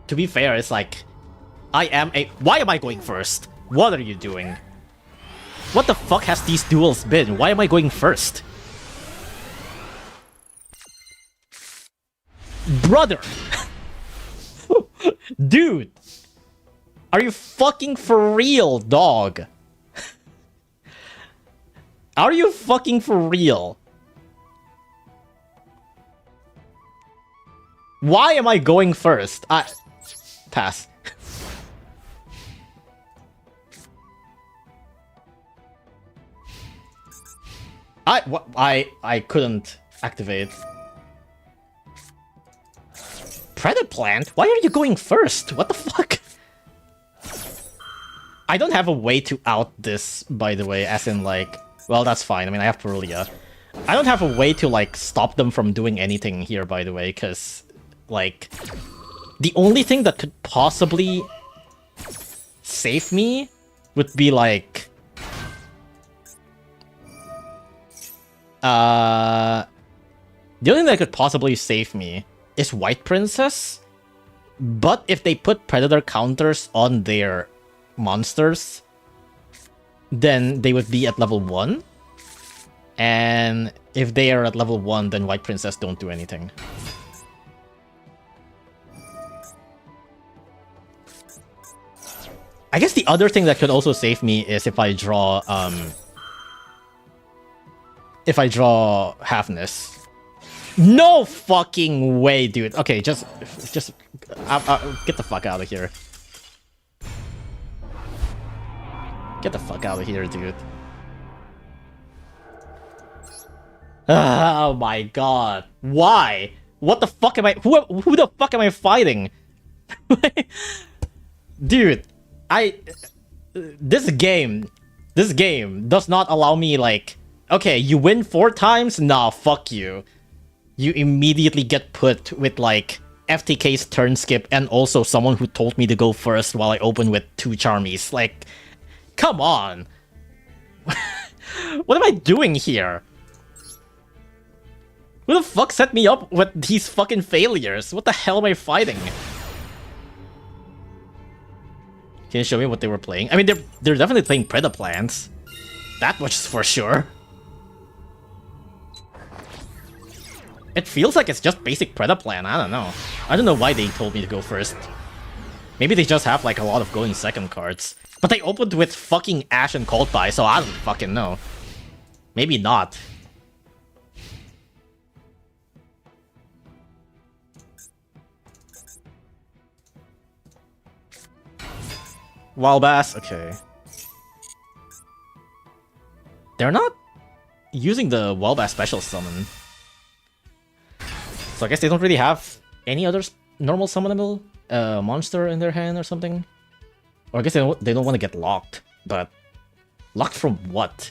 To be fair, it's like, why am I going first? What are you doing? What the fuck has these duels been? Why am I going first? Brother! Dude! Are you fucking for real, dog? Are you fucking for real? Why am I going first? Pass. I couldn't activate. Predator plant? Why are you going first? What the fuck? I don't have a way to out this, by the way, as in like, well, that's fine. I mean, I have Perulia. I don't have a way to like stop them from doing anything here, by the way, because like the only thing that could possibly save me would be like the only thing that could possibly save me is White Princess, but if they put Predator counters on their monsters, then they would be at level 1. And if they are at level 1, then White Princess don't do anything. I guess the other thing that could also save me is if I draw Halfness. No fucking way, dude. Okay, just get the fuck out of here. Get the fuck out of here, dude. Oh my god. Why? What the fuck am I... Who the fuck am I fighting? Dude, This game does not allow me, like... Okay, you win 4 times? Nah, fuck you. You immediately get put with, like, FTK's turn skip and also someone who told me to go first while I open with 2 Charmies. Like, come on. What am I doing here? Who the fuck set me up with these fucking failures? What the hell am I fighting? Can you show me what they were playing? I mean, they're definitely playing Predator plants. That much is for sure. It feels like it's just basic Predator plan. I don't know. I don't know why they told me to go first. Maybe they just have like a lot of going second cards. But they opened with fucking Ash and Cold Pie, so I don't fucking know. Maybe not. Wild Bass, okay. They're not using the Wild Bass special summon. So I guess they don't really have any other normal summonable monster in their hand or something. Or I guess they don't want to get locked. But locked from what?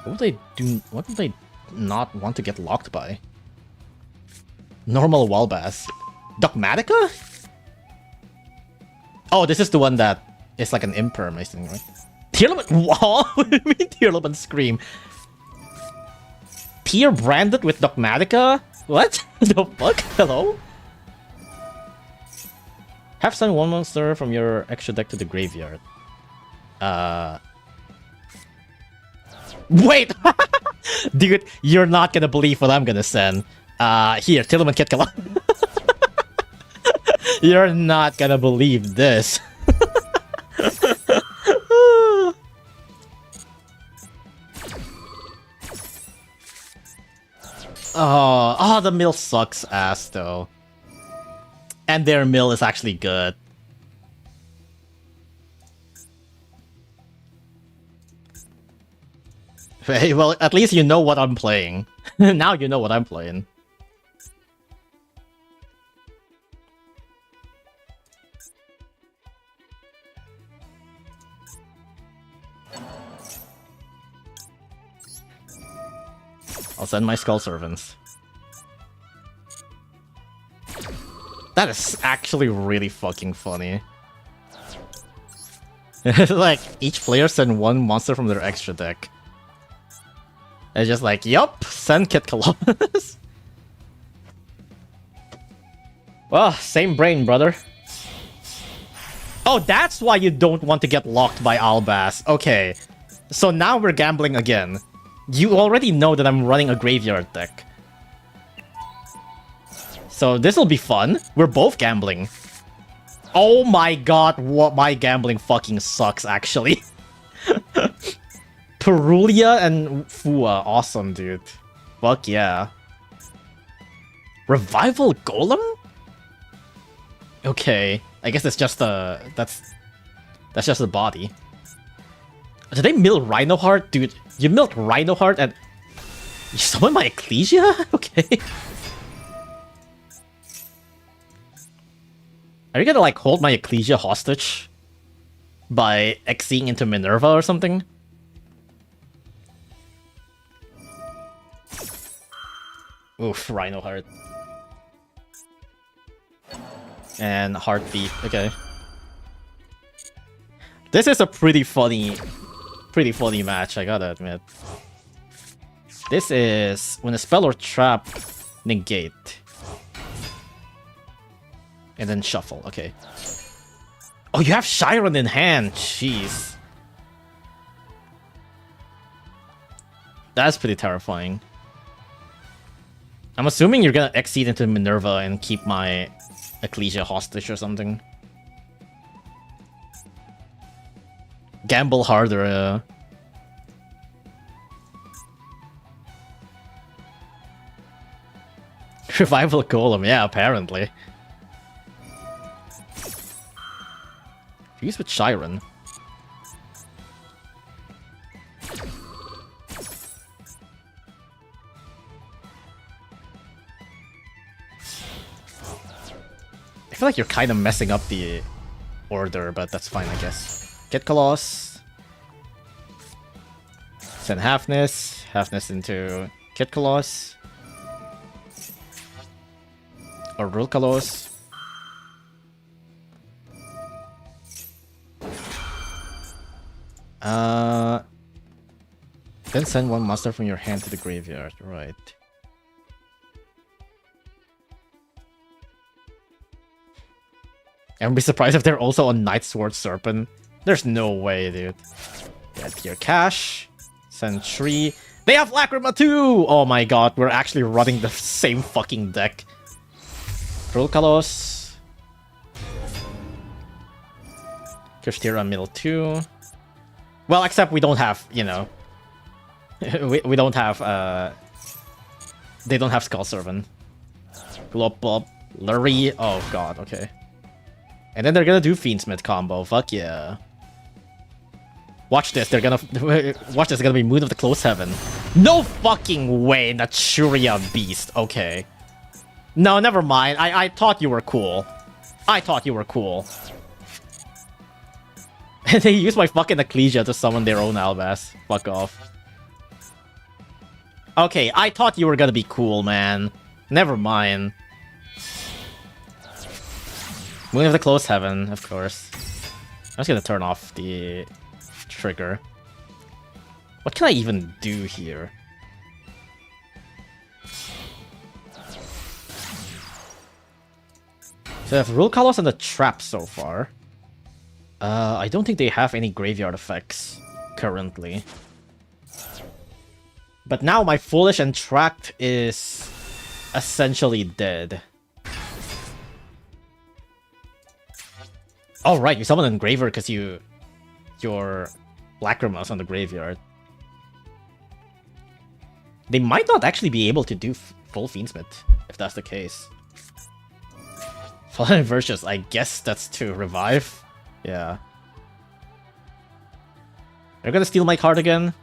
What would they do? What would they not want to get locked by? Normal Walbass. Dogmatica? Oh, this is the one that is like an imperm, I think, right? Tearlament? What? What do you mean Tearlament Scream? Tear branded with Dogmatica? What? The fuck? Hello? Have sent 1 monster from your extra deck to the graveyard. Wait! Dude, you're not gonna believe what I'm gonna send. Here, Tearlament Ketkala. You're not gonna believe this. Oh, the mill sucks ass though. And their mill is actually good. Hey, well, at least you know what I'm playing. Now you know what I'm playing. I'll send my Skull Servants. That is actually really fucking funny. Like, each player send 1 monster from their extra deck. It's just like, yup, send Kit Columbus. Well, same brain, brother. Oh, that's why you don't want to get locked by Albaz. Okay. So now we're gambling again. You already know that I'm running a graveyard deck. So this will be fun. We're both gambling. Oh my god, what my gambling fucking sucks, actually. Perulia and Fua. Awesome, dude. Fuck yeah. Revival Golem? Okay. I guess it's just a... That's just the body. Did they mill Rhino Heart? Dude, you milled Rhino Heart and... You summoned my Ecclesia? Okay. Are you gonna, like, hold my Ecclesia hostage? By Xing into Minerva or something? Oof, Rhino Heart. And Heartbeat, okay. This is a pretty funny match, I gotta admit. This is when a spell or trap negate. And then shuffle, okay. Oh, you have Chiron in hand, jeez. That's pretty terrifying. I'm assuming you're gonna exceed into Minerva and keep my Ecclesia hostage or something. Gamble harder. Revival Golem, yeah, apparently. Use with Chiron. I feel like you're kind of messing up the order, but that's fine, I guess. Get Colossus. Send Halfness. Halfness into Kit Colossus. Or Rule Colossus. Then send one monster from your hand to the graveyard, right. And be surprised if they're also on Night Sword Serpent. There's no way, dude. Get your cash. Send 3. They have Lacrima too! Oh my god, we're actually running the same fucking deck. Rule Colossus. Krishtira middle 2. Well, except we don't have, you know... we don't have, they don't have Skull Servant. Glop Blop. Lurie. Oh god, okay. And then they're gonna do Fiendsmith combo. Fuck yeah. Watch this, they're gonna... Watch this, it's gonna be Moon of the Close Heaven. No fucking way, Naturia Beast. Okay. No, never mind. I thought you were cool. I thought you were cool. And they use my fucking Ecclesia to summon their own Albaz. Fuck off. Okay, I thought you were gonna be cool, man. Never mind. Moon of the Close Heaven, of course. I'm just gonna turn off the trigger. What can I even do here? So I have Rule Colossus and the Trap so far. I don't think they have any graveyard effects currently. But now my Foolish and Tract is essentially dead. Oh right, you summon an Engraver because your Lacrima's on the graveyard. They might not actually be able to do full Fiendsmith, if that's the case. Fallen Versus, I guess that's to revive. Yeah. They're gonna steal my card again.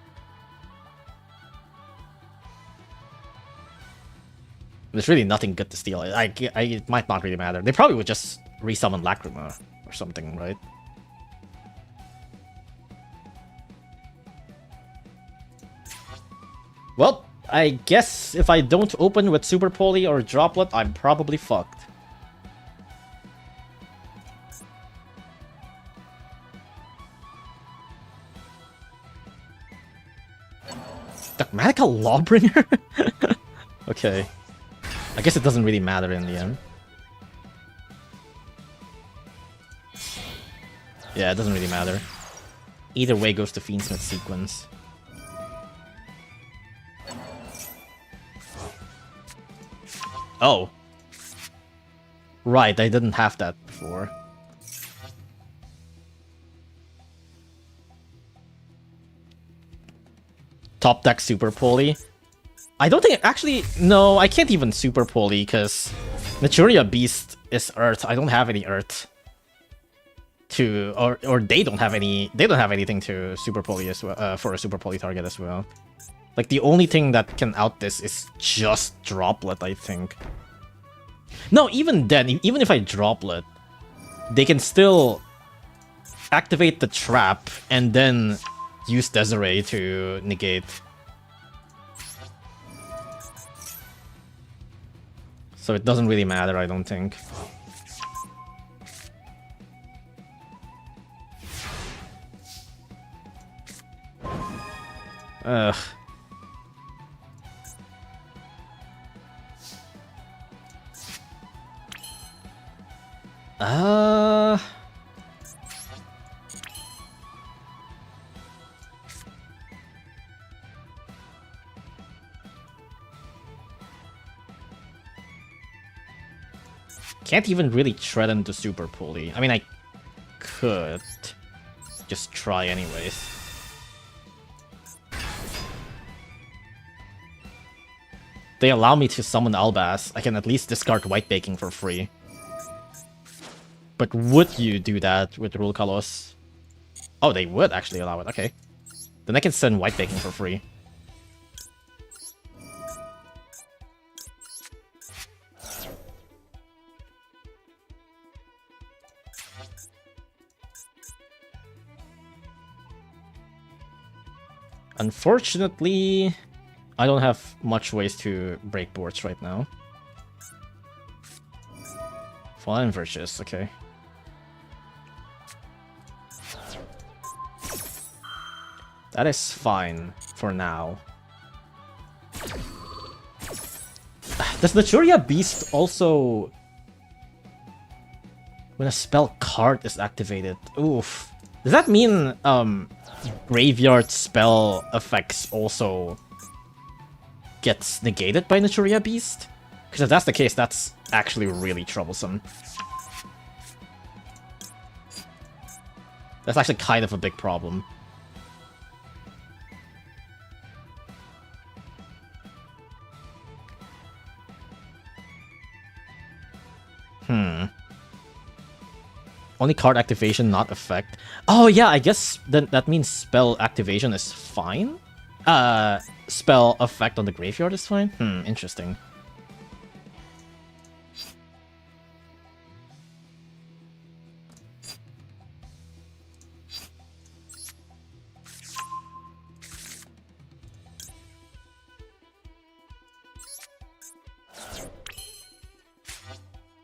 There's really nothing good to steal. It might not really matter. They probably would just resummon Lacrima or something, right? Well, I guess if I don't open with Super Poly or Droplet, I'm probably fucked. Dogmatica Lawbringer? Okay. I guess it doesn't really matter in the end. Yeah, it doesn't really matter. Either way goes to Fiendsmith sequence. Oh. Right, I didn't have that before. Top deck super poly. I don't think actually no, I can't even super poly because Naturia Beast is Earth. I don't have any Earth to or they don't have anything to super poly as well for a super poly target as well. Like the only thing that can out this is just Droplet, I think. No, even then, even if I Droplet, they can still activate the trap and then use Desiree to negate. So it doesn't really matter, I don't think. Ugh. Can't even really threaten to super pulley. I mean, I could just try anyways. They allow me to summon Albaz. I can at least discard White Baking for free. But would you do that with Rule Kalos? Oh, they would actually allow it. Okay. Then I can send White Baking for free. Unfortunately, I don't have much ways to break boards right now. Fallen Virtuous, okay. That is fine for now. Does Naturia Beast also... when a spell card is activated? Oof. Does that mean, graveyard spell effects also gets negated by Naturia Beast? Because if that's the case, that's actually really troublesome. That's actually kind of a big problem. Only card activation, not effect. Oh yeah, I guess then that means spell activation is fine? Spell effect on the graveyard is fine? Interesting.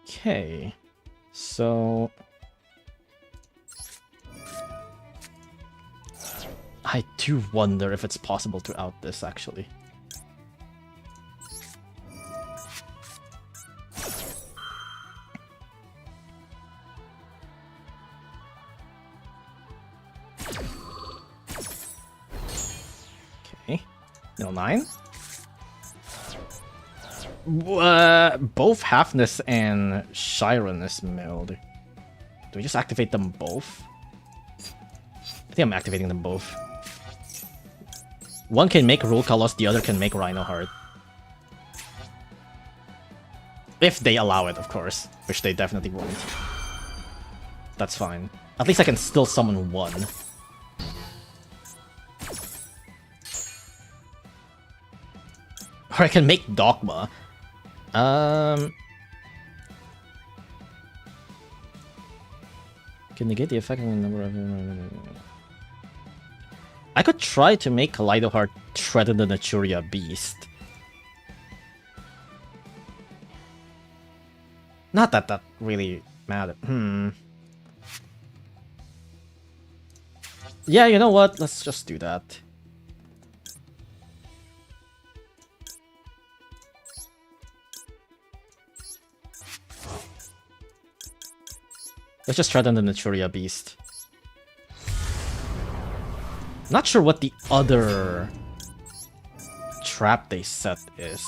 Okay, so... I do wonder if it's possible to out this, actually. Okay. No 9. Both Halfness and Chiron is milled. Do we just activate them both? I think I'm activating them both. One can make Rule Kalos, the other can make Rhino Heart. If they allow it, of course. Which they definitely won't. That's fine. At least I can still summon one. Or I can make Dogma. Can negate the effect on the number of... I could try to make Kaleido Heart threaten the Naturia Beast. Not that that really mattered. Yeah, you know what? Let's just do that. Let's just threaten the Naturia Beast. Not sure what the other trap they set is.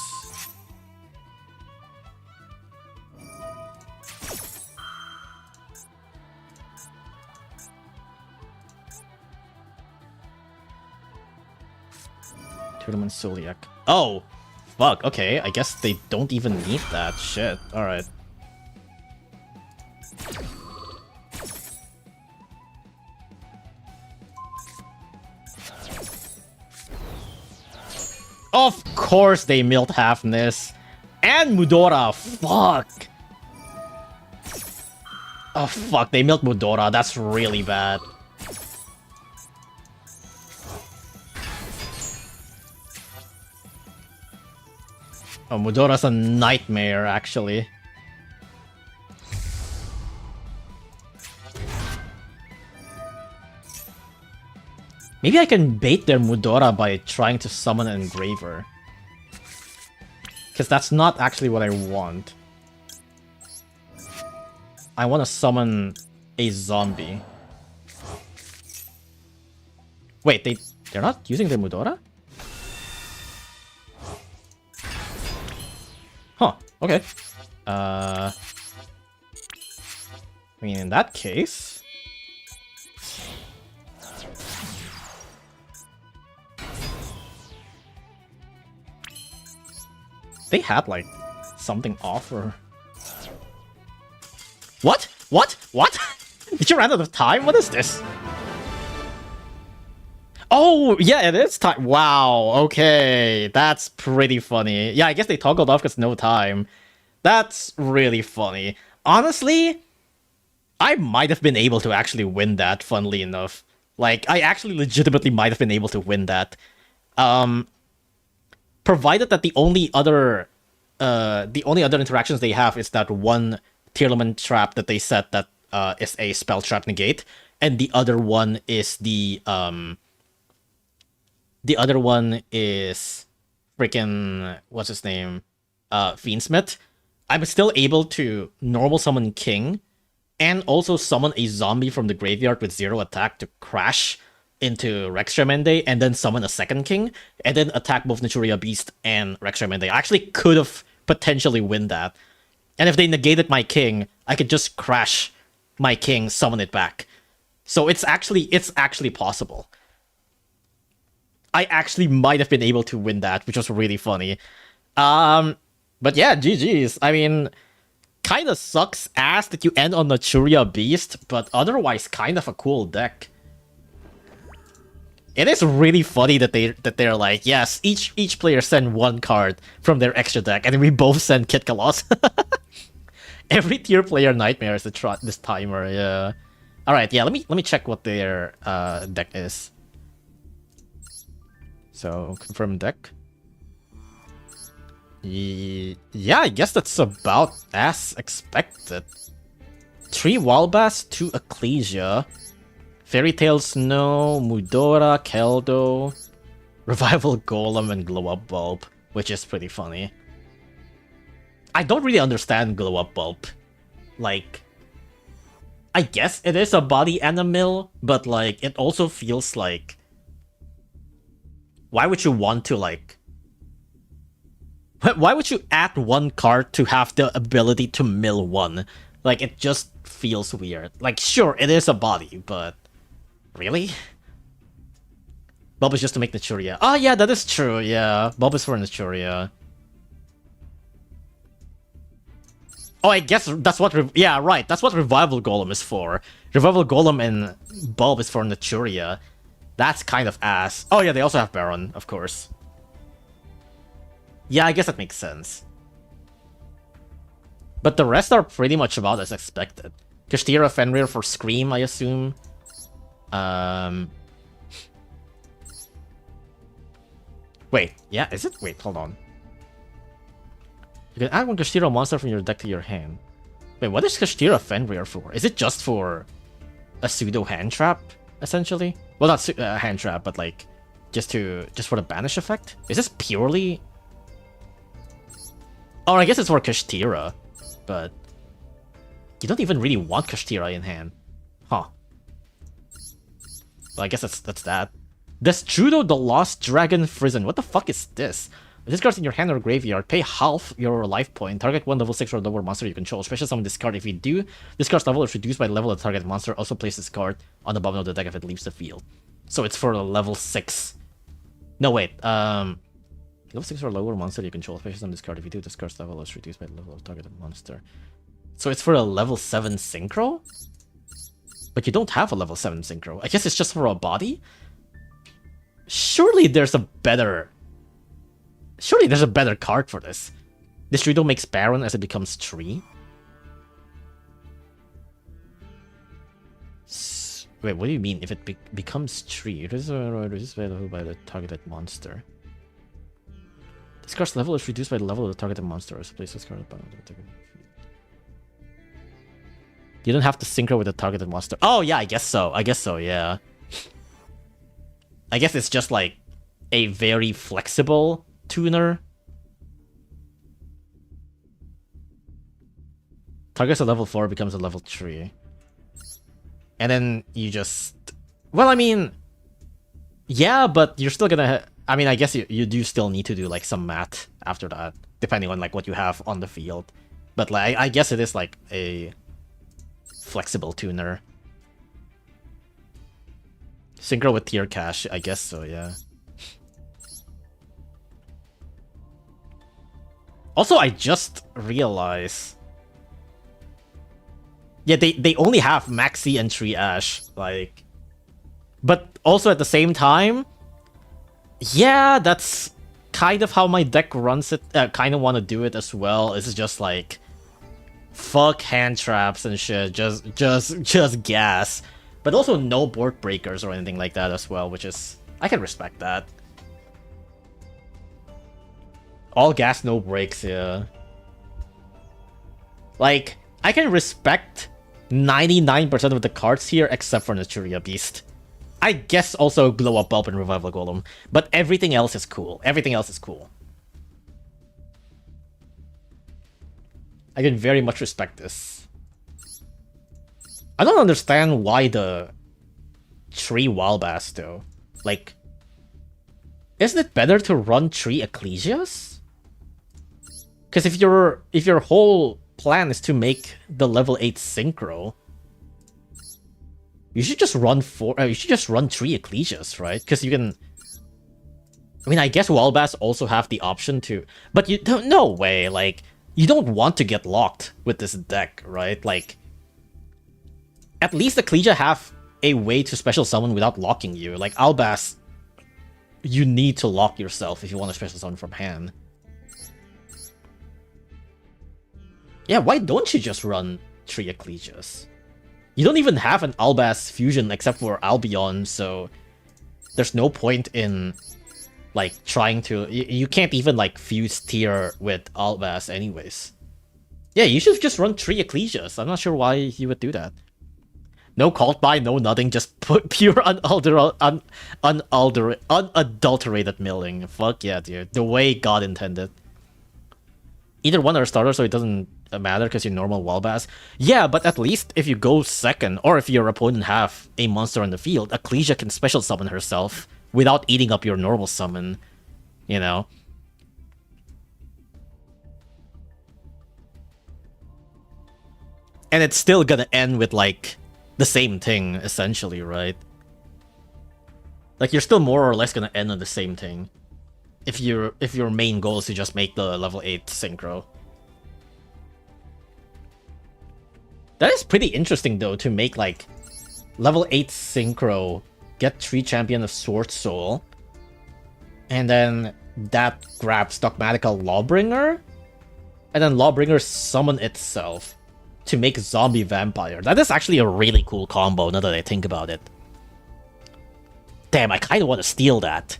Tournament Soliak. Oh! Fuck, okay. I guess they don't even need that. Shit. Alright. Of course they milled Halfness. And Mudora. Fuck. Oh fuck, they milled Mudora. That's really bad. Oh, Mudora's a nightmare, actually. Maybe I can bait their Mudora by trying to summon an Engraver. Because that's not actually what I want. I want to summon a zombie. Wait, they're not using their Mudora? Huh, okay. I mean, in that case... They had, like, something off or... What? What? What? Did you run out of time? What is this? Oh, yeah, it is time. Wow, okay. That's pretty funny. Yeah, I guess they toggled off because no time. That's really funny. Honestly, I might have been able to actually win that, funnily enough. Like, I actually legitimately might have been able to win that. Provided that the only other interactions they have is that one Tearlament trap that they set that is a spell trap negate, and the other one is the other one is freaking what's his name? Fiendsmith. I'm still able to normal summon King and also summon a zombie from the graveyard with 0 attack to crash into Rex Tremende, and then summon a second King, and then attack both Naturia Beast and Rex Tremende. I actually could have potentially win that. And if they negated my King, I could just crash my King, summon it back. So it's actually possible. I actually might have been able to win that, which was really funny. But yeah, GG's. I mean, kind of sucks ass that you end on Naturia Beast, but otherwise kind of a cool deck. It is really funny that they're like, yes, each player send one card from their extra deck, and then we both send Kit Kalos. Every tier player nightmare is this timer, yeah. All right, yeah. Let me check what their deck is. So confirm deck. Yeah, I guess that's about as expected. 3 Walbass, 2 Ecclesia. Fairy Tail Snow, Mudora, Keldo, Revival Golem, and Glow Up Bulb, which is pretty funny. I don't really understand Glow Up Bulb. Like, I guess it is a body and a mill, but like, it also feels like... Why would you want to, like... Why would you add one card to have the ability to mill one? Like, it just feels weird. Like, sure, it is a body, but... Really? Bulb is just to make Naturia. Oh yeah, that is true, yeah. Bulb is for Naturia. Oh, I guess that's what... Yeah, right, that's what Revival Golem is for. Revival Golem and Bulb is for Naturia. That's kind of ass. Oh yeah, they also have Baron, of course. Yeah, I guess that makes sense. But the rest are pretty much about as expected. Kashtira, Fenrir for Scream, I assume. Wait, yeah, is it? Wait, hold on. You can add one Kashtira monster from your deck to your hand. Wait, what is Kashtira Fenrir for? Is it just for a pseudo hand trap, essentially? Well, not hand trap, but like just for the banish effect? Is this purely? Oh, I guess it's for Kashtira, but you don't even really want Kashtira in hand, huh? Well, I guess that's that. Destrudo the Lost Dragon Prison. What the fuck is this? This card's in your hand or graveyard. Pay half your life point. Target one level 6 or lower monster you control. Special summon this card. If you do, this card's level is reduced by the level of the target monster. Also place this card on the bottom of the deck if it leaves the field. So it's for a level 6. No, wait. Level 6 or lower monster you control. Special summon this card. If you do, this card's level is reduced by the level of the targeted monster. So it's for a level 7 synchro? But you don't have a level 7 synchro. I guess it's just for a body? Surely there's a better card for this. Destrudo makes Baron as it becomes tree. Wait, what do you mean if it becomes tree? It is available by the targeted monster. This card's level is reduced by the level of the targeted monster. So place this card at the bottom of the targeted field. You don't have to synchro with the targeted monster. Oh yeah, I guess so. Yeah. I guess it's just like a very flexible tuner. Targets a level 4 becomes a level 3. And then you just... Well, I mean... Yeah, but you're still gonna... I mean, I guess you do still need to do like some math after that. Depending on like what you have on the field. But like, I guess it is like a flexible tuner. Synchro with tier cash, I guess so, yeah. Also, I just realized... Yeah, they only have Maxi and Tree Ash, like... But also at the same time... Yeah, that's kind of how my deck runs it. Kind of want to do it as well. It's just like... Fuck hand traps and shit, just gas. But also no board breakers or anything like that as well, which is... I can respect that. All gas, no breaks, yeah. Like, I can respect 99% of the cards here except for Naturia Beast. I guess also Glow Up Bulb and Revival Golem. But everything else is cool. Everything else is cool. I can very much respect this. I don't understand why the Tree Wildbass though. Like, isn't it better to run Tree Ecclesias? Because if your whole plan is to make the level 8 synchro, you should just run Tree Ecclesias, right? Because you can. I mean, I guess Wildbass also have the option to, but you don't. No way, like. You don't want to get locked with this deck, right? Like, at least Ecclesia have a way to special summon without locking you. Like, Albas, you need to lock yourself if you want to special summon from hand. Yeah, why don't you just run 3 Ecclesias? You don't even have an Albas fusion except for Albion, so there's no point in... like, trying to... You can't even, like, fuse tier with Albas anyways. Yeah, you should just run 3 Ecclesias. I'm not sure why you would do that. No cult buy, no nothing, just put pure unadulterated milling. Fuck yeah, dude. The way God intended. Either one are a starter, so it doesn't matter because you're normal Wildbass. Yeah, but at least if you go second, or if your opponent have a monster on the field, Ecclesia can special summon herself without eating up your normal summon, you know? And it's still gonna end with, like, the same thing, essentially, right? Like, you're still more or less gonna end on the same thing. If your main goal is to just make the level 8 synchro. That is pretty interesting, though, to make, like, level 8 synchro, get 3 Champion of Sword Soul, and then that grabs Dogmatical Lawbringer, and then Lawbringer summon itself to make Zombie Vampire. That is actually a really cool combo, now that I think about it. Damn, I kind of want to steal that.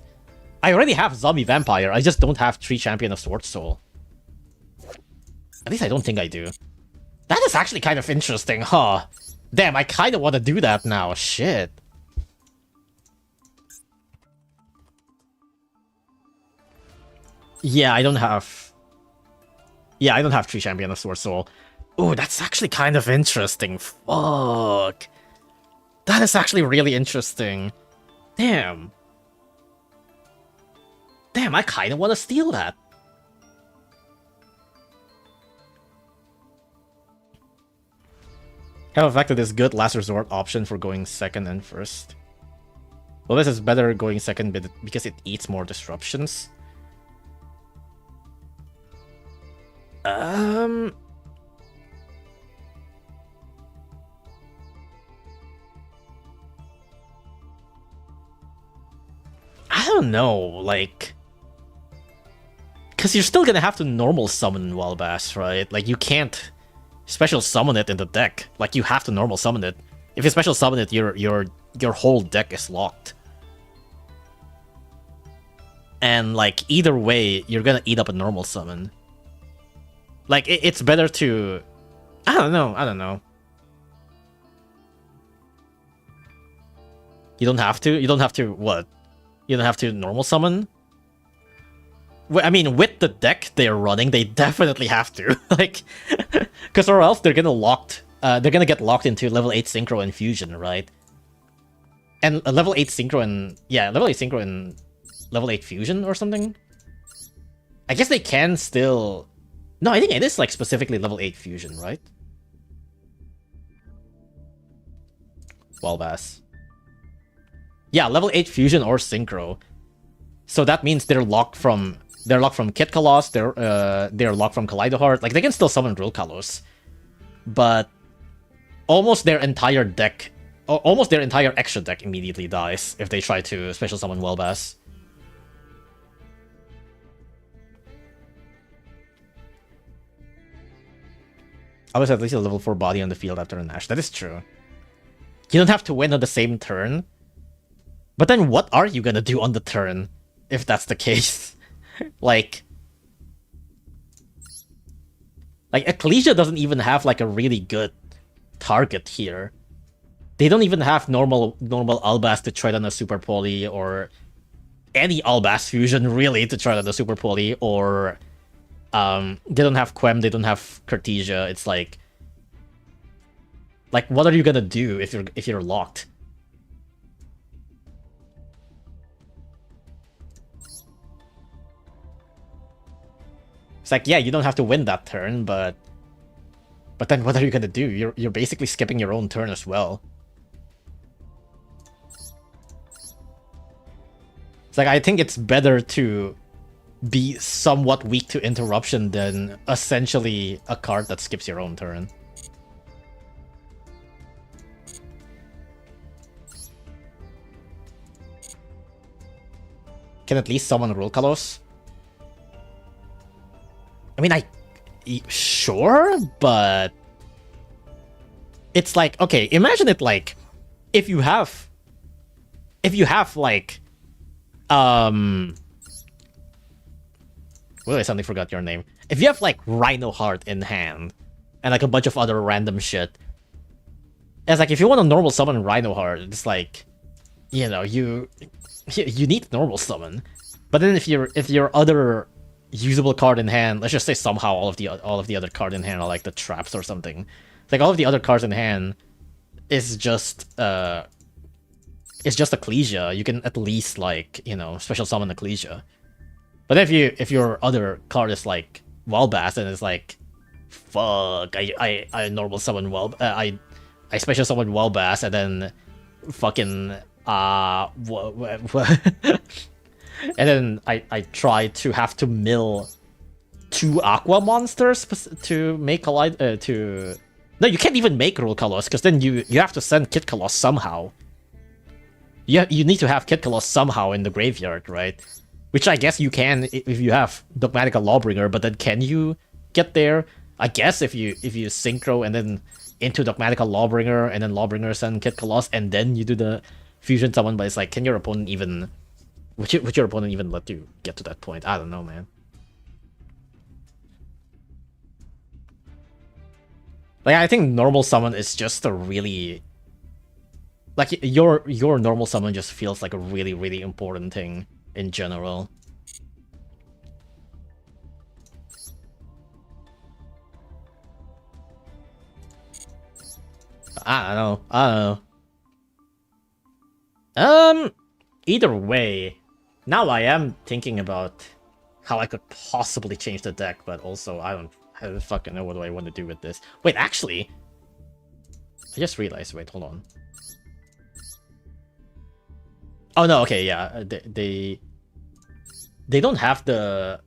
I already have Zombie Vampire, I just don't have 3 Champion of Sword Soul. At least I don't think I do. That is actually kind of interesting, huh? Damn, I kind of want to do that now, shit. Yeah, I don't have 3 Champion of Sword Soul. Ooh, that's actually kind of interesting. Fuck. That is actually really interesting. Damn. Damn, I kind of want to steal that. How effective is good last resort option for going second and first? Well, this is better going second because it eats more disruptions. I don't know, like... Because you're still gonna have to normal summon Wallbass, right? Like, you can't special summon it in the deck. Like, you have to normal summon it. If you special summon it, your whole deck is locked. And, like, either way, you're gonna eat up a normal summon. Like, it's better to... I don't know. You don't have to? You don't have to what? You don't have to normal summon? I mean, with the deck they're running, they definitely have to. Like, because or else they're gonna get locked into level 8 Synchro and Fusion, right? And a level 8 Synchro and... Yeah, level 8 Synchro and level 8 Fusion or something? I guess they can still... No, I think it is, like, specifically level 8 Fusion, right? Wallbass. Yeah, level 8 Fusion or Synchro. So that means they're locked from Kit Kalos, they're locked from Kaleidoheart. Like, they can still summon Drill Kalos. But almost their entire deck, almost their entire extra deck immediately dies if they try to special summon Wellbass. I was at least a level 4 body on the field after a Nash. That is true. You don't have to win on the same turn. But then what are you gonna do on the turn, if that's the case? Like Ecclesia doesn't even have, like, a really good target here. They don't even have normal Albas to try on a Super Poly, or any Albas fusion, really, to try on a Super Poly, or... they don't have Quem, they don't have Cartesia. It's like, what are you gonna do if you're locked? It's like, yeah, you don't have to win that turn, but then what are you gonna do? You're basically skipping your own turn as well. It's like, I think it's better to be somewhat weak to interruption than essentially a card that skips your own turn. Can at least summon Rule Kalos? I mean, sure, but it's like, okay, imagine it like, if you have like, well, I suddenly forgot your name. If you have, like, Rhino Heart in hand, and, like, a bunch of other random shit, it's like, if you want to normal summon Rhino Heart, it's like, you know, you need normal summon. But then if your other usable card in hand, let's just say somehow all of the other card in hand are, like, the traps or something. It's like, all of the other cards in hand is just Ecclesia. You can at least, like, you know, special summon Ecclesia. But if your other card is like Wallbass, and it's like, fuck, I normal summon I special summon Wallbass, and then fucking and then I try to have to mill 2 Aqua monsters to make no, you can't even make Rule Kalos, because then you have to send Kit Kalos somehow. You need to have Kit Kalos somehow in the graveyard, right? Which I guess you can if you have Dogmatica Lawbringer, but then can you get there? I guess if you synchro and then into Dogmatica Lawbringer, and then Lawbringer send Kit Kalos, and then you do the fusion summon, but it's like, can your opponent even... Would your opponent even let you get to that point? I don't know, man. Like, I think normal summon is just a really... Like, your normal summon just feels like a really, really important thing in general. I don't know. Either way, Now I am thinking about how I could possibly change the deck, but also I don't fucking know what do I want to do with this. Wait, actually, I just realized. Wait, hold on. Oh no, okay, yeah, they don't have the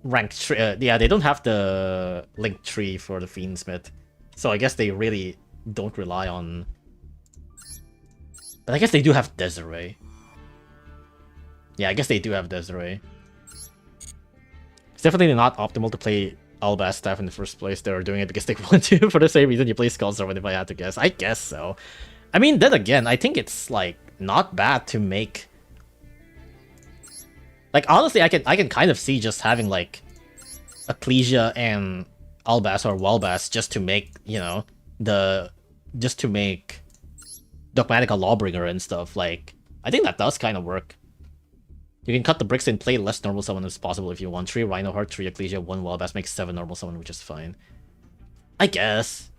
rank tree. Yeah, they don't have the link tree for the Fiendsmith, so I guess they really don't rely on. But I guess they do have Desiree. Yeah, I guess they do have Desiree. It's definitely not optimal to play Albaz staff in the first place. They're doing it because they want to, for the same reason you play Skull Servant, if I had to guess. I guess so. I mean, then again, I think it's, like, not bad to make... Like, honestly, I can kind of see just having, like, Ecclesia and Albaz or Walbaz just to make, you know, just to make Dogmatica Lawbringer and stuff. Like, I think that does kind of work. You can cut the bricks and play less normal summon as possible if you want. 3 Rhino Heart, 3 Ecclesia, 1 Walbaz makes 7 normal summon, which is fine. I guess.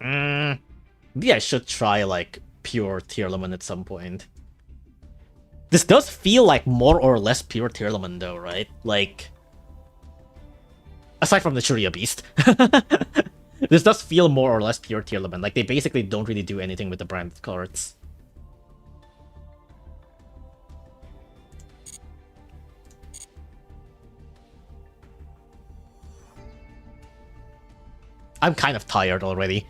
Maybe I should try, like, pure Tearlaman at some point. This does feel like more or less pure Tearlaman, though, right? Like... Aside from the Churia Beast. This does feel more or less pure Tearlaman. Like, they basically don't really do anything with the branded cards. I'm kind of tired already.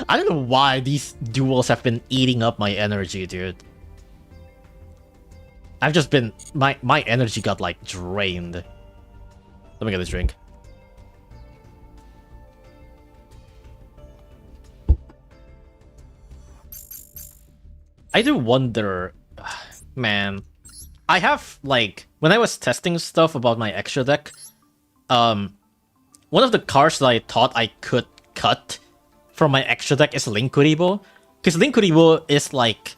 I don't know why these duels have been eating up my energy, dude. I've just been... My energy got, like, drained. Let me get this drink. I do wonder... Man. I have, like... When I was testing stuff about my extra deck, one of the cards that I thought I could cut from my extra deck is Linkuribo. Because Linkuribo is, like...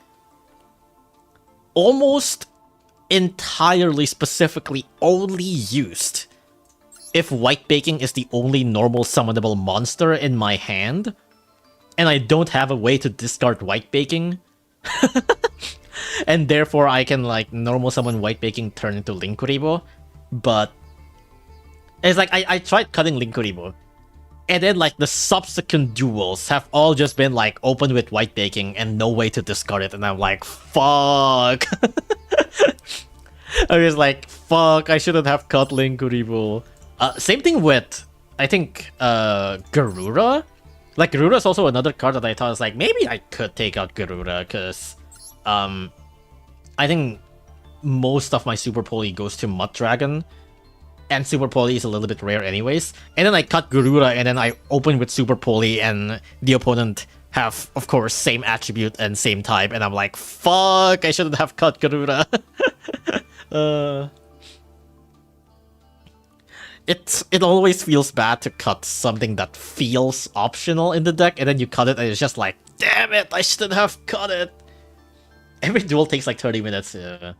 almost entirely specifically only used if White Baking is the only normal summonable monster in my hand, and I don't have a way to discard White Baking, and therefore I can, like, normal summon White Baking, turn into Linkuribo, but it's like, I tried cutting Linkuribo, and then, like, the subsequent duels have all just been, like, open with White Baking and no way to discard it, and I'm like, fuck! I was like, fuck, I shouldn't have cut Linkuribo. Same thing with, I think, Garura. Like, Garura is also another card that I thought was like, maybe I could take out Garura, because, I think most of my Super Poly goes to Mud Dragon, and Super Poly is a little bit rare anyways. And then I cut Garura, and then I open with Super Poly, and the opponent have, of course, same attribute and same type, and I'm like, fuck, I shouldn't have cut Garura. It always feels bad to cut something that feels optional in the deck, and then you cut it, and it's just like, damn it, I shouldn't have cut it. Every duel takes like 30 minutes. If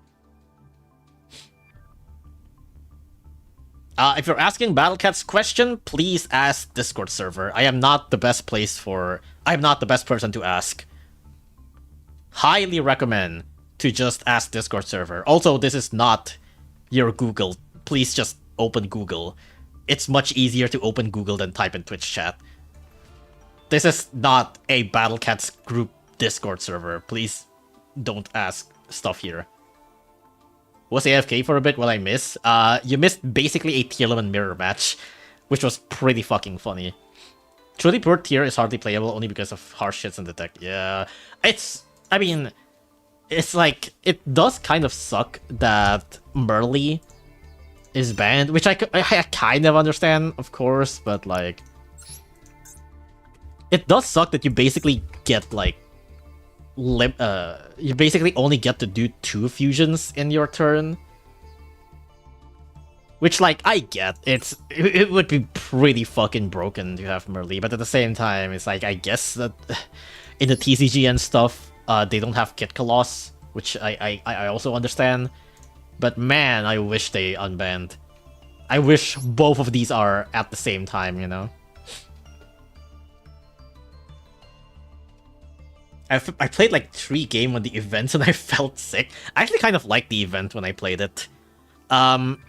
you're asking Battlecat's question, please ask Discord server. I am not the best person to ask. Highly recommend to just ask Discord server. Also, this is not your Google. Please just open Google. It's much easier to open Google than type in Twitch chat. This is not a Battlecats group Discord server. Please don't ask stuff here. Was AFK for a bit? What I miss? You missed basically a Tearlaman mirror match, which was pretty fucking funny. Truly Pure Tier is hardly playable only because of harsh hits in the deck. Yeah, I mean, it's like, it does kind of suck that Merly is banned, which I kind of understand, of course, but like, it does suck that you basically get like, you basically only get to do 2 fusions in your turn. Which, like, I get. It would be pretty fucking broken to have Merly, but at the same time, it's like, I guess that in the TCG and stuff, they don't have Kit Koloss, which I also understand. But man, I wish they unbanned. I wish both of these are at the same time, you know? I played like 3 games on the events and I felt sick. I actually kind of liked the event when I played it.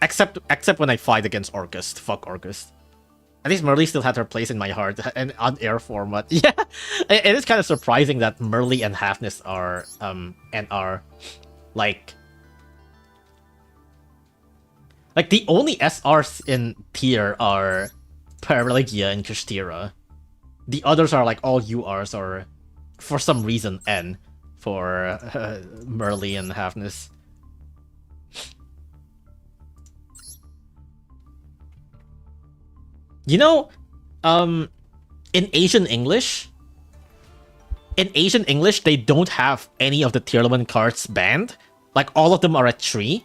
Except when I fight against Orcust. Fuck Orcust. At least Merly still had her place in my heart and on air format. Yeah, it is kind of surprising that Merly and Halfness are like the only SRs in tier are Paraligia and Kushtira. The others are like all URs or for some reason N for Merly and Halfness. You know, in Asian English, they don't have any of the tier 11 cards banned. Like, all of them are at 3.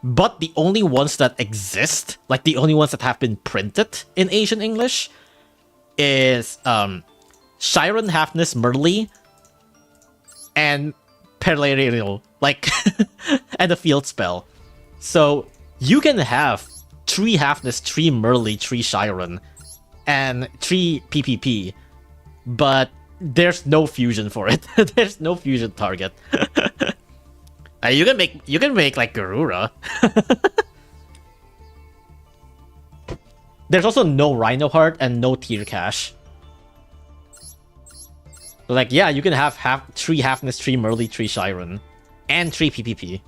But the only ones that exist, like the only ones that have been printed in Asian English, is Shiren, Halfness, Merly, and Perlerio, like, and the field spell. So, you can have 3 Halfness, 3 Merly, 3 Shiren, and 3 PPP, but there's no fusion for it. There's no fusion target. You can make like Garura. There's also no Rhino Heart and no Tier Cash. Like, yeah, you can have 3 Halfness, 3 Merly, 3 Shiren, and 3 PPP.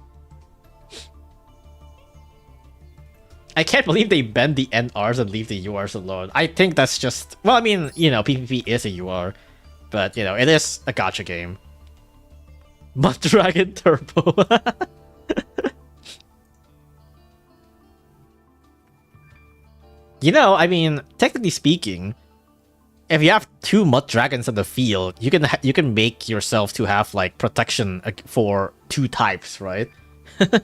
I can't believe they bend the NRs and leave the URs alone. I think that's just... Well, I mean, you know, PPP is a UR. But, you know, it is a gacha game. But Dragon Turbo. You know, I mean, technically speaking, if you have 2 Mud Dragons on the field, you can make yourself to have, like, protection for 2 types, right? You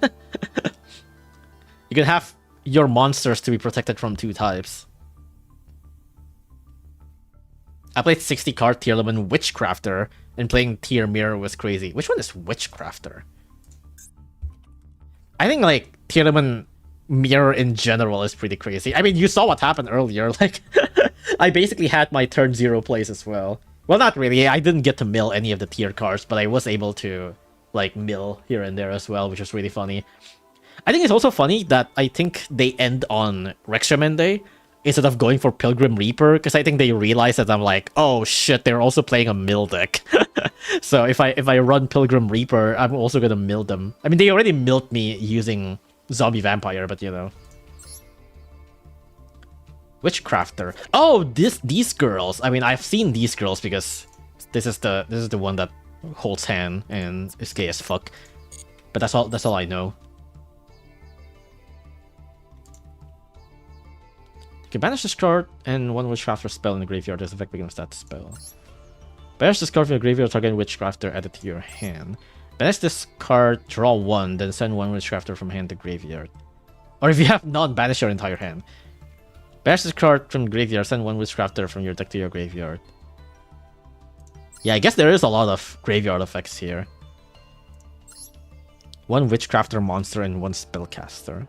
can have your monsters to be protected from 2 types. I played 60 card tier 11 Witchcrafter, and playing tier Mirror was crazy. Which one is Witchcrafter? I think, like, tier 11 Mirror in general is pretty crazy. I mean, you saw what happened earlier. Like, I basically had my turn 0 plays as well. Well, not really. I didn't get to mill any of the tier cards, but I was able to, like, mill here and there as well, which was really funny. I think it's also funny that I think they end on Rexamende instead of going for Pilgrim Reaper, because I think they realize that I'm like, oh shit, they're also playing a mill deck. So if I run Pilgrim Reaper, I'm also gonna mill them. I mean, they already milled me using Zombie Vampire, but you know. Witchcrafter. Oh, these girls. I mean, I've seen these girls because this is the one that holds hand and is gay as fuck. But that's all I know. You can banish this card and 1 Witchcrafter spell in the graveyard. This effect begins that spell. Banish this card from your graveyard, target Witchcrafter added to your hand. Banish this card, draw 1, then send 1 Witchcrafter from hand to graveyard. Or if you have none, banish your entire hand. Banish this card from graveyard, send 1 Witchcrafter from your deck to your graveyard. Yeah, I guess there is a lot of graveyard effects here. 1 Witchcrafter monster and 1 Spellcaster.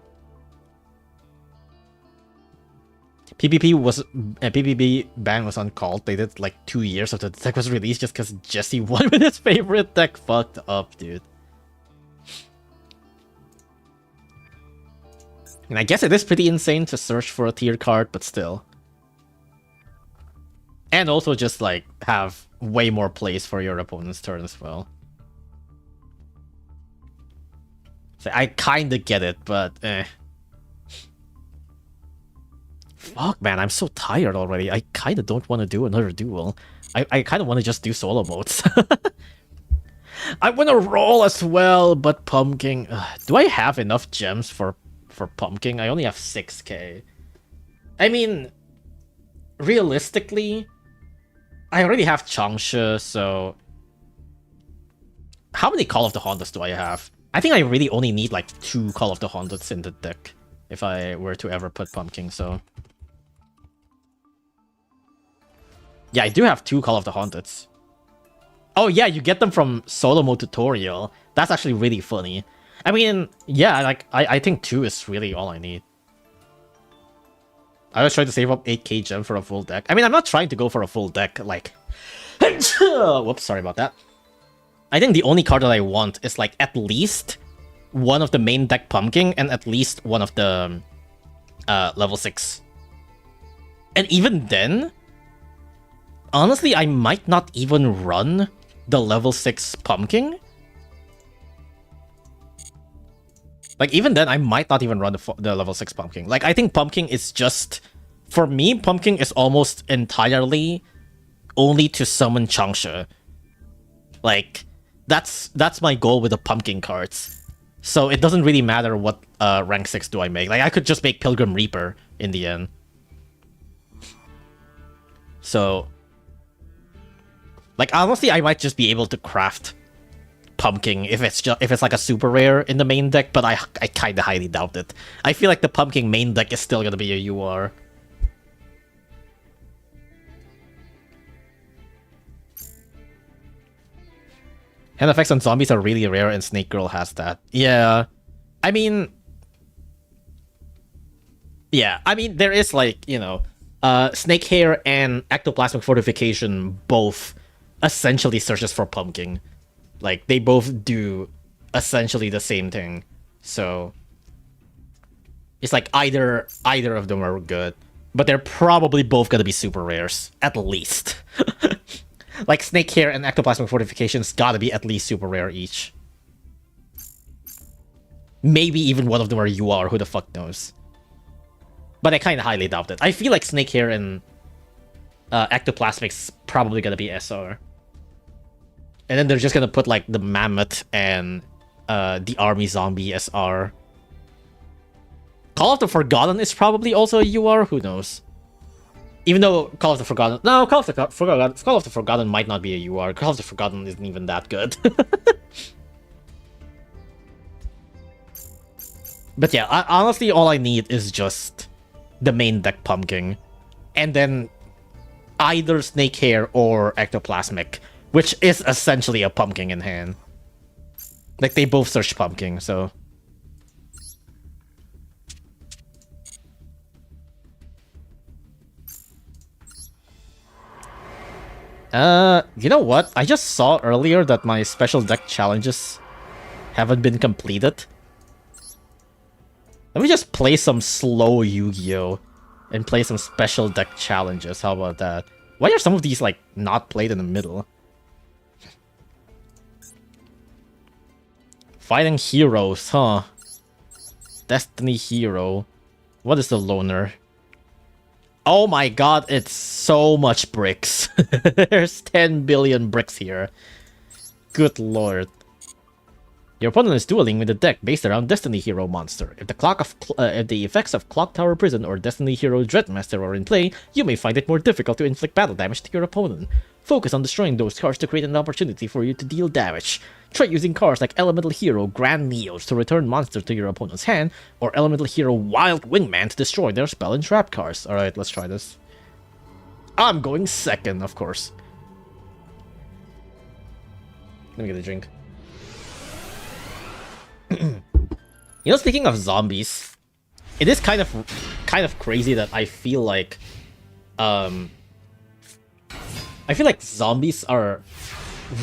PPP ban was uncalled. They did like 2 years after the deck was released just because Jesse won with his favorite deck. Fucked up, dude. And I guess it is pretty insane to search for a tier card, but still. And also just like have way more plays for your opponent's turn as well. So I kinda get it, but eh. Fuck, man, I'm so tired already. I kind of don't want to do another duel. I kind of want to just do solo modes. I want to roll as well, but Pumpkin... do I have enough gems for Pumpkin? I only have 6k. I mean, realistically, I already have Changsha, so... How many Call of the Haunted do I have? I think I really only need like 2 Call of the Haunted in the deck if I were to ever put Pumpkin, so... Yeah, I do have 2 Call of the Haunted. Oh yeah, you get them from solo mode tutorial. That's actually really funny. I mean, yeah, like I think 2 is really all I need. I was trying to save up 8k gem for a full deck. I mean, I'm not trying to go for a full deck, like... Whoops, sorry about that. I think the only card that I want is, like, at least one of the main deck Pumpkin and at least one of the level 6. And even then, honestly, I might not even run the level 6 Pumpkin. Like, even then, I might not even run the level 6 Pumpkin. Like, I think Pumpkin is just... For me, Pumpkin is almost entirely only to summon Changsha. Like, that's my goal with the Pumpkin cards. So it doesn't really matter what rank 6 do I make. Like, I could just make Pilgrim Reaper in the end. So... Like, honestly, I might just be able to craft Pumpkin if it's like a super rare in the main deck, but I kind of highly doubt it. I feel like the Pumpkin main deck is still gonna be a UR. Hand effects on zombies are really rare, and Snake Girl has that. Yeah, I mean, there is, like, you know, Snake Hair and Ectoplasmic Fortification both essentially searches for Pumpkin. Like, they both do essentially the same thing. So it's like either of them are good, but they're probably both gonna be super rares, at least. Like, Snake Hair and Ectoplasmic Fortification's gotta be at least super rare each. Maybe even one of them are UR, who the fuck knows. But I kinda highly doubt it. I feel like Snake Hair and Ectoplasmic's probably gonna be SR. And then they're just gonna put, like, the Mammoth and the Army Zombie SR. Call of the Forgotten is probably also a UR, who knows? Even though Call of the Forgotten... No, Call of the Forgotten might not be a UR. Call of the Forgotten isn't even that good. But yeah, honestly, all I need is just the main deck Pumpkin. And then either Snake Hair or Ectoplasmic, which is essentially a Pumpkin in hand. Like, they both search Pumpkin, so... You know what? I just saw earlier that my special deck challenges haven't been completed. Let me just play some slow Yu-Gi-Oh! And play some special deck challenges. How about that? Why are some of these, like, not played in the middle? Fighting Heroes, huh? Destiny Hero. What is the loner? Oh my god, it's so much bricks. There's 10 billion bricks here. Good lord. Your opponent is dueling with a deck based around Destiny Hero monster. If the effects of Clock Tower Prison or Destiny Hero Dreadmaster are in play, you may find it more difficult to inflict battle damage to your opponent. Focus on destroying those cards to create an opportunity for you to deal damage. Try using cards like Elemental Hero Grand Neos to return monsters to your opponent's hand, or Elemental Hero Wild Wingman to destroy their spell and trap cards. Alright, let's try this. I'm going second, of course. Let me get a drink. You know, speaking of zombies, it is kind of crazy that I feel like zombies are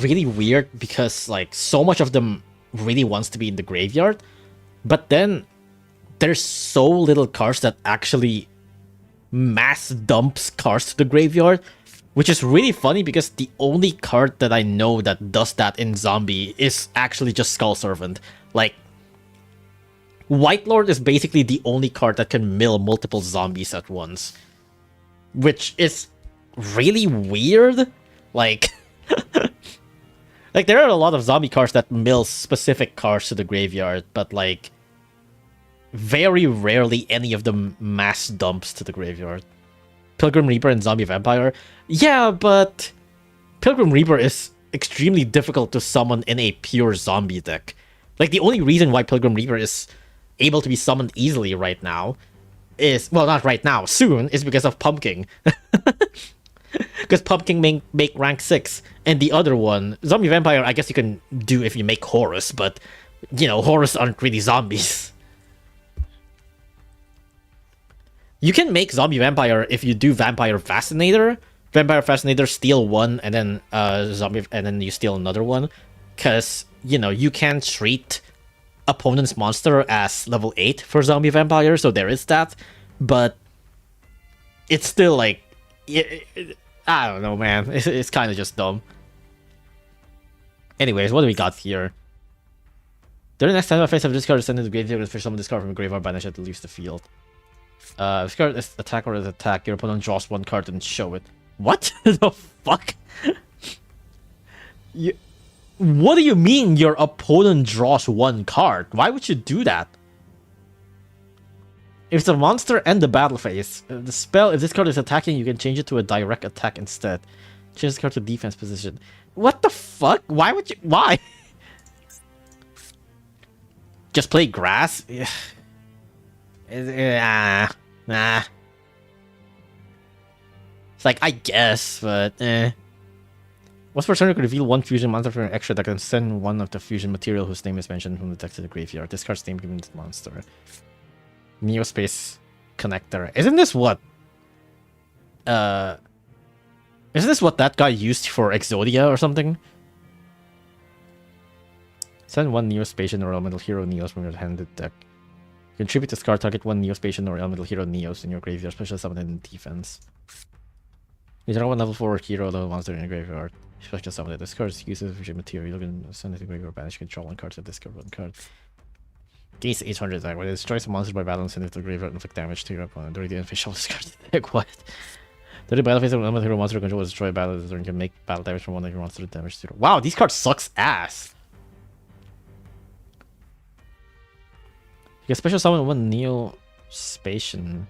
really weird because, like, so much of them really wants to be in the graveyard, but then there's so little cards that actually mass dumps cards to the graveyard, which is really funny because the only card that I know that does that in zombie is actually just Skull Servant. Like, White Lord is basically the only card that can mill multiple zombies at once, which is really weird. Like, like, there are a lot of zombie cards that mill specific cards to the graveyard, but, like, very rarely any of them mass dumps to the graveyard. Pilgrim Reaper and Zombie Vampire? Yeah, but Pilgrim Reaper is extremely difficult to summon in a pure zombie deck. Like, the only reason why Pilgrim Reaper is able to be summoned easily right now is... Well, not right now, soon, is because of Pumpkin. Because Pumpkin make rank 6. And the other one, Zombie Vampire, I guess you can do if you make Horus, but, you know, Horus aren't really zombies. You can make Zombie Vampire if you do Vampire Fascinator. Vampire Fascinator, steal one, and then Zombie, and then you steal another one. Because, you know, you can treat opponent's monster as level 8 for Zombie Vampire, so there is that. But it's still like... I don't know, man. It's kind of just dumb. Anyways, what do we got here? During the next time I face a discard, send it to the graveyard, fish summon discard from a graveyard, banish it, leaves the field. Discard is attack or is attack. Your opponent draws one card and show it. What the fuck? What do you mean your opponent draws one card? Why would you do that? If it's a monster and the battle phase, the spell, if this card is attacking, you can change it to a direct attack instead. Change this card to defense position. What the fuck? Why would you? Why? Just play grass? Nah. It's like, I guess, but Once per turn, you can reveal one fusion monster from an extra deck and send one of the fusion material whose name is mentioned from the deck to the graveyard. This card's name given to the monster. Neospace Connector. Isn't this what that guy used for Exodia or something? Send one Neospatian or Elemental Hero Neos from your handed deck. Contribute this card, target one Neospatian or Elemental Hero Neos in your graveyard, special summon in defense. You draw one level 4 hero level monster in your graveyard. Special summon it. This card uses fusion material. You can send it to graveyard, banish, control one card to discard one card. Gains 800 attack. When it destroys a monster by battle and send it to the graveyard and inflict damage to your opponent. During the end phase, shuffle this card to the deck. What? During the battle phase, an elemental hero monster control will destroy battle. This turn you can make battle damage from one of your monster damage to. Wow, these cards sucks ass. You can special summon one Neo-Spatian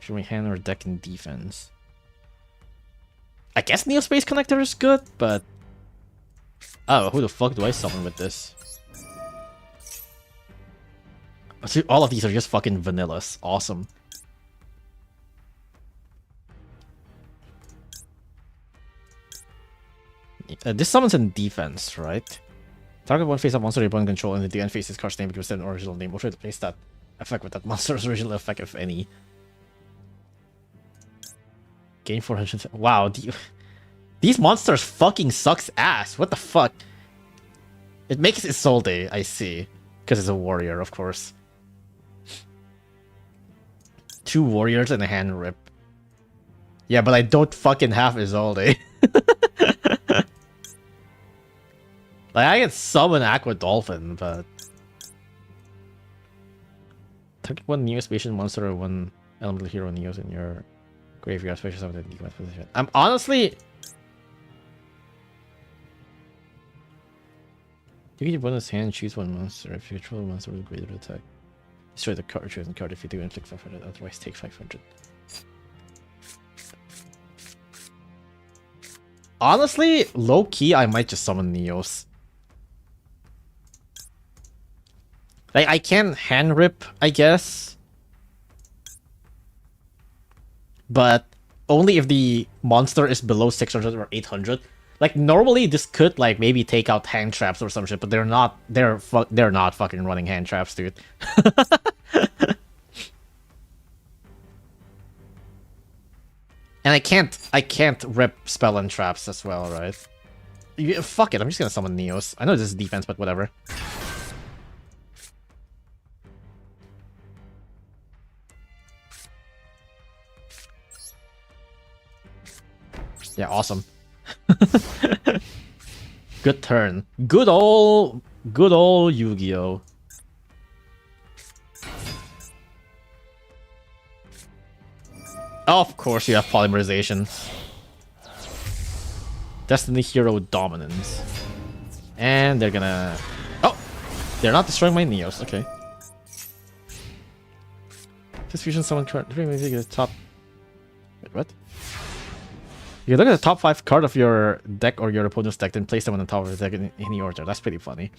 from your hand or deck in defense. I guess Neo-Space Connector is good, but... Oh, who the fuck do I summon with this? See, all of these are just fucking vanillas. Awesome. This summons in defense, right? Target one face-up monster your opponent control, and the end face this card's name because an original name. We'll try to place that effect with that monster's original effect, if any. Gain 400. Wow, these monsters fucking sucks ass. What the fuck? It makes Isolde, I see. Because it's a warrior, of course. 2 warriors and a hand rip. Yeah, but I don't fucking have Isolde. Like, I can summon Aqua Dolphin, but... Target one Neo-Spatian monster or one Elemental Hero Neos in your graveyard, special summon in defense position. I'm honestly... You get your bonus hand, choose one monster. If you control a monster with a greater attack, destroy the card, chosen card. If you do, inflict 500, otherwise take 500. Honestly, low-key, I might just summon Neos. Like, I can hand rip, I guess. But only if the monster is below 600 or 800. Like, normally this could, like, maybe take out hand traps or some shit, but they're not, they're not fucking running hand traps, dude. And I can't rip spell and traps as well, right? Fuck it, I'm just gonna summon Neos. I know this is defense, but whatever. Yeah, awesome. Good turn. Good old Yu-Gi-Oh! Of course you have polymerization. Destiny Hero Dominance. And they're gonna... Oh! They're not destroying my Neos, okay. This fusion summon card. The top... Wait, what? You look at the top 5 card of your deck or your opponent's deck, then place them on the top of the deck in any order. That's pretty funny.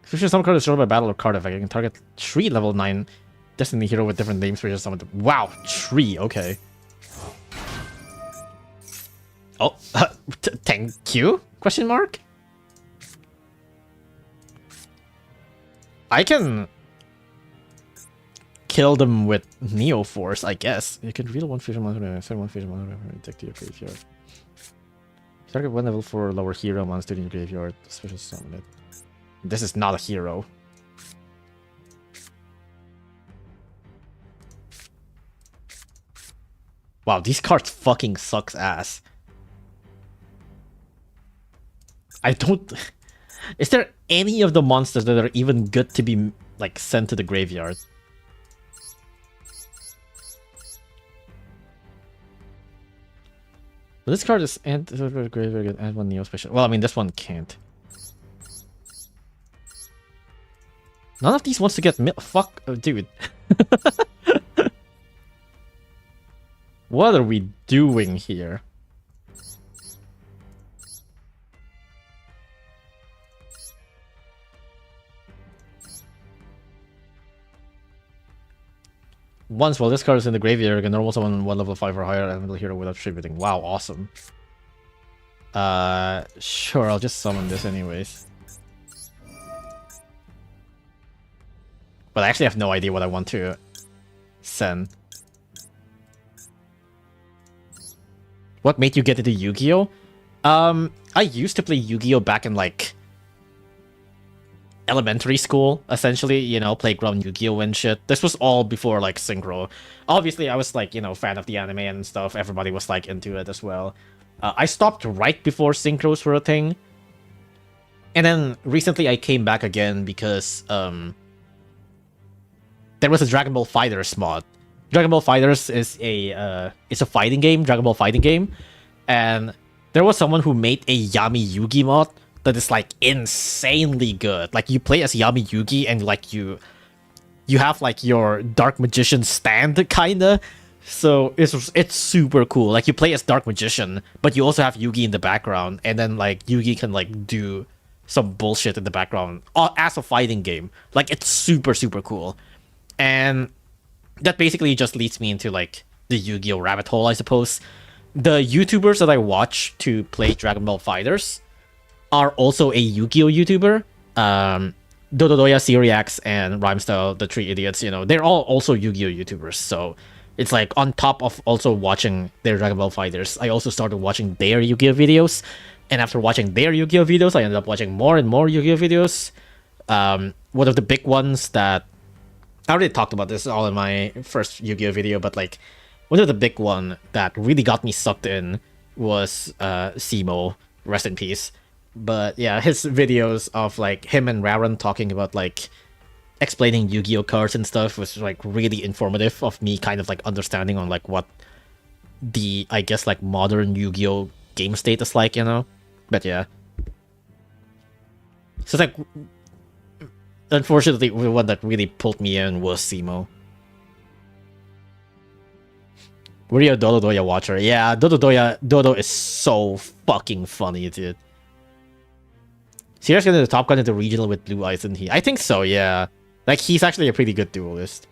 Fusion summon card is destroyed by battle or card effect. You can target 3 level 9 Destiny Hero with different names for your summon. Wow, 3, okay. Oh, thank you? Question mark? I can kill them with Neo Force, I guess. You can reveal one fusion monster, send one fusion monster, take to your graveyard. Target one level 4 lower hero monster in your graveyard. Special summon it. This is not a hero. Wow, these cards fucking sucks ass. I don't... Is there any of the monsters that are even good to be, like, sent to the graveyard? But this card is add to the graveyard, add one Neo special. Well, I mean, this one can't. None of these wants to get fuck, oh, dude. What are we doing here? Once while this card is in the graveyard, you can normal summon one level 5 or higher elemental hero without tributing. Wow, awesome. Sure, I'll just summon this anyways. But I actually have no idea what I want to send. What made you get into Yu-Gi-Oh? I used to play Yu-Gi-Oh back in, like, elementary school, essentially, you know, playground Yu-Gi-Oh and shit. This was all before, like, Synchro. Obviously, I was, like, you know, fan of the anime and stuff. Everybody was, like, into it as well. I stopped right before Synchros were a thing. And then, recently, I came back again because, there was a Dragon Ball FighterZ mod. Dragon Ball FighterZ is it's a fighting game, Dragon Ball fighting game. And there was someone who made a Yami Yugi mod that is like insanely good. Like you play as Yami Yugi and like you have like your Dark Magician stand kinda. So it's super cool. Like you play as Dark Magician, but you also have Yugi in the background, and then like Yugi can like do some bullshit in the background as a fighting game. Like it's super cool. And that basically just leads me into like the Yu-Gi-Oh rabbit hole, I suppose. The YouTubers that I watch to play Dragon Ball FighterZ are also a Yu-Gi-Oh YouTuber. Dododoya, Syriax, and Rhymestyle, the three idiots, you know, they're all also Yu-Gi-Oh YouTubers. So it's like on top of also watching their Dragon Ball FighterZ, I also started watching their Yu-Gi-Oh videos. And after watching their Yu-Gi-Oh videos, I ended up watching more and more Yu-Gi-Oh videos. One of the big ones that I already talked about this all in my first Yu-Gi-Oh video, but like one of the big one that really got me sucked in was Simo, rest in peace. But yeah, his videos of like him and Raron talking about like explaining Yu-Gi-Oh cards and stuff was like really informative of me kind of like understanding on like what the, I guess, like modern Yu-Gi-Oh game state is like, you know? But yeah. So it's like, unfortunately, the one that really pulled me in was Simo. Were you a Dododoya watcher? Yeah, Dodo is so fucking funny, dude. Sierra's getting the top gun into regional with Blue Eyes, isn't he? I think so, yeah. Like, he's actually a pretty good duelist.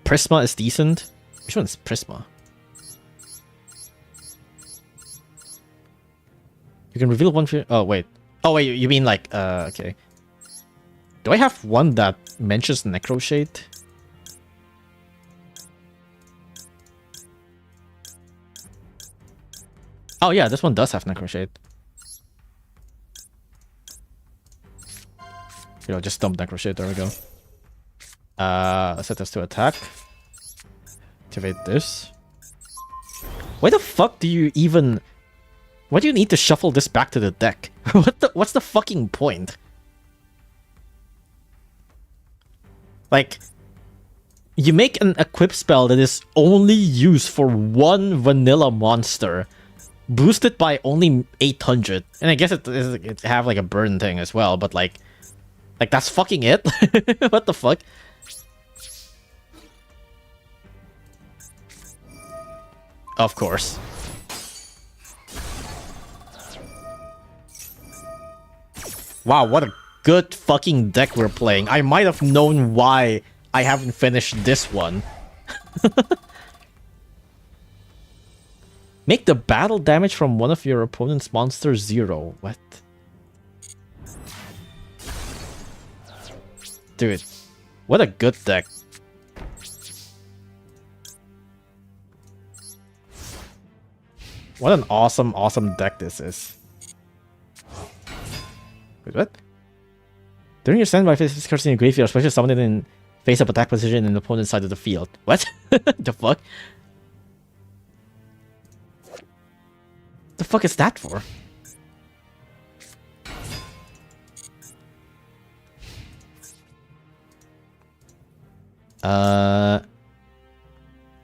Prisma is decent. Which one's Prisma? You can reveal one for... Oh, wait. Oh, wait, you mean like... okay. Do I have one that mentions Necroshade? Oh, yeah, this one does have Necroshade. You know, just dump Necroshade. There we go. Set this to attack. Activate this. Why the fuck do you even... Why do you need to shuffle this back to the deck? What's the fucking point? Like, you make an equip spell that is only used for one vanilla monster, boosted by only 800, and I guess it have like a burn thing as well, but like that's fucking it. What the fuck? Of course. Wow, what a good fucking deck we're playing. I might have known why I haven't finished this one. Make the battle damage from one of your opponent's monsters 0. What? Dude, what a good deck. What an awesome, awesome deck this is. Wait, what? During your standby phase, this card's in your graveyard, especially summon it in face-up attack position in the opponent's side of the field. What? The fuck? The fuck is that for?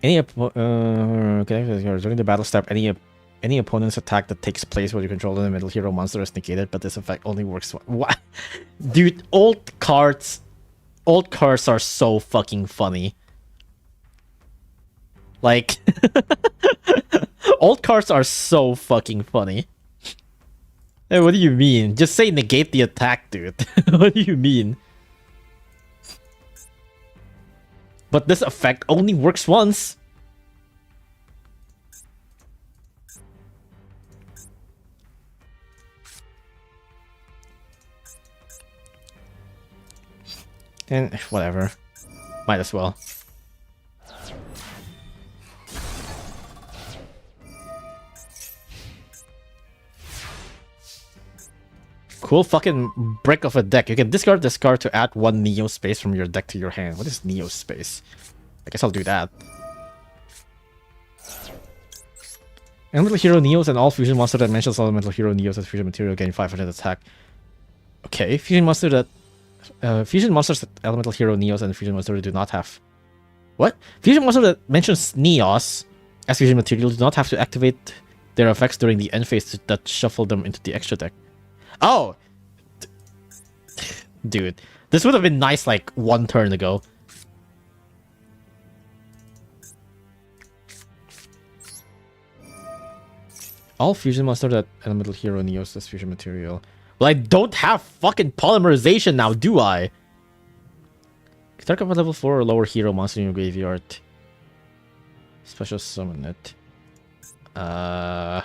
During the battle step, any opponent's attack that takes place while you control the middle hero monster is negated, but this effect only works. What? Dude, old cards are so fucking funny. Like, old cards are so fucking funny. Hey, what do you mean? Just say negate the attack, dude. What do you mean? But this effect only works once. And whatever. Might as well. Cool fucking brick of a deck. You can discard this card to add 1 Neo space from your deck to your hand. What is Neo space? I guess I'll do that. Elemental Hero Neos and all fusion monster that mentions Elemental Hero Neos as fusion material gain 500 attack. Okay, fusion monster that fusion monsters that Elemental Hero Neos and fusion monster do not have. What? Fusion monster that mentions Neos as fusion material do not have to activate their effects during the end phase that shuffle them into the extra deck. Oh! Dude, this would have been nice like 1 turn ago. All fusion monster that Elemental Hero Neos as fusion material. Well, I don't have fucking polymerization now, do I? Start up a level 4 or lower hero monster in your graveyard. Special summon it. Well,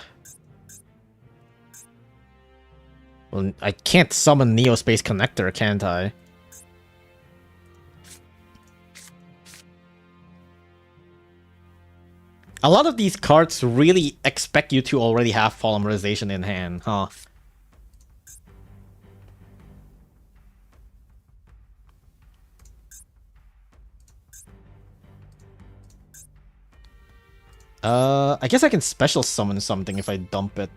I can't summon Neo Space Connector, can't I? A lot of these cards really expect you to already have polymerization in hand, huh? I guess I can special summon something if I dump it.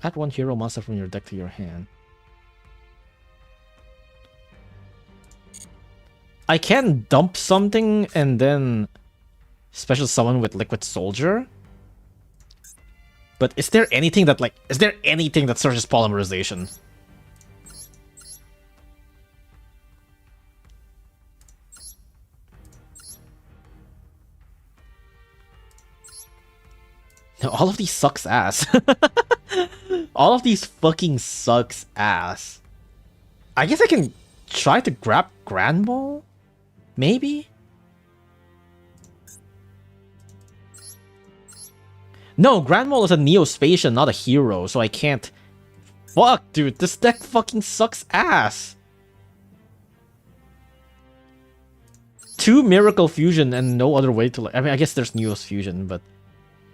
Add 1 hero monster from your deck to your hand. I can dump something and then special summon with Liquid Soldier. But is there anything that searches polymerization? No, all of these sucks ass. All of these fucking sucks ass. I guess I can try to grab Grand Ball? Maybe? No, Grand Ball is a Neospatian, not a hero, so I can't... Fuck, dude, this deck fucking sucks ass. 2 Miracle Fusion and no other way to... like. I mean, I guess there's Neos Fusion, but...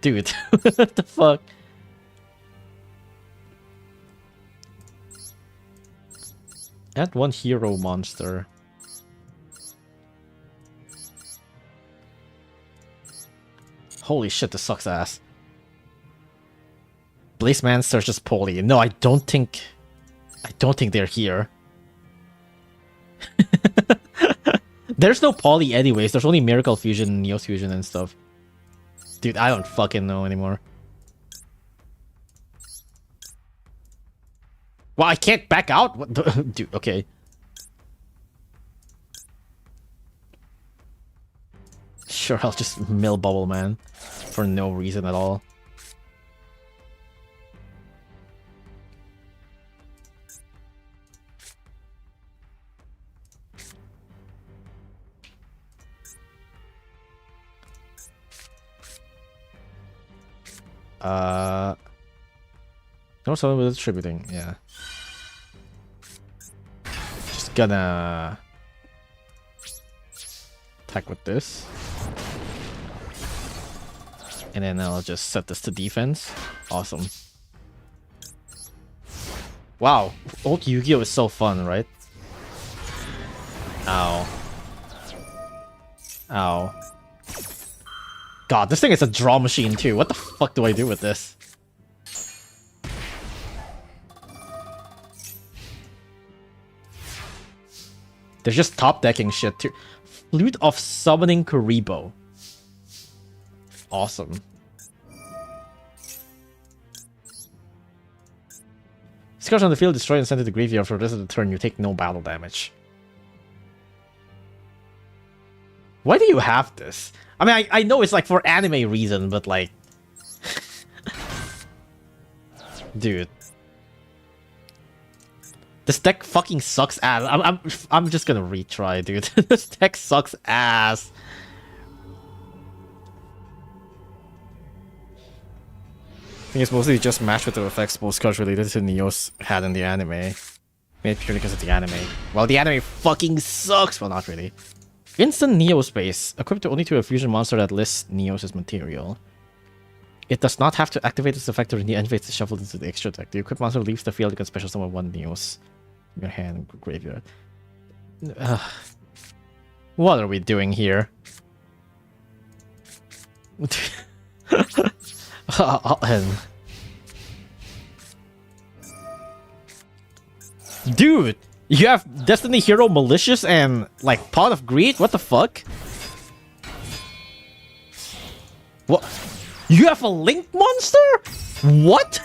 Dude, what the fuck? Add 1 hero monster. Holy shit, this sucks ass. Blazeman searches Poly. No, I don't think they're here. There's no Poly anyways. There's only Miracle Fusion, Neos Fusion, and stuff. Dude, I don't fucking know anymore. Well, I can't back out? What the dude, okay. Sure, I'll just mill Bubble Man. For no reason at all. No, someone with distributing, yeah. Just gonna attack with this. And then I'll just set this to defense. Awesome. Wow, old Yu-Gi-Oh! Is so fun, right? Ow. Ow. God, this thing is a draw machine too. What the fuck do I do with this? They're just top decking shit too. Flute of Summoning Kuribo. Awesome. Scars on the field, destroy and send to the graveyard for the rest of the turn. You take no battle damage. Why do you have this? I mean, I know it's like for anime reason, but like... Dude. This deck fucking sucks ass. I'm just gonna retry, dude. This deck sucks ass. I think it's mostly just matched with the effects most cards related to Neos had in the anime. Maybe purely because of the anime. Well, the anime fucking sucks! Well, not really. Instant Neo Space. Equipped only to a fusion monster that lists Neos as material. It does not have to activate its effect or the activates is shuffled into the extra deck. The equipped monster leaves the field, you can special summon 1 Neos in your hand graveyard. What are we doing here? Dude, you have Destiny Hero Malicious and like Pot of Greed? What the fuck? What? You have a Link Monster? What?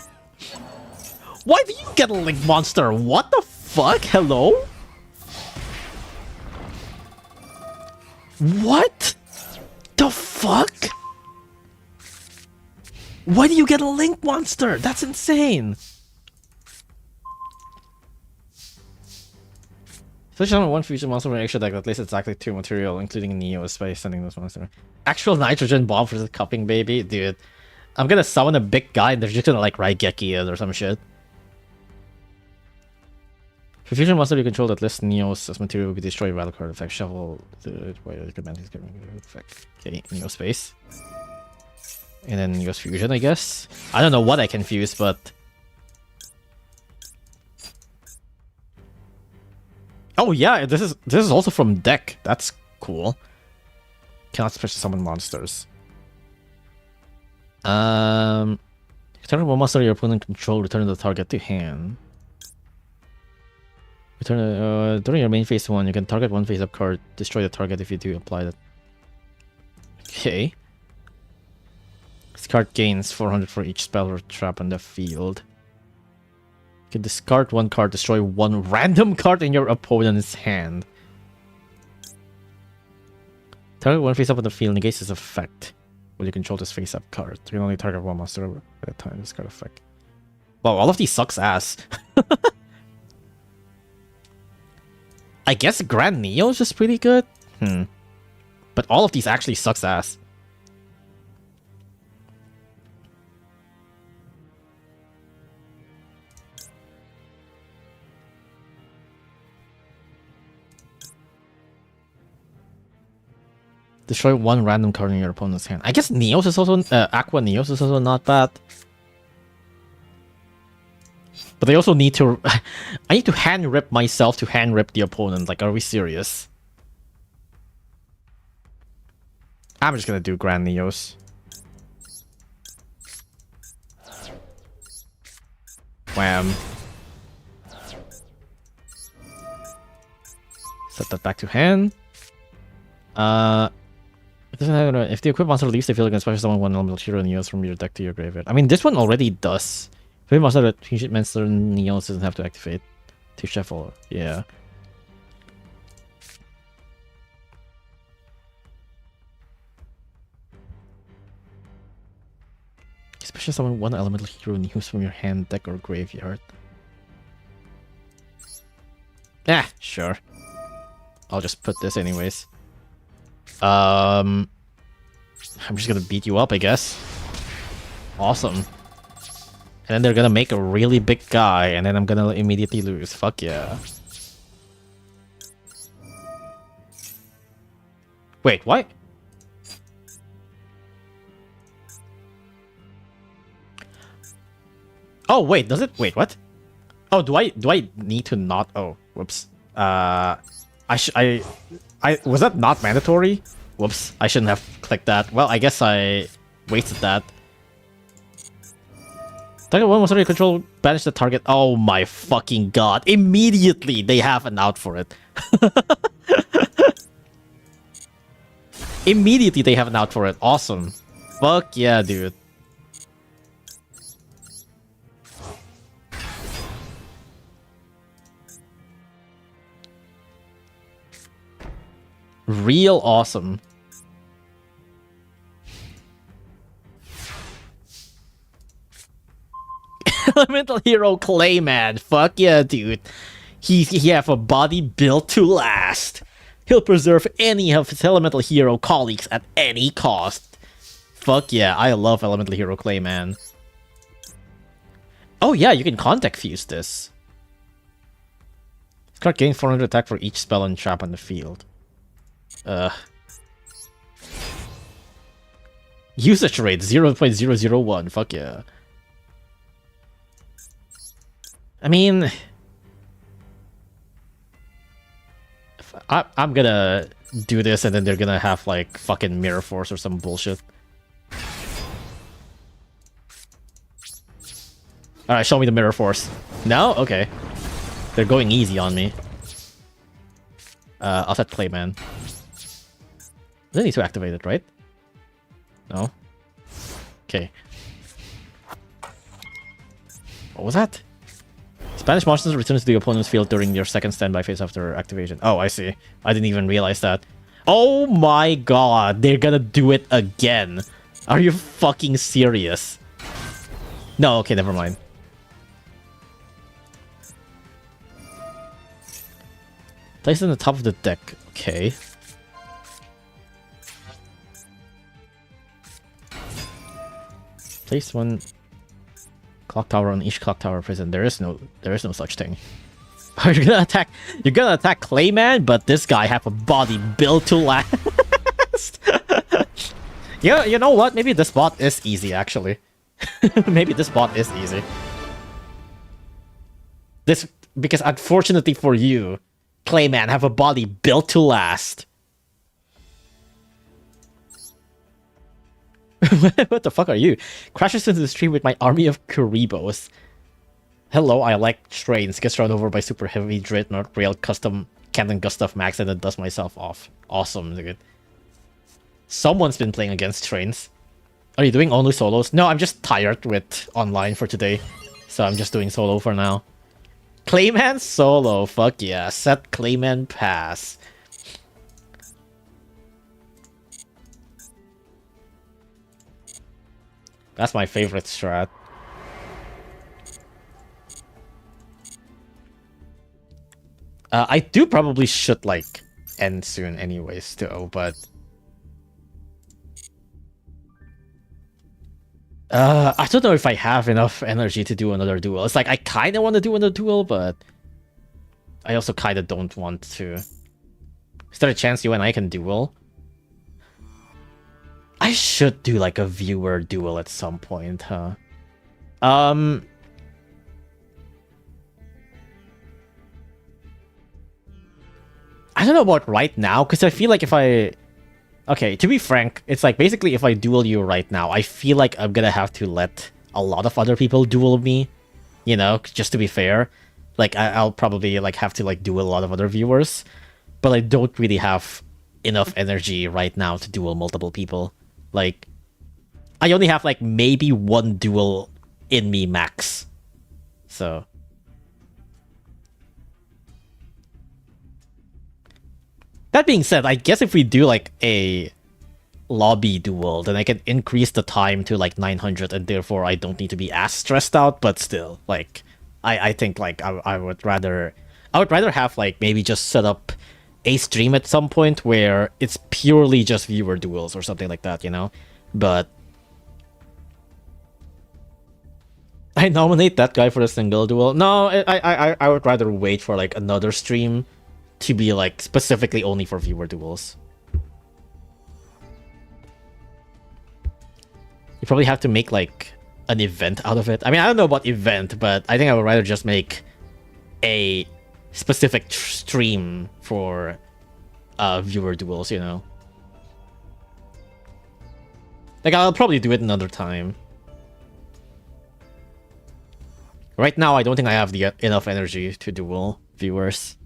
Why do you get a Link Monster? What the fuck? Hello? What the fuck? Why do you get a Link Monster? That's insane. Especially on one fusion monster from an extra deck that lists exactly 2 material, including Neo Space, sending this monster. Actual nitrogen bomb for the cupping baby? Dude. I'm gonna summon a big guy and they're just gonna like Raigeki it or some shit. For fusion monster you control that lists Neos as material will be destroyed by the card effect. Shuffle the command is getting effect. Okay, Neo Space. And then Neos Fusion, I guess. I don't know what I can fuse, but... Oh yeah, this is also from deck. That's cool. Cannot special summon monsters. Target one monster your opponent control, return the target to hand. Return during your main phase 1, you can target one face-up card, destroy the target if you do apply that. Okay. This card gains 400 for each spell or trap on the field. You can discard 1 card, destroy 1 random card in your opponent's hand. Target 1 face-up on the field, negates its effect. When you control this face-up card, you can only target 1 monster at a time. This card effect. Wow, all of these sucks ass. I guess Grand Neo is just pretty good. But all of these actually sucks ass. Destroy 1 random card in your opponent's hand. I guess Neos is also Aqua Neos is also not bad. But they also need to I need to hand rip myself to hand rip the opponent. Like, are we serious? I'm just gonna do Grand Neos. Wham. Set that back to hand. It doesn't have, if the equipped monster leaves the field, you can special summon 1 elemental hero Neos from your deck to your graveyard. I mean, this one already does. If monster that fusion monster Neos doesn't have to activate to shuffle. Yeah. Special summon 1 elemental hero Neos from your hand, deck, or graveyard. Yeah, sure. I'll just put this anyways. I'm just gonna beat you up, I guess. Awesome. And then they're gonna make a really big guy, and then I'm gonna immediately lose. Fuck yeah. Wait, what? Oh wait, does it? Wait, what? Oh, do I need to not? Oh, whoops. I was that not mandatory? Whoops, I shouldn't have clicked that. Well, I guess I wasted that. Target 1 was already control, banish the target. Oh my fucking god. Immediately they have an out for it. Immediately they have an out for it. Awesome. Fuck yeah, dude. Real awesome. Elemental Hero Clayman. Fuck yeah, dude. He have a body built to last. He'll preserve any of his Elemental Hero colleagues at any cost. Fuck yeah, I love Elemental Hero Clayman. Oh yeah, you can contact fuse this. This card gains 400 attack for each spell and trap on the field. Usage rate 0.001. Fuck yeah. I mean, I'm gonna do this and then they're gonna have like fucking Mirror Force or some bullshit. Alright, show me the Mirror Force. No? Okay. They're going easy on me. I'll set Clayman. I need to activate it, right? No? Okay. What was that? Spanish monsters return to the opponent's field during your second standby phase after activation. Oh, I see. I didn't even realize that. Oh my god, they're gonna do it again. Are you fucking serious? No, okay, never mind. Place it on the top of the deck. Okay. Place one clock tower on each clock tower prison. There is no such thing. You're gonna attack Clayman, but this guy have a body built to last. Yeah, you know what? Maybe this bot is easy actually. Maybe this bot is easy. This because unfortunately for you, Clayman have a body built to last. What the fuck are you? Crashes into the stream with my army of Kuribos. Hello, I like trains. Gets run over by super heavy dreadnought rail custom cannon Gustav Max and then dust myself off. Awesome, dude. Someone's been playing against trains. Are you doing only solos? No, I'm just tired with online for today. So I'm just doing solo for now. Clayman solo. Fuck yeah. Set Clayman pass. That's my favorite strat. I do probably should, like, end soon anyways, too, but... I don't know if I have enough energy to do another duel. It's like, I kinda want to do another duel, but... I also kinda don't want to. Is there a chance you and I can duel? I should do like a viewer duel at some point, huh? I don't know about right now, because I feel like if I... Okay, to be frank, it's like basically if I duel you right now, I feel like I'm gonna have to let a lot of other people duel me. You know, just to be fair. Like, I'll probably like have to like duel a lot of other viewers. But I don't really have enough energy right now to duel multiple people. Like, I only have like maybe one duel in me max. So... That being said, I guess if we do like a lobby duel, then I can increase the time to like 900 and therefore I don't need to be as stressed out, but still, like, I think like I would rather have like maybe just set up a stream at some point where it's purely just viewer duels or something like that, you know? But I nominate that guy for a single duel. No, I would rather wait for like another stream to be like specifically only for viewer duels. You probably have to make like an event out of it. I mean, I don't know about event, but I think I would rather just make a specific stream for viewer duels, you know? Like, I'll probably do it another time. Right now, I don't think I have the enough energy to duel viewers.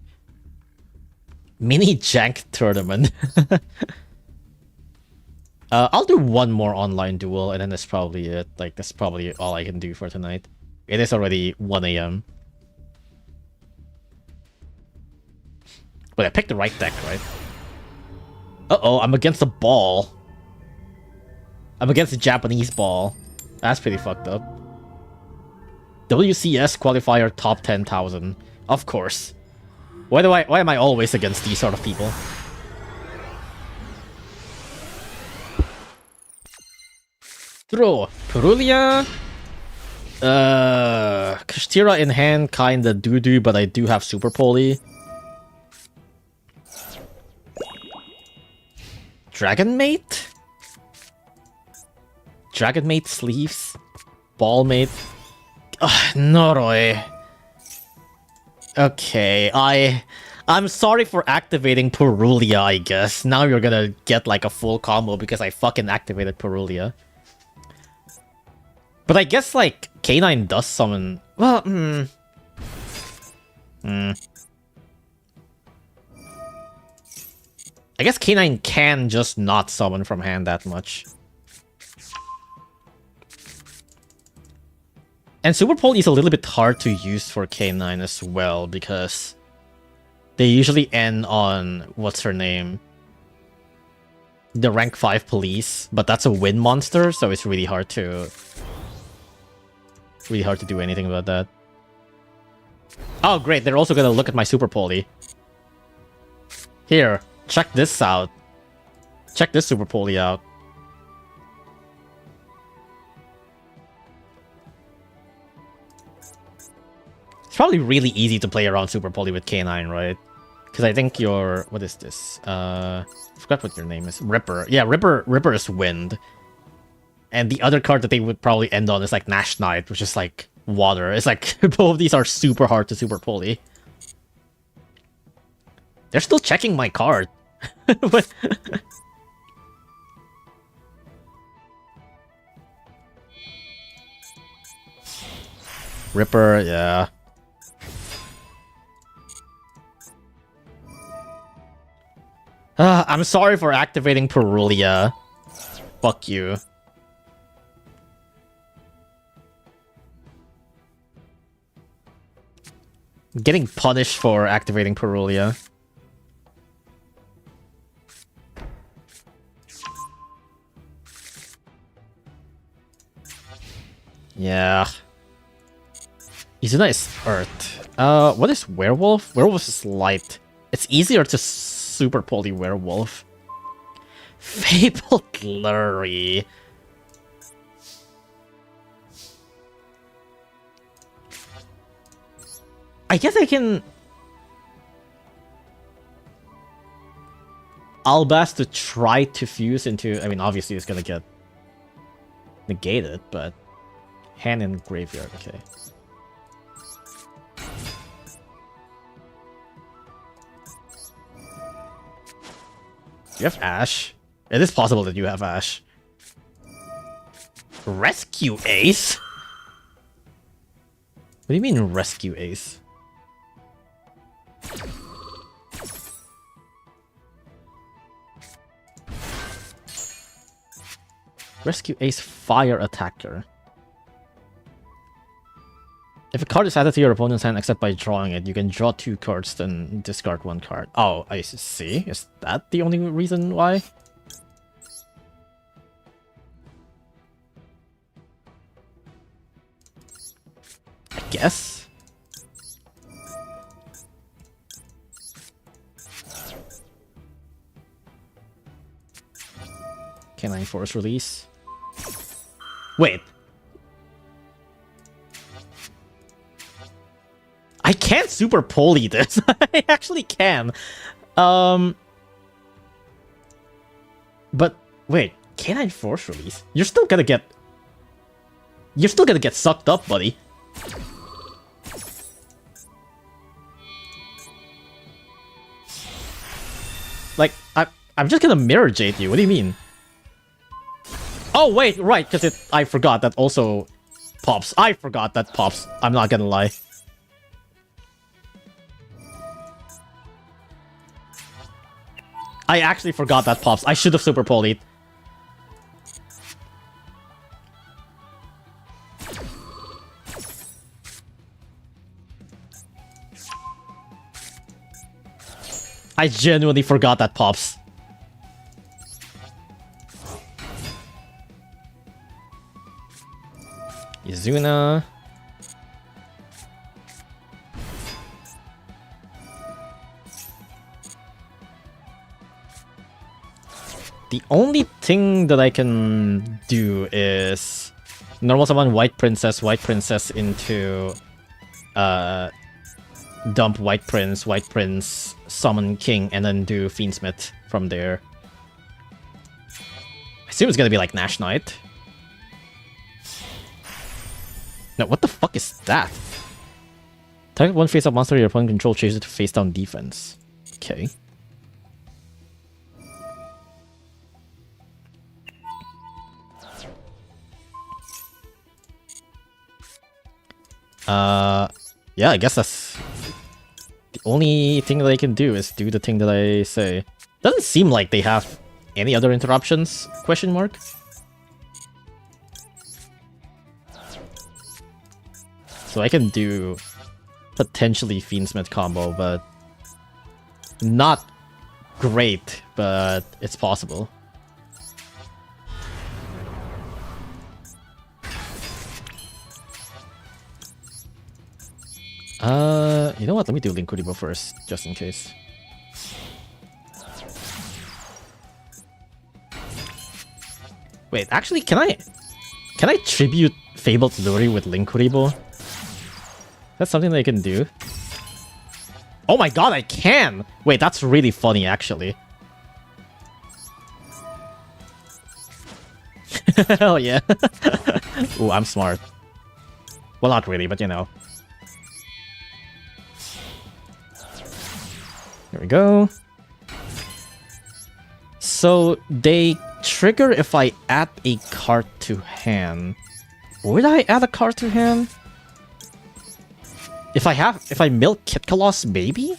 Mini jank tournament. I'll do one more online duel, and then that's probably it. Like, that's probably all I can do for tonight. It is already 1 AM. But I picked the right deck, right? Uh-oh, I'm against the ball. I'm against the Japanese ball. That's pretty fucked up. WCS qualifier top 10,000. Of course. Why am I always against these sort of people? Throw. Purulia. Kashtira in hand, kinda doo-doo, but I do have Super Poly. Dragon Mate? Dragon Mate sleeves? Ball Mate? Ugh, Noroi. Okay, I'm sorry for activating Purulia, I guess. Now you're gonna get like a full combo because I fucking activated Purulia. But I guess like K9 does summon. Well, I guess K9 can just not summon from hand that much. And Super Poly is a little bit hard to use for K9 as well because they usually end on what's her name? The rank 5 police, but that's a win monster, so it's really hard to do anything about that. Oh great, they're also gonna look at my Super Poly. Here, check this out. Check this Super Poly out. It's probably really easy to play around Super Poly with K9, right? Because I think your... What is this? I forgot what your name is. Ripper. Yeah, Ripper is wind. And the other card that they would probably end on is like Nash Knight, which is like water. It's like both of these are super hard to Super Poly. They're still checking my card. Ripper, yeah. I'm sorry for activating Purulia. Fuck you. Getting punished for activating Purulia. Yeah. Izuna is Earth. What is Werewolf? Werewolf is light. It's easier to Super Poly Werewolf. Fable Flurry. I guess I can... Albas to try to fuse into... I mean, obviously it's gonna get negated, but... Hand in graveyard, okay. You have Ash? It is possible that you have Ash. Rescue Ace? What do you mean Rescue Ace? Rescue Ace Fire Attacker. If a card is added to your opponent's hand except by drawing it, you can draw 2 cards, then discard 1 card. Oh, I see. Is that the only reason why? I guess. Can I force release? Wait. can super poly this. I actually can. But wait, can I force release? You're still gonna get sucked up, buddy. Like, I'm just gonna mirror jade you. What do you mean? Oh wait, right, because I forgot that also pops. I forgot that pops. I'm not gonna lie. I actually forgot that pops. I should have super polyed. I genuinely forgot that pops. Izuna. The only thing that I can do is normal summon White Princess into dump White Prince, summon King, and then do Fiendsmith from there. I assume it's gonna be like Nash Knight. No, what the fuck is that? Target one face-up monster your opponent control changes it to face-down defense. Okay. Yeah, I guess that's the only thing that I can do is do the thing that I say. Doesn't seem like they have any other interruptions? Question mark. So I can do potentially Fiendsmith combo, but not great, but it's possible. You know what? Let me do Linkuribo first, just in case. Wait, actually, can I tribute Fabled Luri with Linkuribo? That's something that I can do. Oh my god, I can! Wait, that's really funny, actually. Hell yeah. Ooh, I'm smart. Well, not really, but you know. There we go. So they trigger if I add a card to hand. Would I add a card to hand? If I milk Kit Kaloss, maybe?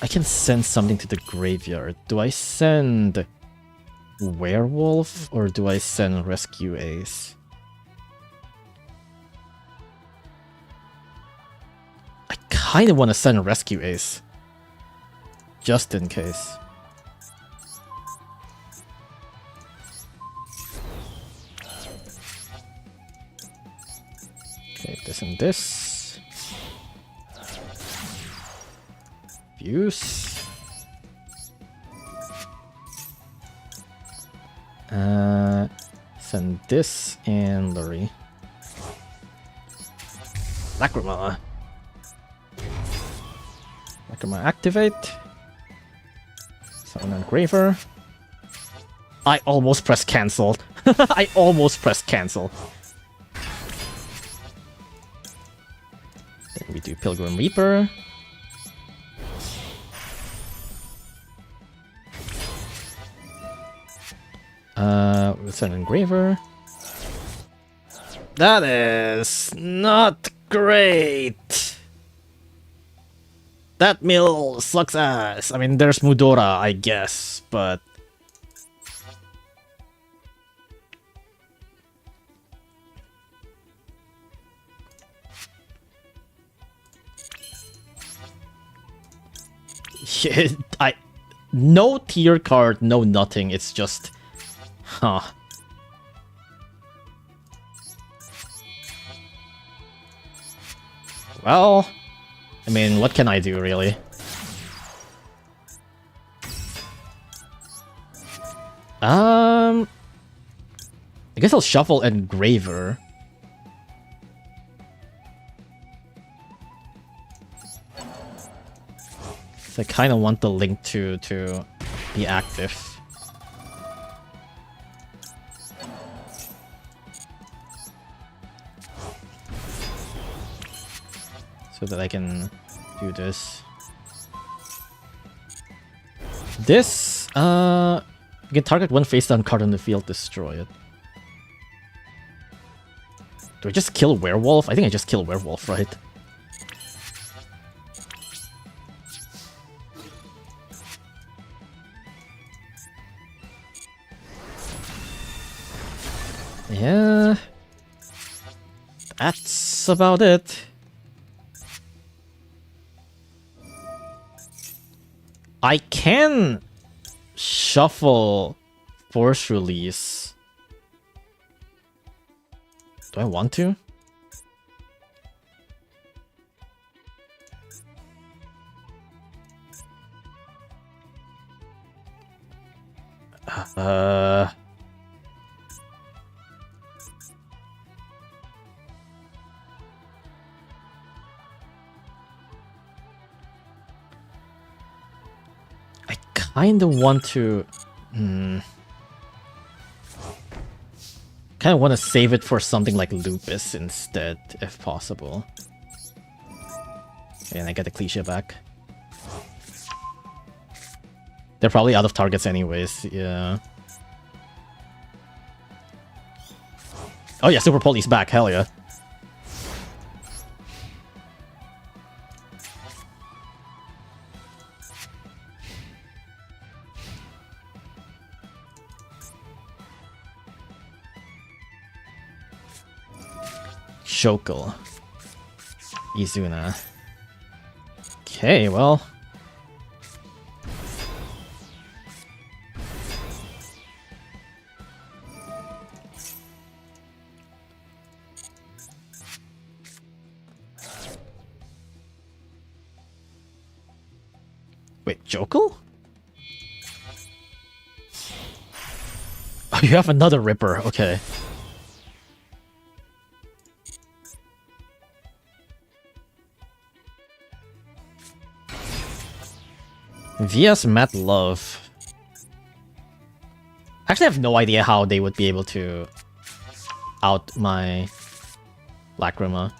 I can send something to the graveyard. Do I send Werewolf or do I send Rescue Ace? I kind of want to send Rescue Ace. Just in case. Okay, this and this. Use. Send this and Luri. Lacrima. Lacrima activate. Summon Engraver. I almost pressed cancel. I almost pressed cancel. Then we do Pilgrim Reaper. With an Engraver. That is not great. That mill sucks ass. I mean, there's Mudora, I guess, but... No tier card, no nothing, it's just... Huh. Well, I mean, what can I do, really? I guess I'll shuffle Engraver. So I kind of want the link to be active. So that I can do this. This, you can target one face down card on the field, destroy it. Do I just kill Werewolf? I think I just kill Werewolf, right? Yeah. That's about it. I can shuffle Force Release. Do I want to? I kind of want to... kind of want to save it for something like Lupus instead, if possible. And I get the cliche back. They're probably out of targets anyways, yeah. Oh yeah, Super Poli's back, hell yeah. Shokal. Izuna. Okay, well. Wait, Jokal? Oh, you have another Ripper, okay. VS Matt Love. Actually, I have no idea how they would be able to out my Lacrima.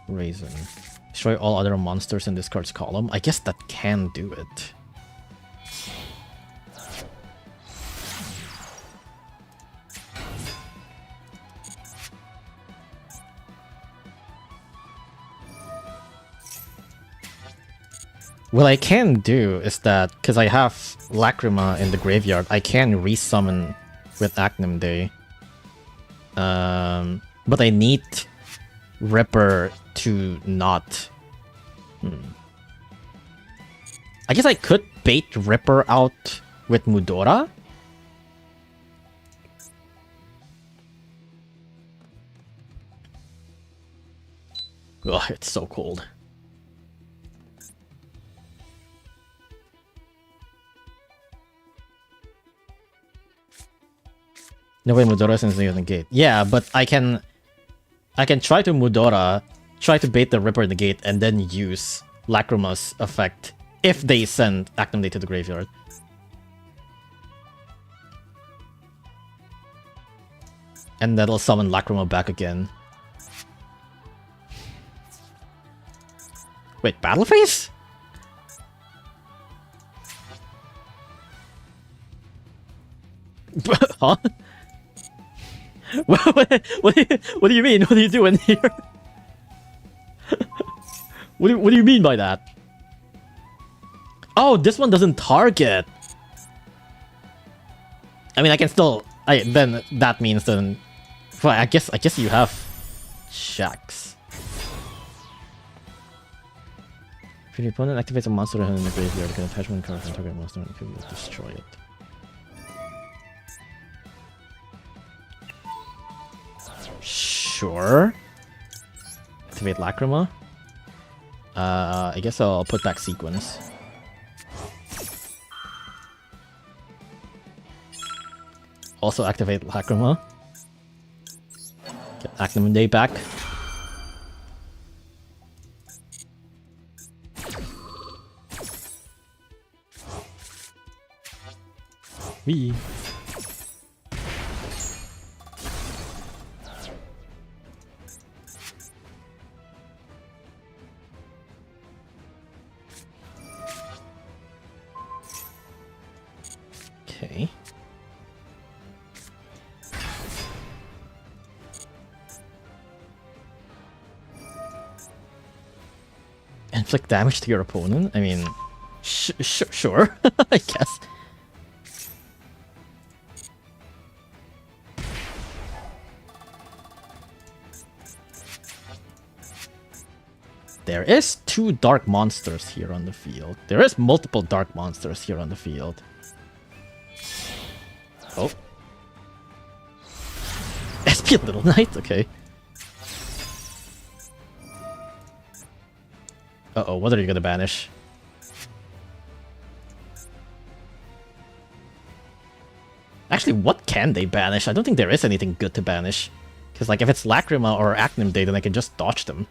Raisin. Destroy all other monsters in this card's column. I guess that can do it. What I can do is that, because I have Lacrima in the graveyard, I can resummon with Acnym Day. But I need Ripper to not... I guess I could bait Ripper out with Mudora? Ugh, it's so cold. No way Mudora since they negate. Yeah, but I can try to Mudora, try to bait the Ripper in the gate, and then use Lacrima's effect if they send Acnym Day to the graveyard. And that'll summon Lacrima back again. Wait, Battle Phase? Huh? What do you mean? What are you doing here? What do you mean by that? Oh, this one doesn't target. I mean, I can still. Then that means then. Well, I guess you have Shax. If your opponent activates a monster in the graveyard, you can attach one card from target monster and you can destroy it. Sure. Activate Lacrima. I guess I'll put back Sequence. Also activate Lacrima. Get Acnum Day back. Wee. Okay. Inflict damage to your opponent? I mean, sure, I guess. There is 2 dark monsters here on the field. There is multiple dark monsters here on the field. Oh. SP Little Knight? Okay. Uh-oh, what are you gonna banish? Actually, what can they banish? I don't think there is anything good to banish. Because, like, if it's Lacrima or Acnum Day, then I can just dodge them.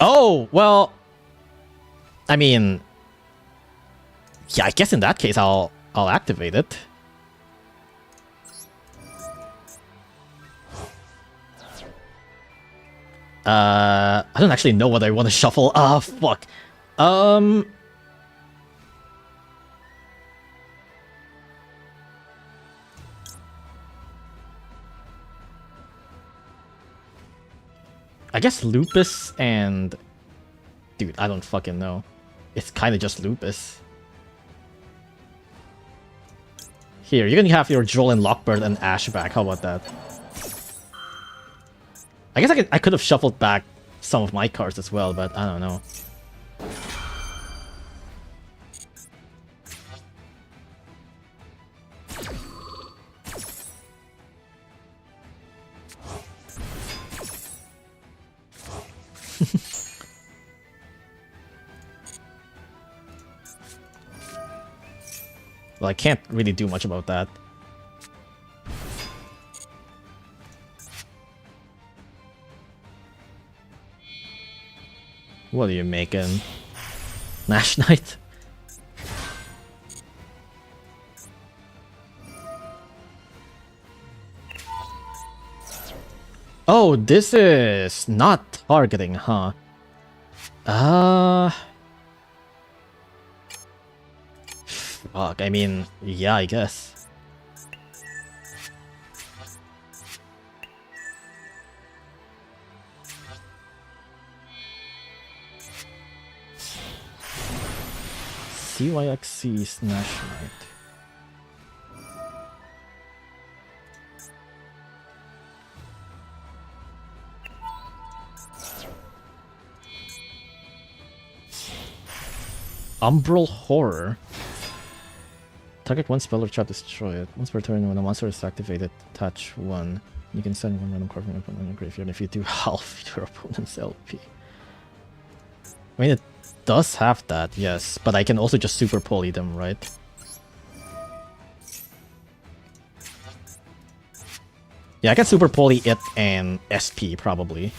Oh, well... I mean... Yeah, I guess in that case I'll activate it. I don't actually know what I want to shuffle. Ah, fuck. I guess Lupus and... Dude, I don't fucking know. It's kind of just Lupus. Here, you're gonna have your Joel and Lockbird and Ash back. How about that? I guess I could have shuffled back some of my cards as well, but I don't know. Well, I can't really do much about that. What are you making? Nash Knight? Oh, this is not targeting, huh? Fuck, I mean, yeah, I guess. CYXC Snash Knight. Umbral Horror. Target one spell or trap, destroy it. Once per turn, when a monster is activated, attach one. You can send one random card from your opponent on your graveyard if you do half your opponent's LP. I mean, it does have that, yes, but I can also just super poly them, right? Yeah, I can super poly it and SP probably.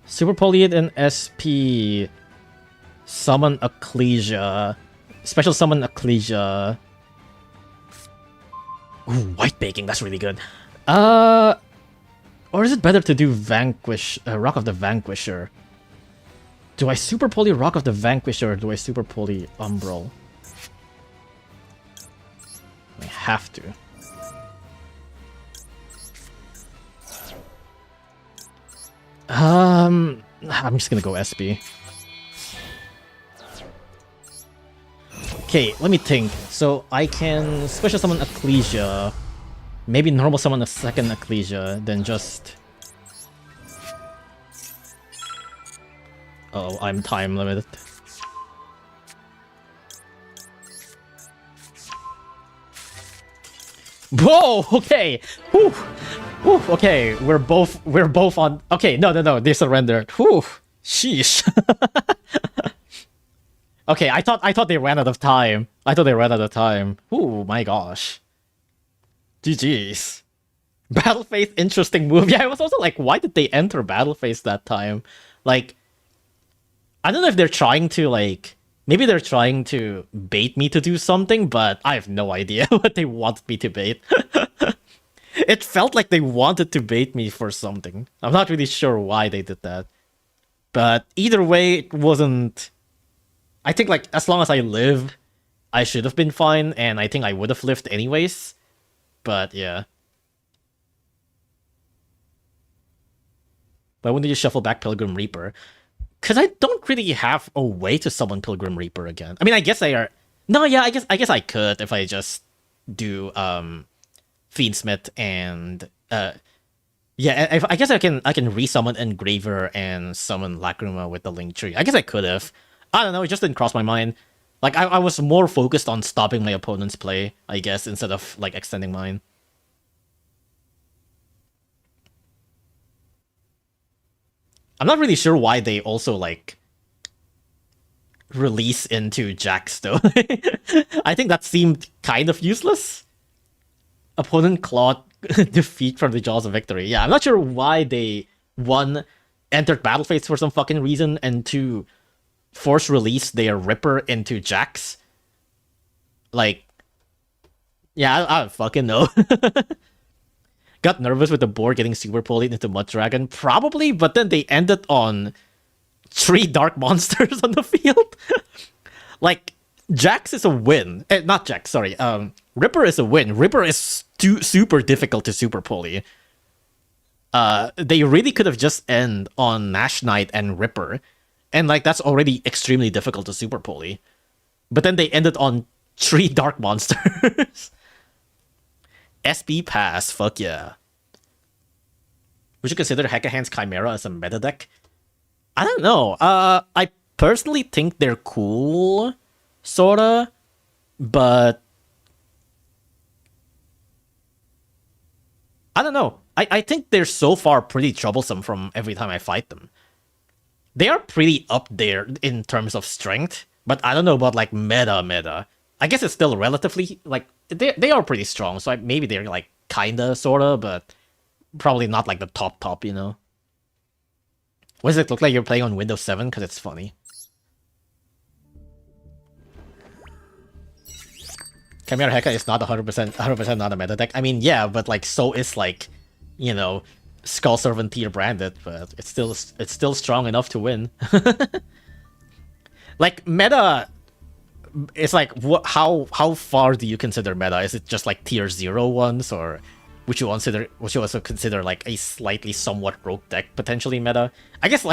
Super poly it and SP. Summon Ecclesia. Special summon Ecclesia. Ooh, white baking, that's really good. Or is it better to do Vanquish, Rock of the Vanquisher? Do I super poly Rock of the Vanquisher or do I super poly Umbral? I have to. I'm just gonna go SB. Okay, let me think. So I can special summon Ecclesia, maybe normal summon a second Ecclesia, then just... Oh, I'm time limited. Whoa, okay. Whew. Whew, okay, we're both on. Okay, no, they surrendered. Whew. Sheesh. Okay, I thought they ran out of time. Oh my gosh. GG's. Battle Phase, interesting move. Yeah, I was also like, why did they enter Battle Phase that time? Like, I don't know if they're trying to, like, maybe they're trying to bait me to do something, but I have no idea what they wanted me to bait. It felt like they wanted to bait me for something. I'm not really sure why they did that. But either way, it wasn't... I think, like, as long as I live, I should have been fine, and I think I would have lived anyways. But, yeah. But when did you shuffle back Pilgrim Reaper? Because I don't really have a way to summon Pilgrim Reaper again. I mean, I guess they are... No, yeah, I guess I could if I just do Fiendsmith and... Yeah, I guess I can resummon Engraver and summon Lacrima with the Link Tree. I guess I could have. I don't know, it just didn't cross my mind. Like, I was more focused on stopping my opponent's play, I guess, instead of, like, extending mine. I'm not really sure why they also, like, release into Jax, though. I think that seemed kind of useless. Opponent clawed defeat from the jaws of victory. Yeah, I'm not sure why they, one, entered Battle Phase for some fucking reason, and two, force release their Ripper into Jax. Like, yeah, I don't fucking know. Got nervous with the board getting super pulled into Mud Dragon? Probably, but then they ended on 3 Dark Monsters on the field. Like, Jax is a win. Not Jax, sorry. Ripper is a win. Ripper is super difficult to super pulley. They really could have just end on Nash Knight and Ripper. And, like, that's already extremely difficult to super pulley. But then they ended on 3 Dark Monsters. SB Pass, fuck yeah. Would you consider Hekahan's Chimera as a meta deck? I don't know. I personally think they're cool, sorta, but I don't know. I think they're so far pretty troublesome from every time I fight them. They are pretty up there in terms of strength, but I don't know about, like, meta. I guess it's still relatively, like, they are pretty strong, so maybe they're, like, kinda, sorta, but probably not, like, the top, you know? What does it look like you're playing on Windows 7? Because it's funny. Chimera Heka is not 100% not a meta deck. I mean, yeah, but, like, so is, like, you know, Skull Servant tier branded, but it's still strong enough to win. Like, meta, it's like, how far do you consider meta? Is it just like tier 0 ones, or would you also consider like a slightly somewhat rogue deck potentially meta? I guess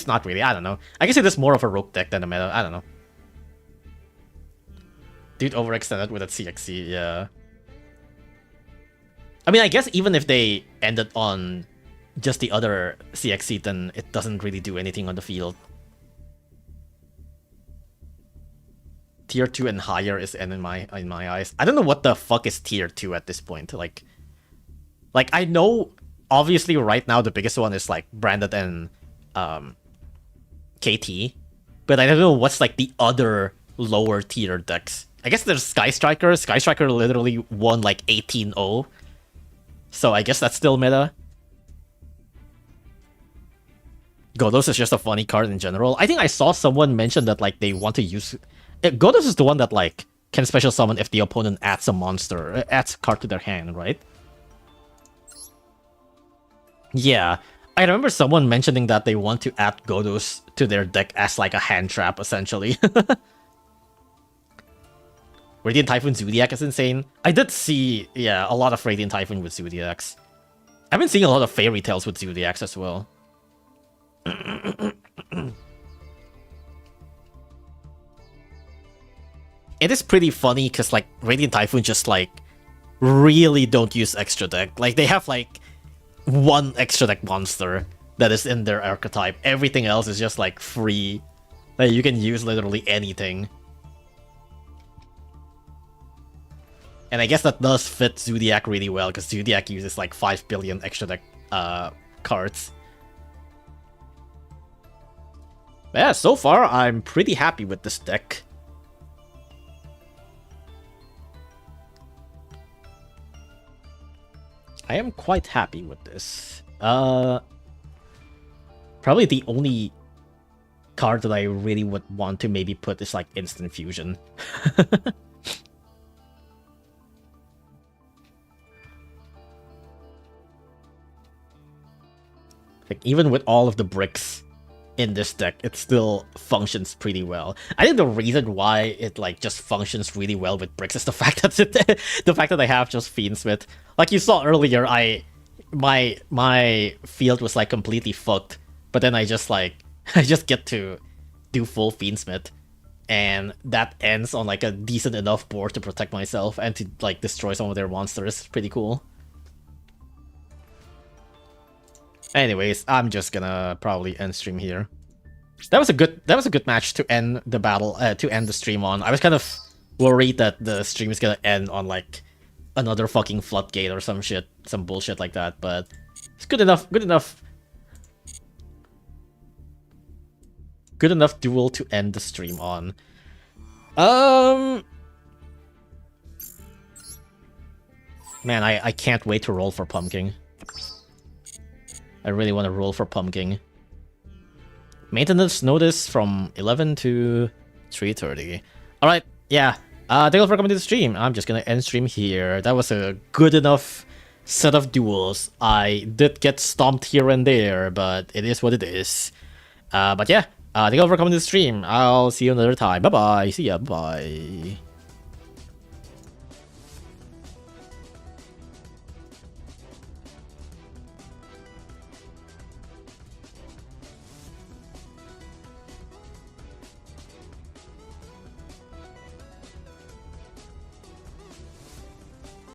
not really. I don't know. I guess it is more of a rogue deck than a meta. I don't know. Dude overextended with that CXC, yeah. I mean, I guess even if they ended on just the other CXC, then it doesn't really do anything on the field. Tier 2 and higher is N in my eyes. I don't know what the fuck is tier 2 at this point. Like I know obviously right now the biggest one is like Branded and KT, but I don't know what's like the other lower tier decks. I guess there's Sky Striker. Sky Striker literally won like 18-0. So I guess that's still meta. Godos is just a funny card in general. I think I saw someone mention that like they want to use... Godos is the one that like can special summon if the opponent adds a monster, adds a card to their hand, right? Yeah. I remember someone mentioning that they want to add Godos to their deck as like a hand trap, essentially. Radiant Typhoon Zodiac is insane. I did see, yeah, a lot of Radiant Typhoon with Zodiacs. I've been seeing a lot of Fairy Tales with Zodiacs as well. it is pretty funny because like Radiant Typhoon just like really don't use extra deck. Like they have like one extra deck monster that is in their archetype. Everything else is just like free. Like you can use literally anything. And I guess that does fit Zodiac really well because Zodiac uses like 5 billion extra deck cards. But yeah, so far I'm pretty happy with this deck. I am quite happy with this. Probably the only card that I really would want to maybe put is like Instant Fusion. Like even with all of the bricks in this deck, it still functions pretty well. I think the reason why it like just functions really well with bricks is the fact that the fact that I have just Fiendsmith. Like you saw earlier, my field was like completely fucked, but then I just get to do full Fiendsmith, and that ends on like a decent enough board to protect myself and to like destroy some of their monsters. Pretty cool. Anyways, I'm just gonna probably end stream here. That was a good match to end the battle, to end the stream on. I was kind of worried that the stream is gonna end on like another fucking floodgate or some shit, some bullshit like that, but it's good enough duel to end the stream on. Man, I can't wait to roll for Pumpkin. I really want to roll for Pumpkin. Maintenance notice from 11 to 3:30. Alright, yeah. Thank you for coming to the stream. I'm just gonna end stream here. That was a good enough set of duels. I did get stomped here and there, but it is what it is. But yeah, thank you for coming to the stream. I'll see you another time. Bye-bye. See ya. Bye.